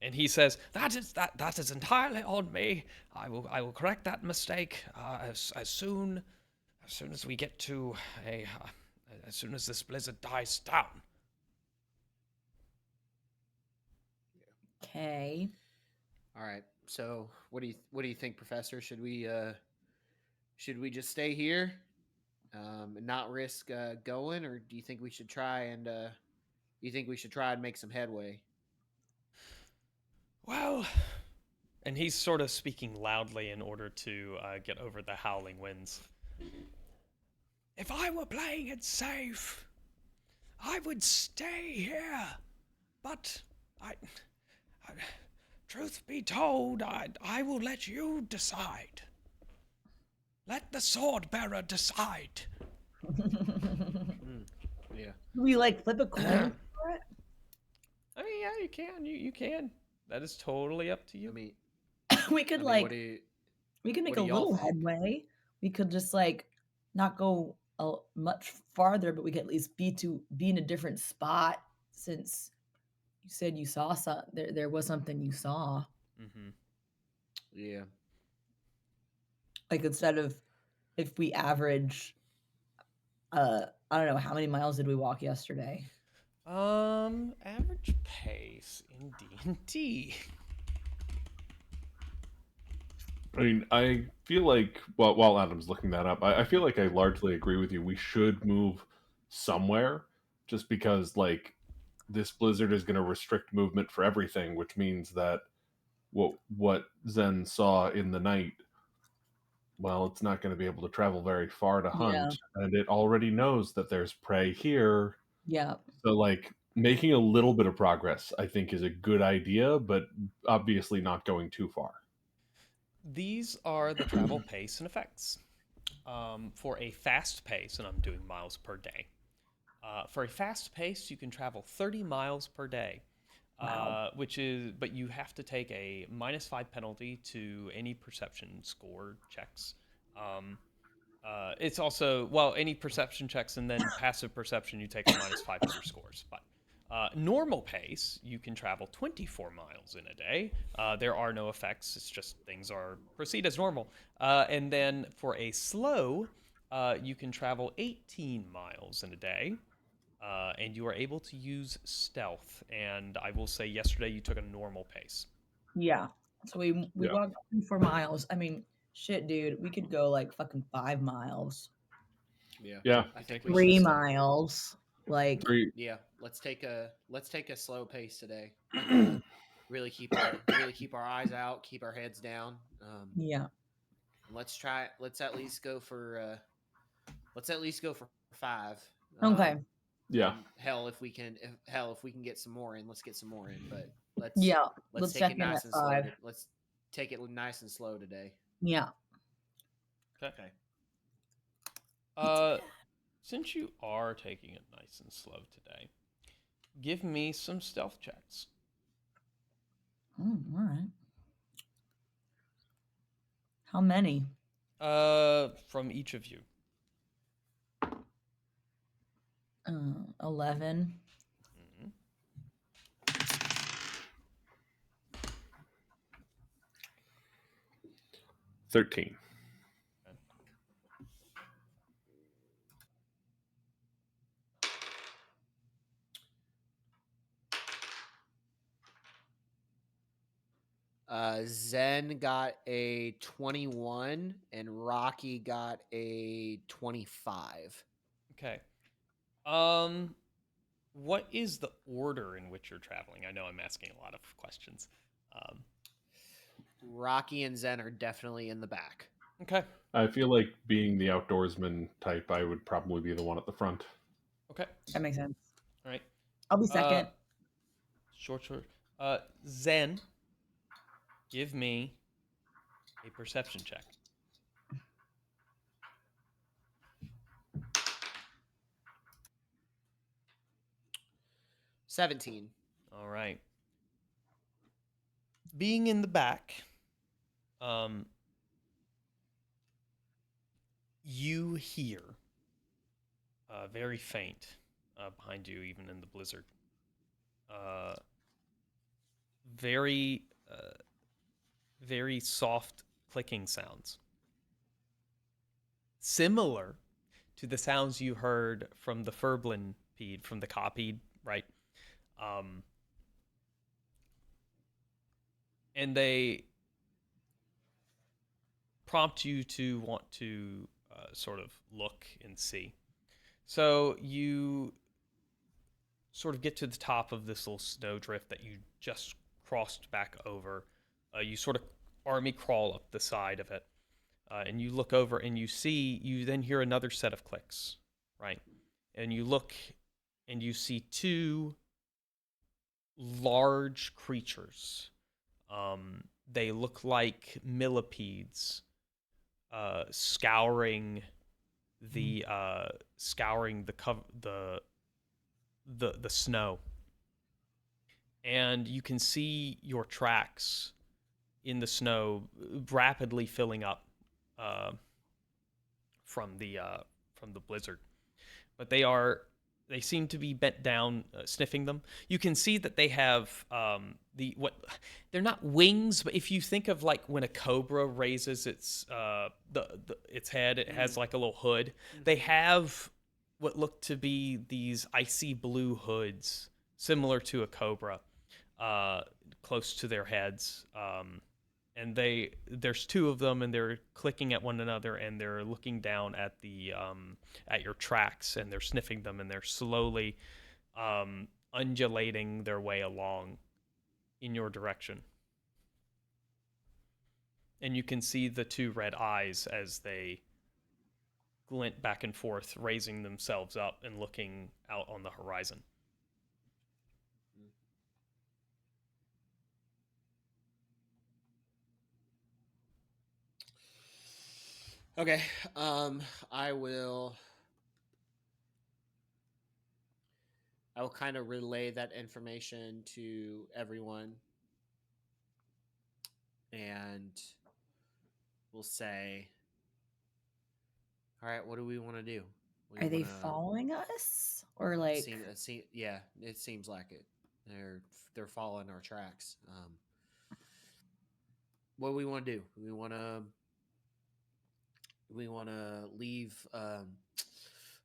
And he says, that is entirely on me. I will correct that mistake as soon as we get to as soon as this blizzard dies down. Okay. All right. So, what do you think, Professor? Should we just stay here and not risk going, or do you think we should try and make some headway? Well, and he's sort of speaking loudly in order to get over the howling winds. If I were playing it safe, I would stay here. But truth be told, I will let you decide. Let the sword bearer decide. Yeah. We like flip a coin for it? I mean, yeah, you can. You can. That is totally up to you. I mean, we could what do we could make what a do y'all little think? headway. We could just like not go much farther, but we could at least be in a different spot since you said you saw there was something you saw. Mm-hmm. Yeah. Like instead of if we average I don't know, how many miles did we walk yesterday? Average pace in D&D. I mean, I feel like while Adam's looking that up, I feel like I largely agree with you. We should move somewhere, just because like this blizzard is going to restrict movement for everything, which means that what Zen saw in the night, well, it's not going to be able to travel very far to Yeah. hunt, and it already knows that there's prey here. Yeah. So like making a little bit of progress, I think, is a good idea, but obviously not going too far. These are the travel pace and effects. For a fast pace, and I'm doing miles per day. For a fast pace, you can travel 30 miles per day. Wow. But you have to take a -5 penalty to any perception score checks. It's also, well, any perception checks and then passive perception, you take a -5 to your scores. But normal pace, you can travel 24 miles in a day. There are no effects. It's just things proceed as normal. And then for a slow, you can travel 18 miles in a day. And you are able to use stealth. And I will say, yesterday you took a normal pace. Yeah. So we Yeah. walked 4 miles. I mean, shit, dude, we could go like fucking 5 miles. Yeah. Yeah. I think we 3 should. miles. Like Yeah. Let's take a slow pace today. Really keep our eyes out, keep our heads down. yeah. Let's at least go for 5. Okay. Yeah. And if we can get some more in, let's get some more in. But Yeah. let's Let's take check it in nice at and slow. 5. Let's take it nice and slow today. Yeah. Okay. Since you are taking it nice and slow today, give me some stealth checks. All right. How many? From each of you. 11. Mm-hmm. 13. Okay. Zen got a 21 and Rocky got a 25. Okay. What is the order in which you're traveling? I know I'm asking a lot of questions. Rocky and Zen are definitely in the back. Okay. I feel like being the outdoorsman type, I would probably be the one at the front. Okay. That makes sense. All right. I'll be second. Short. Zen, give me a perception check. 17. All right. Being in the back, you hear very faint behind you, even in the blizzard. Very soft clicking sounds. Similar to the sounds you heard from the Furblin-pede, from the Copede, right? And they prompt you to want to sort of look and see. So you sort of get to the top of this little snowdrift that you just crossed back over. You sort of army crawl up the side of it. And you look over and you then hear another set of clicks, right? And you look and you see two large creatures. They look like millipedes, scouring the snow. And you can see your tracks in the snow rapidly filling up from the blizzard, but they seem to be bent down, sniffing them. You can see that they have they're not wings, but if you think of like when a cobra raises its its head, it has like a little hood. They have what look to be these icy blue hoods, similar to a cobra, close to their heads. And there's two of them, and they're clicking at one another, and they're looking down at at your tracks, and they're sniffing them, and they're slowly undulating their way along in your direction. And you can see the two red eyes as they glint back and forth, raising themselves up and looking out on the horizon. Okay. I will kind of relay that information to everyone, and we'll say, all right, what do we want to do? Are they following us, or like? Yeah, it seems like it. They're following our tracks. What do we want to do? We want to leave.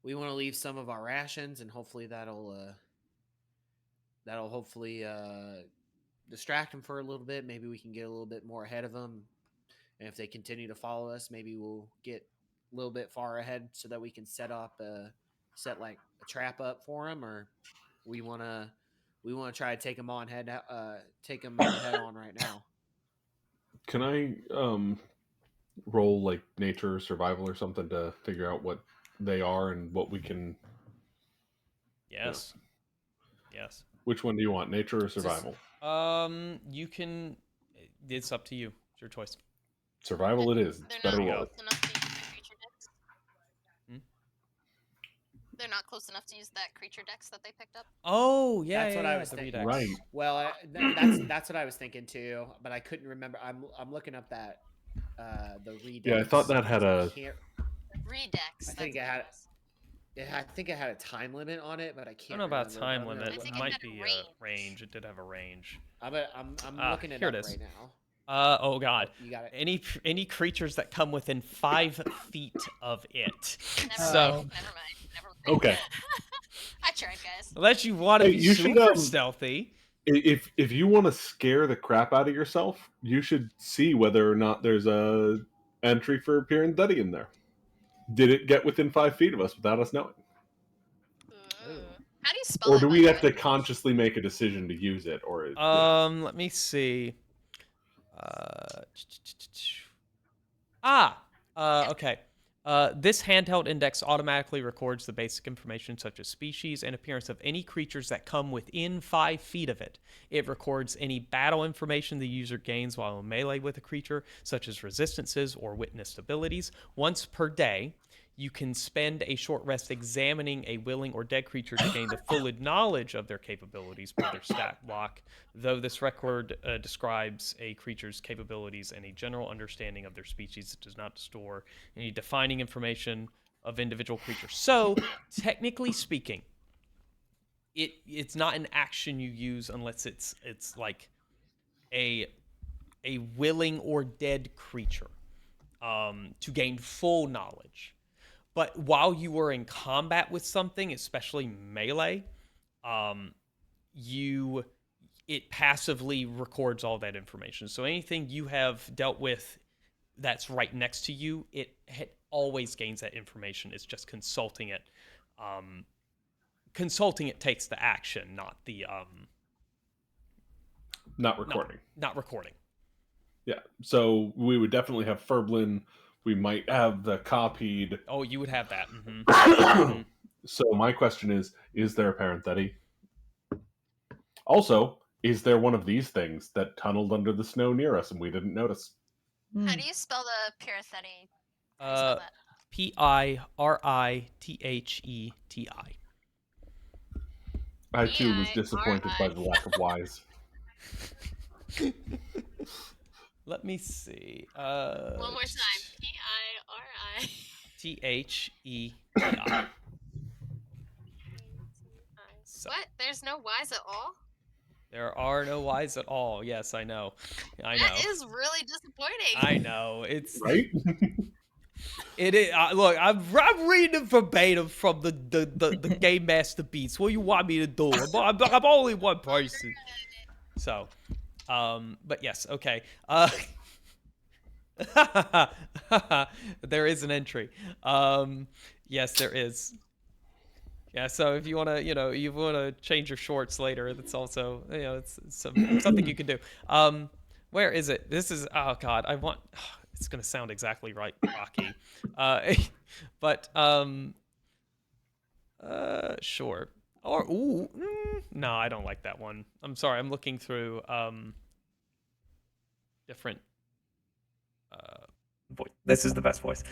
We want to leave some of our rations, and hopefully that'll hopefully distract them for a little bit. Maybe we can get a little bit more ahead of them, and if they continue to follow us, maybe we'll get a little bit far ahead so that we can set like a trap up for them. Or we want to try to take them head on right now. Can I roll like nature or survival or something to figure out what they are and what we can? Yes. Yes. Which one do you want, nature or survival? You can. It's up to you. It's your choice. Survival it is. It's better roll. They're not close enough to use that creature dex that they picked up. Oh, yeah, That's what I was thinking. thinking. Right. Well, that's what I was thinking too, but I couldn't remember. I'm looking up that the Redex. Yeah, I thought that had a Redex. I think it had. I think it had a time limit on it, but I can't. I don't know about remember. time limit. think It it might had a be range. a range. It did have a range. I'm looking it here up it is. right now. Oh God! You got it. Any creatures that come within 5 feet of it. Never So mind. Never mind. Okay. I tried, guys. unless you want to Hey, be you should, super stealthy. If you want to scare the crap out of yourself, you should see whether or not there's a entry for Pirandeti in there. Did it get within 5 feet of us without us knowing? Ooh. How do you spell Or it, do by we the have way? to consciously make a decision to use it? Or Let me see. Okay. This handheld index automatically records the basic information such as species and appearance of any creatures that come within 5 feet of it. It records any battle information the user gains while in melee with a creature, such as resistances or witnessed abilities. Once per day, you can spend a short rest examining a willing or dead creature to gain the full knowledge of their capabilities per their stat block. Though this record describes a creature's capabilities and a general understanding of their species, it does not store any defining information of individual creatures. So, technically speaking, it's not an action you use unless it's like a willing or dead creature to gain full knowledge. But while you were in combat with something, especially melee, it passively records all that information. So anything you have dealt with that's right next to you, it always gains that information. It's just consulting it. Consulting it takes the action, not the not recording. Not recording. Yeah. So we would definitely have Furblin. We might have the copied. Oh, you would have that. Mm-hmm. So my question is there a Parenthetti? Also, is there one of these things that tunneled under the snow near us and we didn't notice? How do you spell the Piratheti? How do you spell that? Piritheti. I too was disappointed by the lack of Y's. Let me see. One more time. Piri. Theti. What? There's no Y's at all? There are no Y's at all. Yes, I know. That is really disappointing. I know. It's right. It is. Look, I'm reading verbatim from the Game Master Beats. What do you want me to do? I'm only one person. So, but yes, okay. There is an entry. Yes, there is. Yeah, so if you want to, you want to change your shorts later, that's also, it's something you can do. Where is it? This is, oh God, it's going to sound exactly right, Rocky. But, sure. Or, no, I don't like that one. I'm sorry, I'm looking through, different, voice. This is the best voice.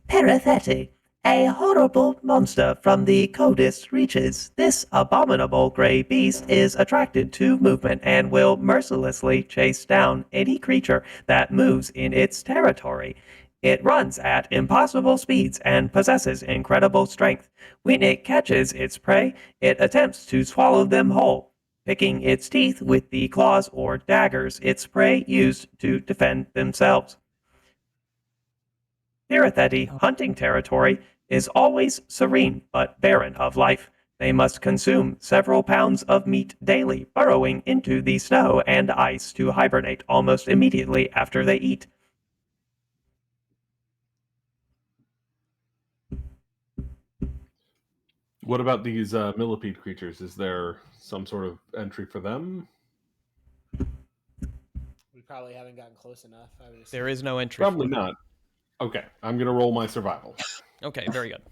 Paratheti, a horrible monster from the coldest reaches. This abominable gray beast is attracted to movement and will mercilessly chase down any creature that moves in its territory. It runs at impossible speeds and possesses incredible strength. When it catches its prey, it attempts to swallow them whole, picking its teeth with the claws or daggers its prey used to defend themselves. Piratheti hunting territory is always serene but barren of life. They must consume several pounds of meat daily, burrowing into the snow and ice to hibernate almost immediately after they eat. What about these millipede creatures? Is there some sort of entry for them? We probably haven't gotten close enough. There is no entry. Probably not. Okay, I'm gonna roll my survival. Okay, very good.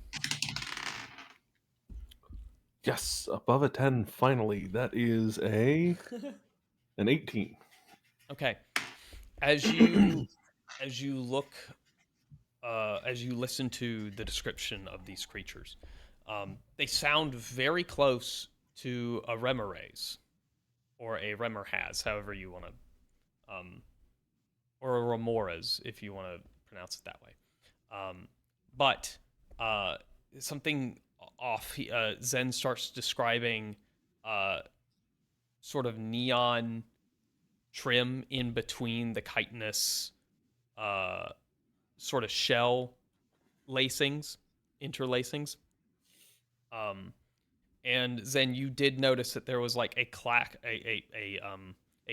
Yes, above a 10 finally. That is an 18. Okay. As you look as you listen to the description of these creatures, they sound very close to a Remoraze or a Remorhaz, however you want to or a Remoras if you want to pronounce it that way. But something off. Zen starts describing sort of neon trim in between the chitinous sort of shell interlacings. And Zen, you did notice that there was like a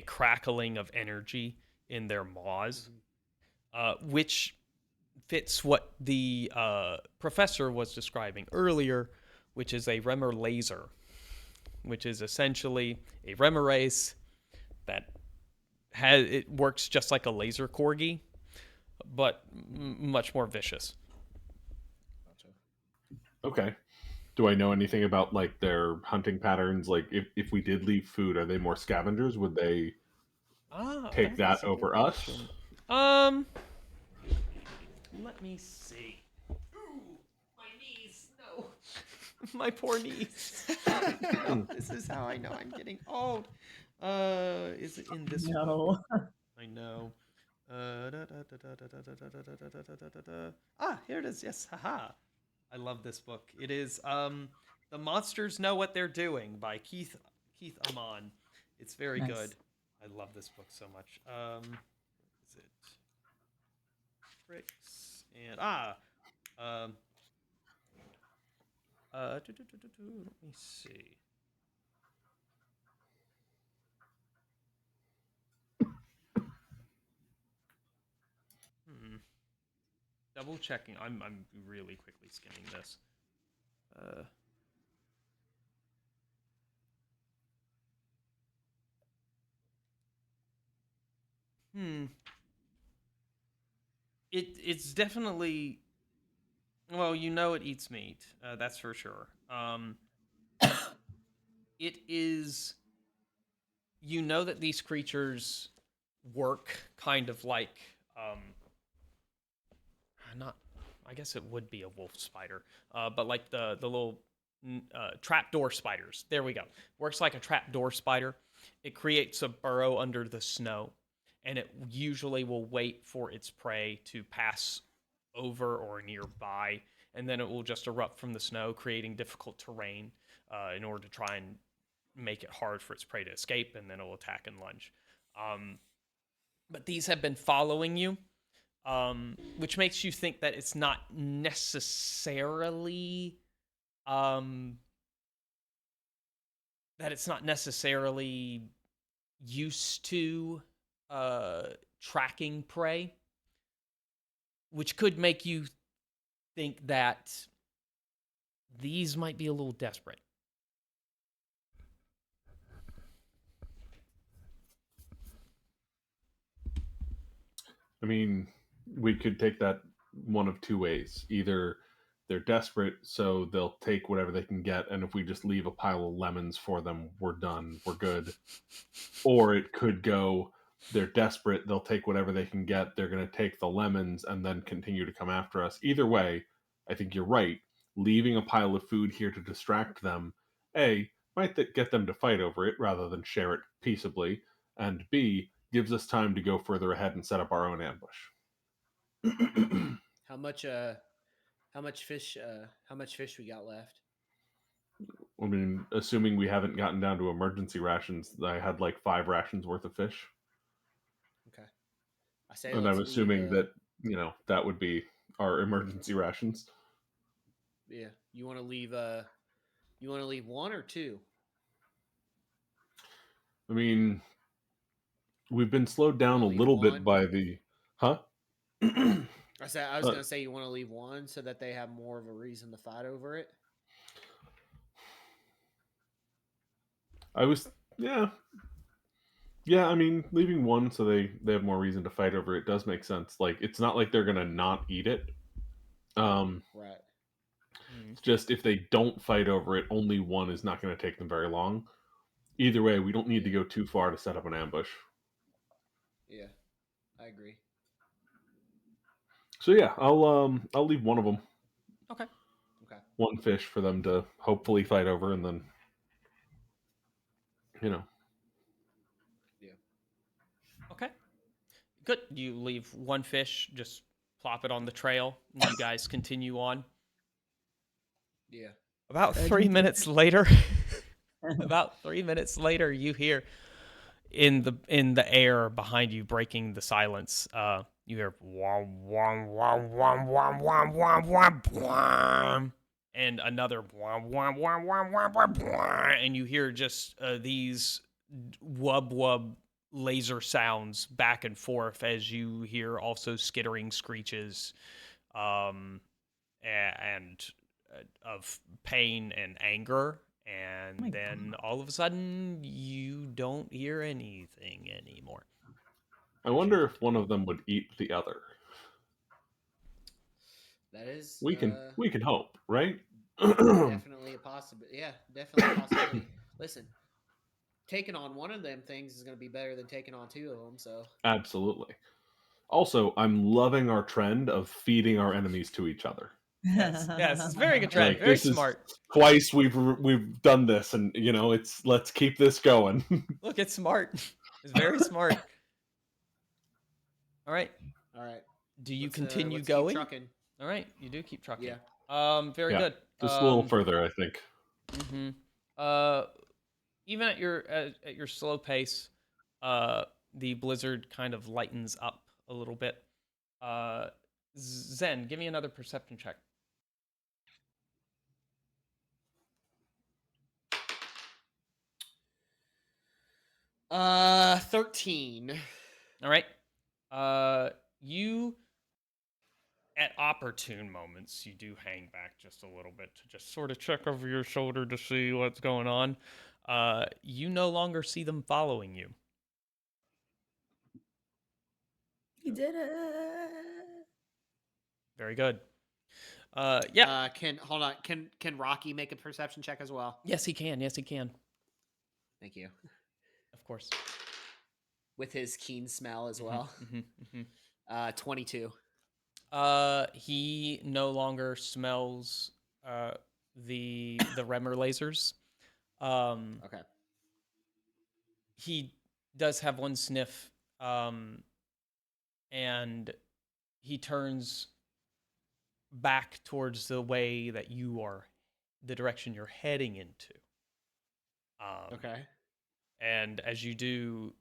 crackling of energy in their maws, which fits what the professor was describing earlier, which is a Remor laser, which is essentially a Remorace that it works just like a laser corgi, but much more vicious. Okay. Do I know anything about like their hunting patterns? Like, if we did leave food, are they more scavengers? Would they take that Is a good over us? question. Let me see. Ooh, my knees. No, my poor knees. This is how I know I'm getting old. Is it in this book? No. I know. Here it is. Yes, haha. I love this book. It is The Monsters Know What They're Doing by Keith Amon. It's very Nice. good. I love this book so much. Is it tricks and let me see. Double checking. I'm really quickly skimming this. It's definitely, well, you know, it eats meat. That's for sure. It is, you know, that these creatures work kind of like not, I guess it would be a wolf spider, but like the little trapdoor spiders. There we go. Works like a trapdoor spider. It creates a burrow under the snow, and it usually will wait for its prey to pass over or nearby, and then it will just erupt from the snow, creating difficult terrain in order to try and make it hard for its prey to escape, and then it will attack and lunge. But these have been following you, which makes you think that it's not necessarily used to tracking prey, which could make you think that these might be a little desperate. I mean, we could take that one of two ways. Either they're desperate, so they'll take whatever they can get, and if we just leave a pile of lemons for them, we're done, we're good. Or it could go, they're desperate, they'll take whatever they can get, they're going to take the lemons and then continue to come after us. Either way, I think you're right. Leaving a pile of food here to distract them, A, might get them to fight over it rather than share it peaceably, and B, gives us time to go further ahead and set up our own ambush. How much fish we got left? I mean, assuming we haven't gotten down to emergency rations, I had like 5 rations worth of fish. Okay. I say And I'm assuming that, that would be our emergency rations. Yeah. You want to leave one or two? I mean, we've been slowed down a little bit by the... Huh? I was going to say you want to leave one so that they have more of a reason to fight over it. Yeah, I mean, leaving one so they have more reason to fight over it does make sense. Like, it's not like they're going to not eat it. Right. It's just if they don't fight over it, only one is not going to take them very long. Either way, we don't need to go too far to set up an ambush. Yeah, I agree. So yeah, I'll leave one of them. Okay. One fish for them to hopefully fight over, and then Yeah. Okay. Good. You leave one fish, just plop it on the trail, and you guys continue on. Yeah. About 3 minutes later, you hear in the air behind you, breaking the silence. You hear wom wom wom wom wom wom wom wom wom, and another wah, wah, wah, wah, wah, wah, wah, and you hear just these wub wub laser sounds back and forth as you hear also skittering screeches and of pain and anger. And then all of a sudden, you don't hear anything anymore. I wonder if one of them would eat the other. That is We can hope, right? definitely a possibility. Yeah, definitely a possibility. Listen, taking on one of them things is going to be better than taking on two of them. So Absolutely. Also, I'm loving our trend of feeding our enemies to each other. Yes, it's a very good trend. Like, Very this smart. is twice we've done this, and let's keep this going. Look, it's smart. It's very smart. All right. Do you continue let's going? Keep trucking. All right, you do keep trucking. Yeah. Very Yeah, good. just a little further, I think. Even at your slow pace, the blizzard kind of lightens up a little bit. Zen, give me another perception check. Uh, 13. All right. You at opportune moments, you do hang back just a little bit to just sort of check over your shoulder to see what's going on. You no longer see them following you. You did it. Very good. Yeah. Can Rocky make a perception check as well? Yes, he can. Yes, he can. Thank you. Of course. With his keen smell as well. 22. He no longer smells the Remmer lasers. Okay. He does have one sniff, and he turns back towards the way that the direction you're heading into. Okay. And as you do,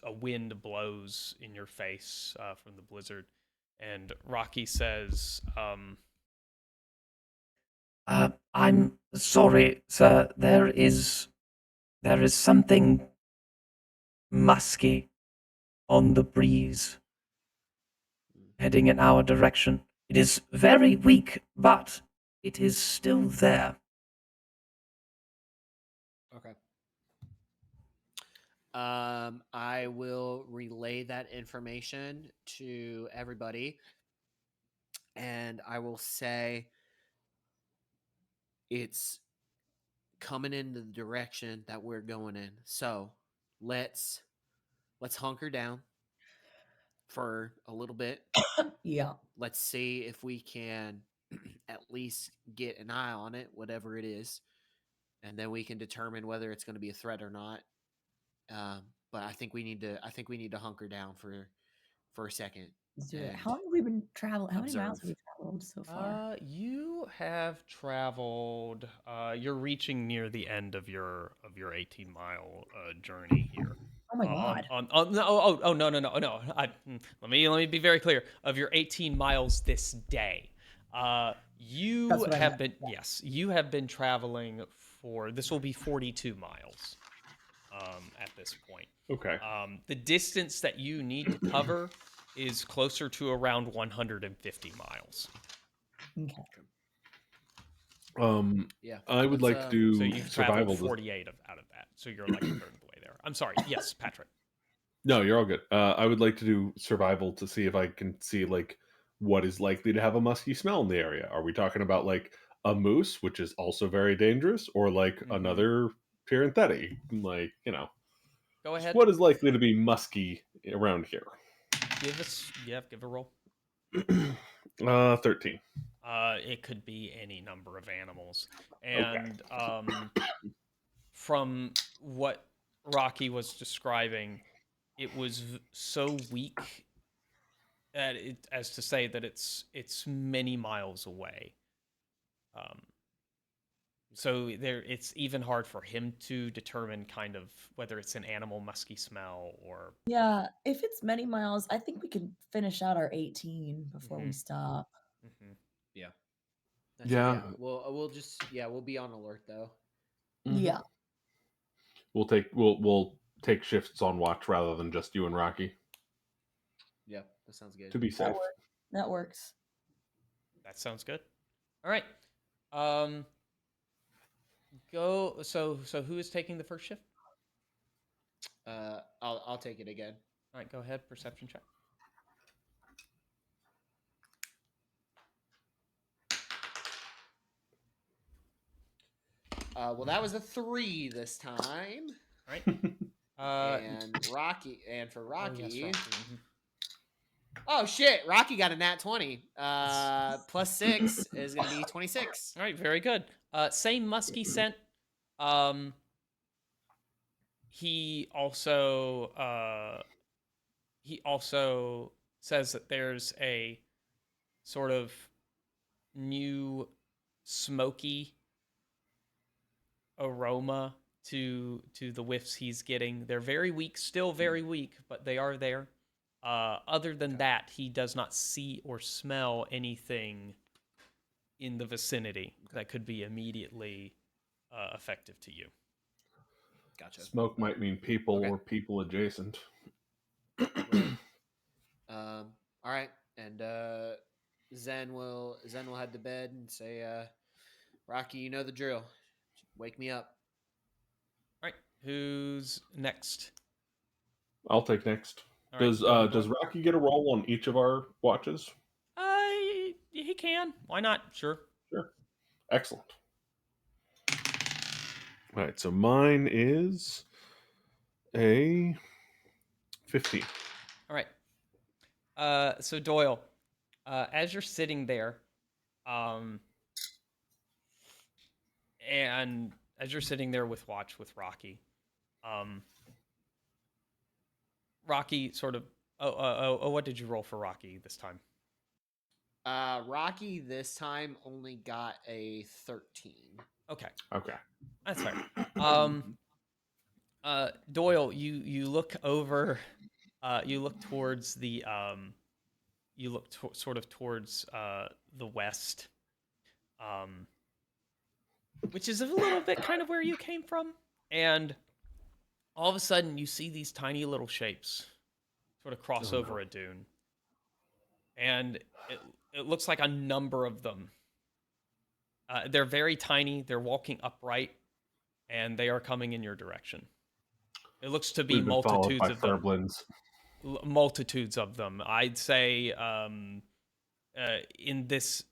a wind blows in your face from the blizzard, and Rocky says, I'm sorry, sir. There is something musky on the breeze heading in our direction. It is very weak, but it is still there. Okay. I will relay that information to everybody, and I will say it's coming in the direction that we're going in. So let's hunker down for a little bit. Yeah. Let's see if we can at least get an eye on it, whatever it is, and then we can determine whether it's going to be a threat or not. But I think we need to hunker down for a second. Let's do it. How long have we been traveling? How many miles have we traveled so far? You have traveled. You're reaching near the end of your 18-mile journey here. Oh my god! No. Let me be very clear. Of your 18 miles this day, you have been you have been traveling for. This will be 42 miles. At this point. Okay. The distance that you need to cover is closer to around 150 miles. Okay. Yeah. I would like to do so you've survival. traveled 48 out of that, so you're like a third of the way there. I'm sorry. Yes, Patrick. No, you're all good. I would like to do survival to see if I can see like what is likely to have a musky smell in the area. Are we talking about like a moose, which is also very dangerous, or like another parenthetic? Like, Go ahead. What is likely to be musky around here? Give a roll. 13. It could be any number of animals. And from what Rocky was describing, it was so weak that as to say that it's many miles away. So it's even hard for him to determine kind of whether it's an animal musky smell or. Yeah, if it's many miles, I think we can finish out our 18 before we stop. Yeah, Yeah. We'll just we'll be on alert though. Yeah. We'll take shifts on watch rather than just you and Rocky Yeah, that sounds good. to be safe. That works. That sounds good. All right. Go. So who is taking the first shift? I'll take it again. All right. Go ahead. Perception check. Well, that was a 3 this time. All right. And Rocky, and for Rocky, Oh, yes, Rocky. Mhm. oh shit, Rocky got a nat 20. Plus 6 is gonna be 26. All right. Very good. Same musky scent. He also says that there's a sort of new smoky aroma to the whiffs he's getting. They're very weak, still very weak, but they are there. Other than that, he does not see or smell anything in the vicinity that could be immediately effective to you. Gotcha. Smoke might mean people or people adjacent. Right. All right, and Zen will head to bed and say, Rocky, you know the drill. Wake me up. All right, who's next? I'll take next. All right, Does Rocky get a roll on each of our watches? He can. Why not? Sure. Sure. Excellent. All right, so mine is a 15. All right. So Doyle, as you're sitting there, and as you're sitting there with watch with Rocky, Rocky sort of. What did you roll for Rocky this time? Rocky this time only got a 13. Okay. Okay. That's fair. Doyle, you look over, you look towards the, you look sort of towards the west, which is a little bit kind of where you came from, and all of a sudden you see these tiny little shapes sort of cross over a dune, and it looks like a number of them. They're very tiny. They're walking upright, and they are coming in your direction. It looks to be multitudes of them. Multitudes of them. I'd say in this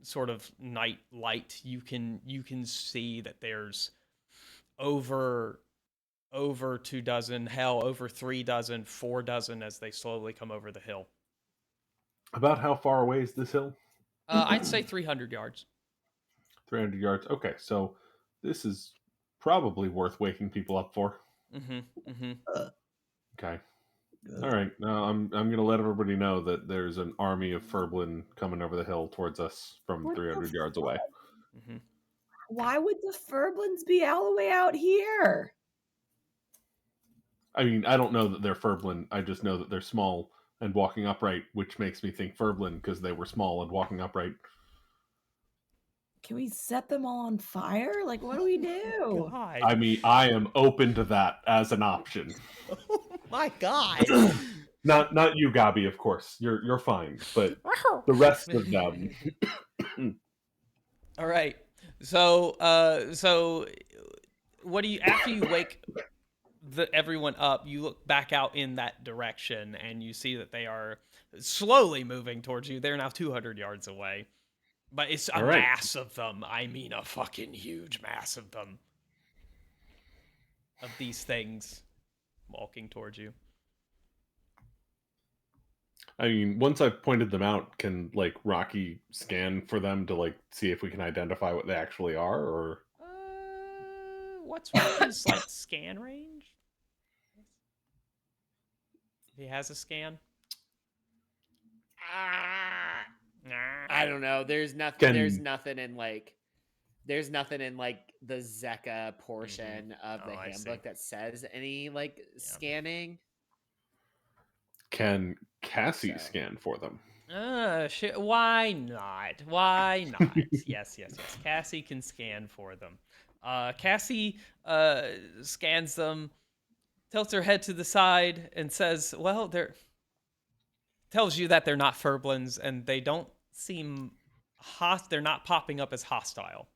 sort of night light, you can see that there's over 2 dozen, hell, over 3 dozen, 4 dozen as they slowly come over the hill. About how far away is this hill? I'd say 300 yards. 300 yards. Okay, so this is probably worth waking people up for. Okay. All right. Now I'm gonna let everybody know that there's an army of Furblin coming over the hill towards us from 300 yards away. Why would the Furblins be all the way out here? I mean, I don't know that they're Furblin. I just know that they're small and walking upright, which makes me think Furblin because they were small and walking upright. Can we set them all on fire? Like, what do we do? God. I mean, I am open to that as an option. Oh my God. Not you, Gabi, of course. You're fine, but the rest of them. All right. So what do you, after you wake everyone up, you look back out in that direction and you see that they are slowly moving towards you. They're now 200 yards away. But it's a mass of them. I mean, a fucking huge mass of them. Of these things walking towards you. I mean, once I've pointed them out, can like Rocky scan for them to like see if we can identify what they actually are, or what's Rocky's like scan range? He has a scan. I don't know. There's nothing. There's nothing in like the Zeka portion of the handbook that says any like scanning. Can Cassie scan for them? Why not? Why not? Yes. Cassie can scan for them. Cassie scans them, tilts her head to the side, and says, "Well, they're." Tells you that they're not furblins, and they don't seem they're not popping up as hostile.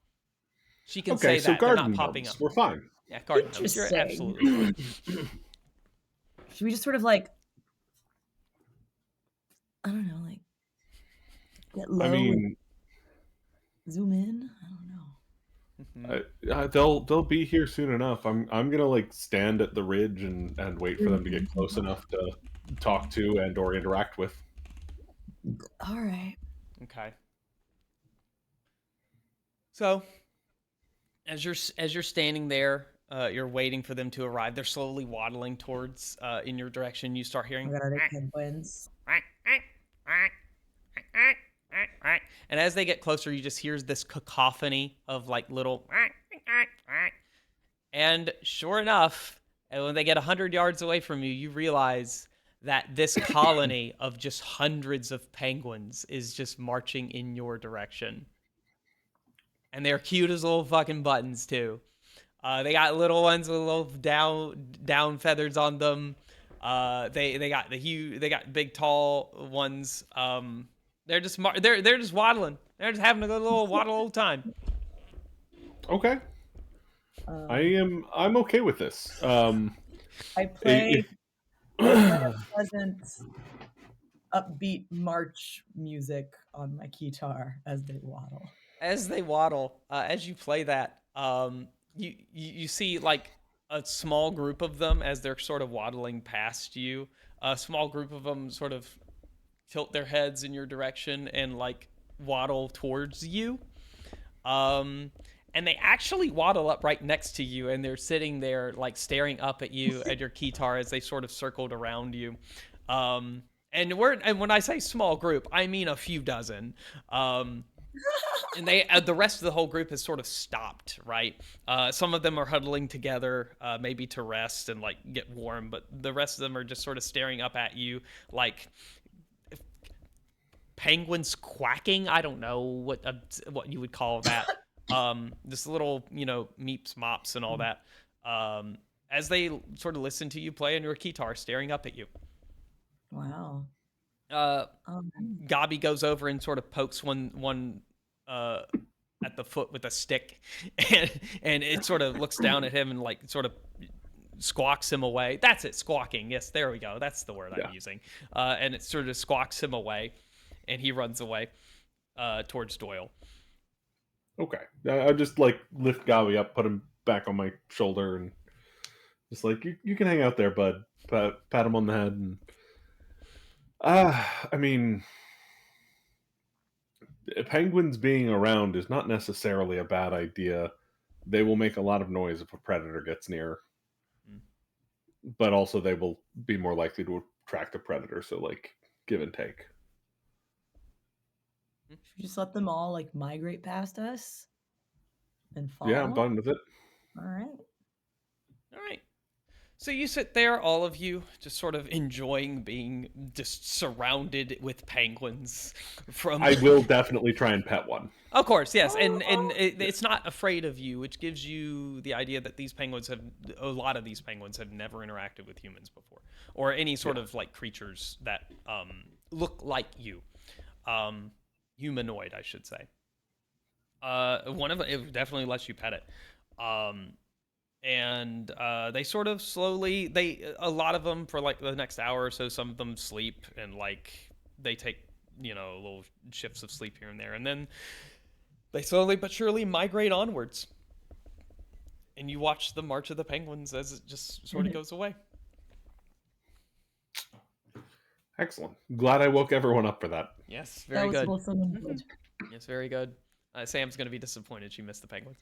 She can Okay, say so that they're not garden popping gnomes. up. We're fine. Yeah, garden gnomes. You're Interesting. absolutely fine. Should we just sort of like, I don't know, like get low I and mean, zoom in? I don't know. they'll be here soon enough. I'm gonna like stand at the ridge and wait for them to get close enough to talk to and or interact with. All right. Okay. So, as you're standing there, you're waiting for them to arrive. They're slowly waddling towards in your direction. You start hearing. I got our penguins. And as they get closer, you just hear this cacophony of like little. And sure enough, when they get 100 yards away from you, you realize that this colony of just hundreds of penguins is just marching in your direction. And they're cute as little fucking buttons too. They got little ones with little down feathers on them. They got big tall ones. They're just waddling. They're just having a good little waddle old time. Okay. I'm okay with this. I play pleasant, upbeat march music on my guitar as they waddle. As they waddle, as you play that, you see like a small group of them as they're sort of waddling past you. A small group of them sort of tilt their heads in your direction and like waddle towards you. And they actually waddle up right next to you, and they're sitting there like staring up at you at your guitar as they sort of circled around you. And when I say small group, I mean a few dozen. And they the rest of the whole group has sort of stopped, right? Some of them are huddling together, maybe to rest and like get warm, but the rest of them are just sort of staring up at you like penguins quacking. I don't know what you would call that. This little, meeps, mops, and all that. As they sort of listen to you play on your guitar, staring up at you. Wow. Gabi goes over and sort of pokes one at the foot with a stick, and it sort of looks down at him and like sort of squawks him away. That's it, squawking. Yes, there we go. That's the word I'm using. And it sort of squawks him away, and he runs away towards Doyle. Okay. I just like lift Gabi up, put him back on my shoulder, and just like you can hang out there, bud. Pat him on the head, and I mean, penguins being around is not necessarily a bad idea. They will make a lot of noise if a predator gets near, but also they will be more likely to attract a predator. So like, give and take. Should we just let them all like migrate past us and follow? Yeah, I'm fine with it. All right. So you sit there, all of you, just sort of enjoying being just surrounded with penguins. I will definitely try and pet one. Of course, yes, and it's not afraid of you, which gives you the idea that a lot of these penguins have never interacted with humans before, or any sort of like creatures that look like you, humanoid, I should say. One of them, it definitely lets you pet it. And they sort of slowly, a lot of them for like the next hour or so, some of them sleep and like they take, little shifts of sleep here and there. And then they slowly but surely migrate onwards. And you watch the march of the penguins as it just sort of goes away. Excellent. Glad I woke everyone up for that. Yes, very good. Good. Yes, very good. Sam's gonna be disappointed she missed the penguins.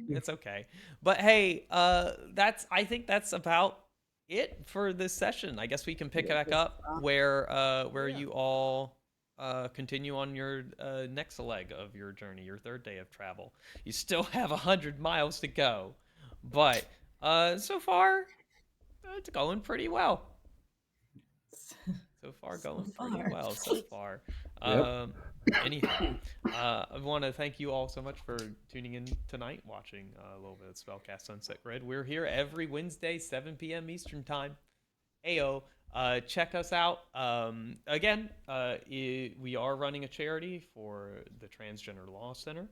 It's okay. But hey, I think that's about it for this session. I guess we can pick it back up where you all continue on your next leg of your journey, your third day of travel. You still have 100 miles to go, but so far it's going pretty well. So far So going pretty far. well so far. Yep. Anyhow, I want to thank you all so much for tuning in tonight, watching a little bit of Spellcast Sunset Grid. We're here every Wednesday, 7 p.m. Eastern Time. Ayo. Check us out. Again, we are running a charity for the Transgender Law Center.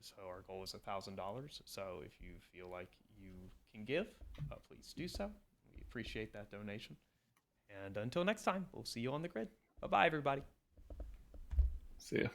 So our goal is $1,000. So if you feel like you can give, please do so. We appreciate that donation. And until next time, we'll see you on the grid. Bye-bye, everybody. See ya.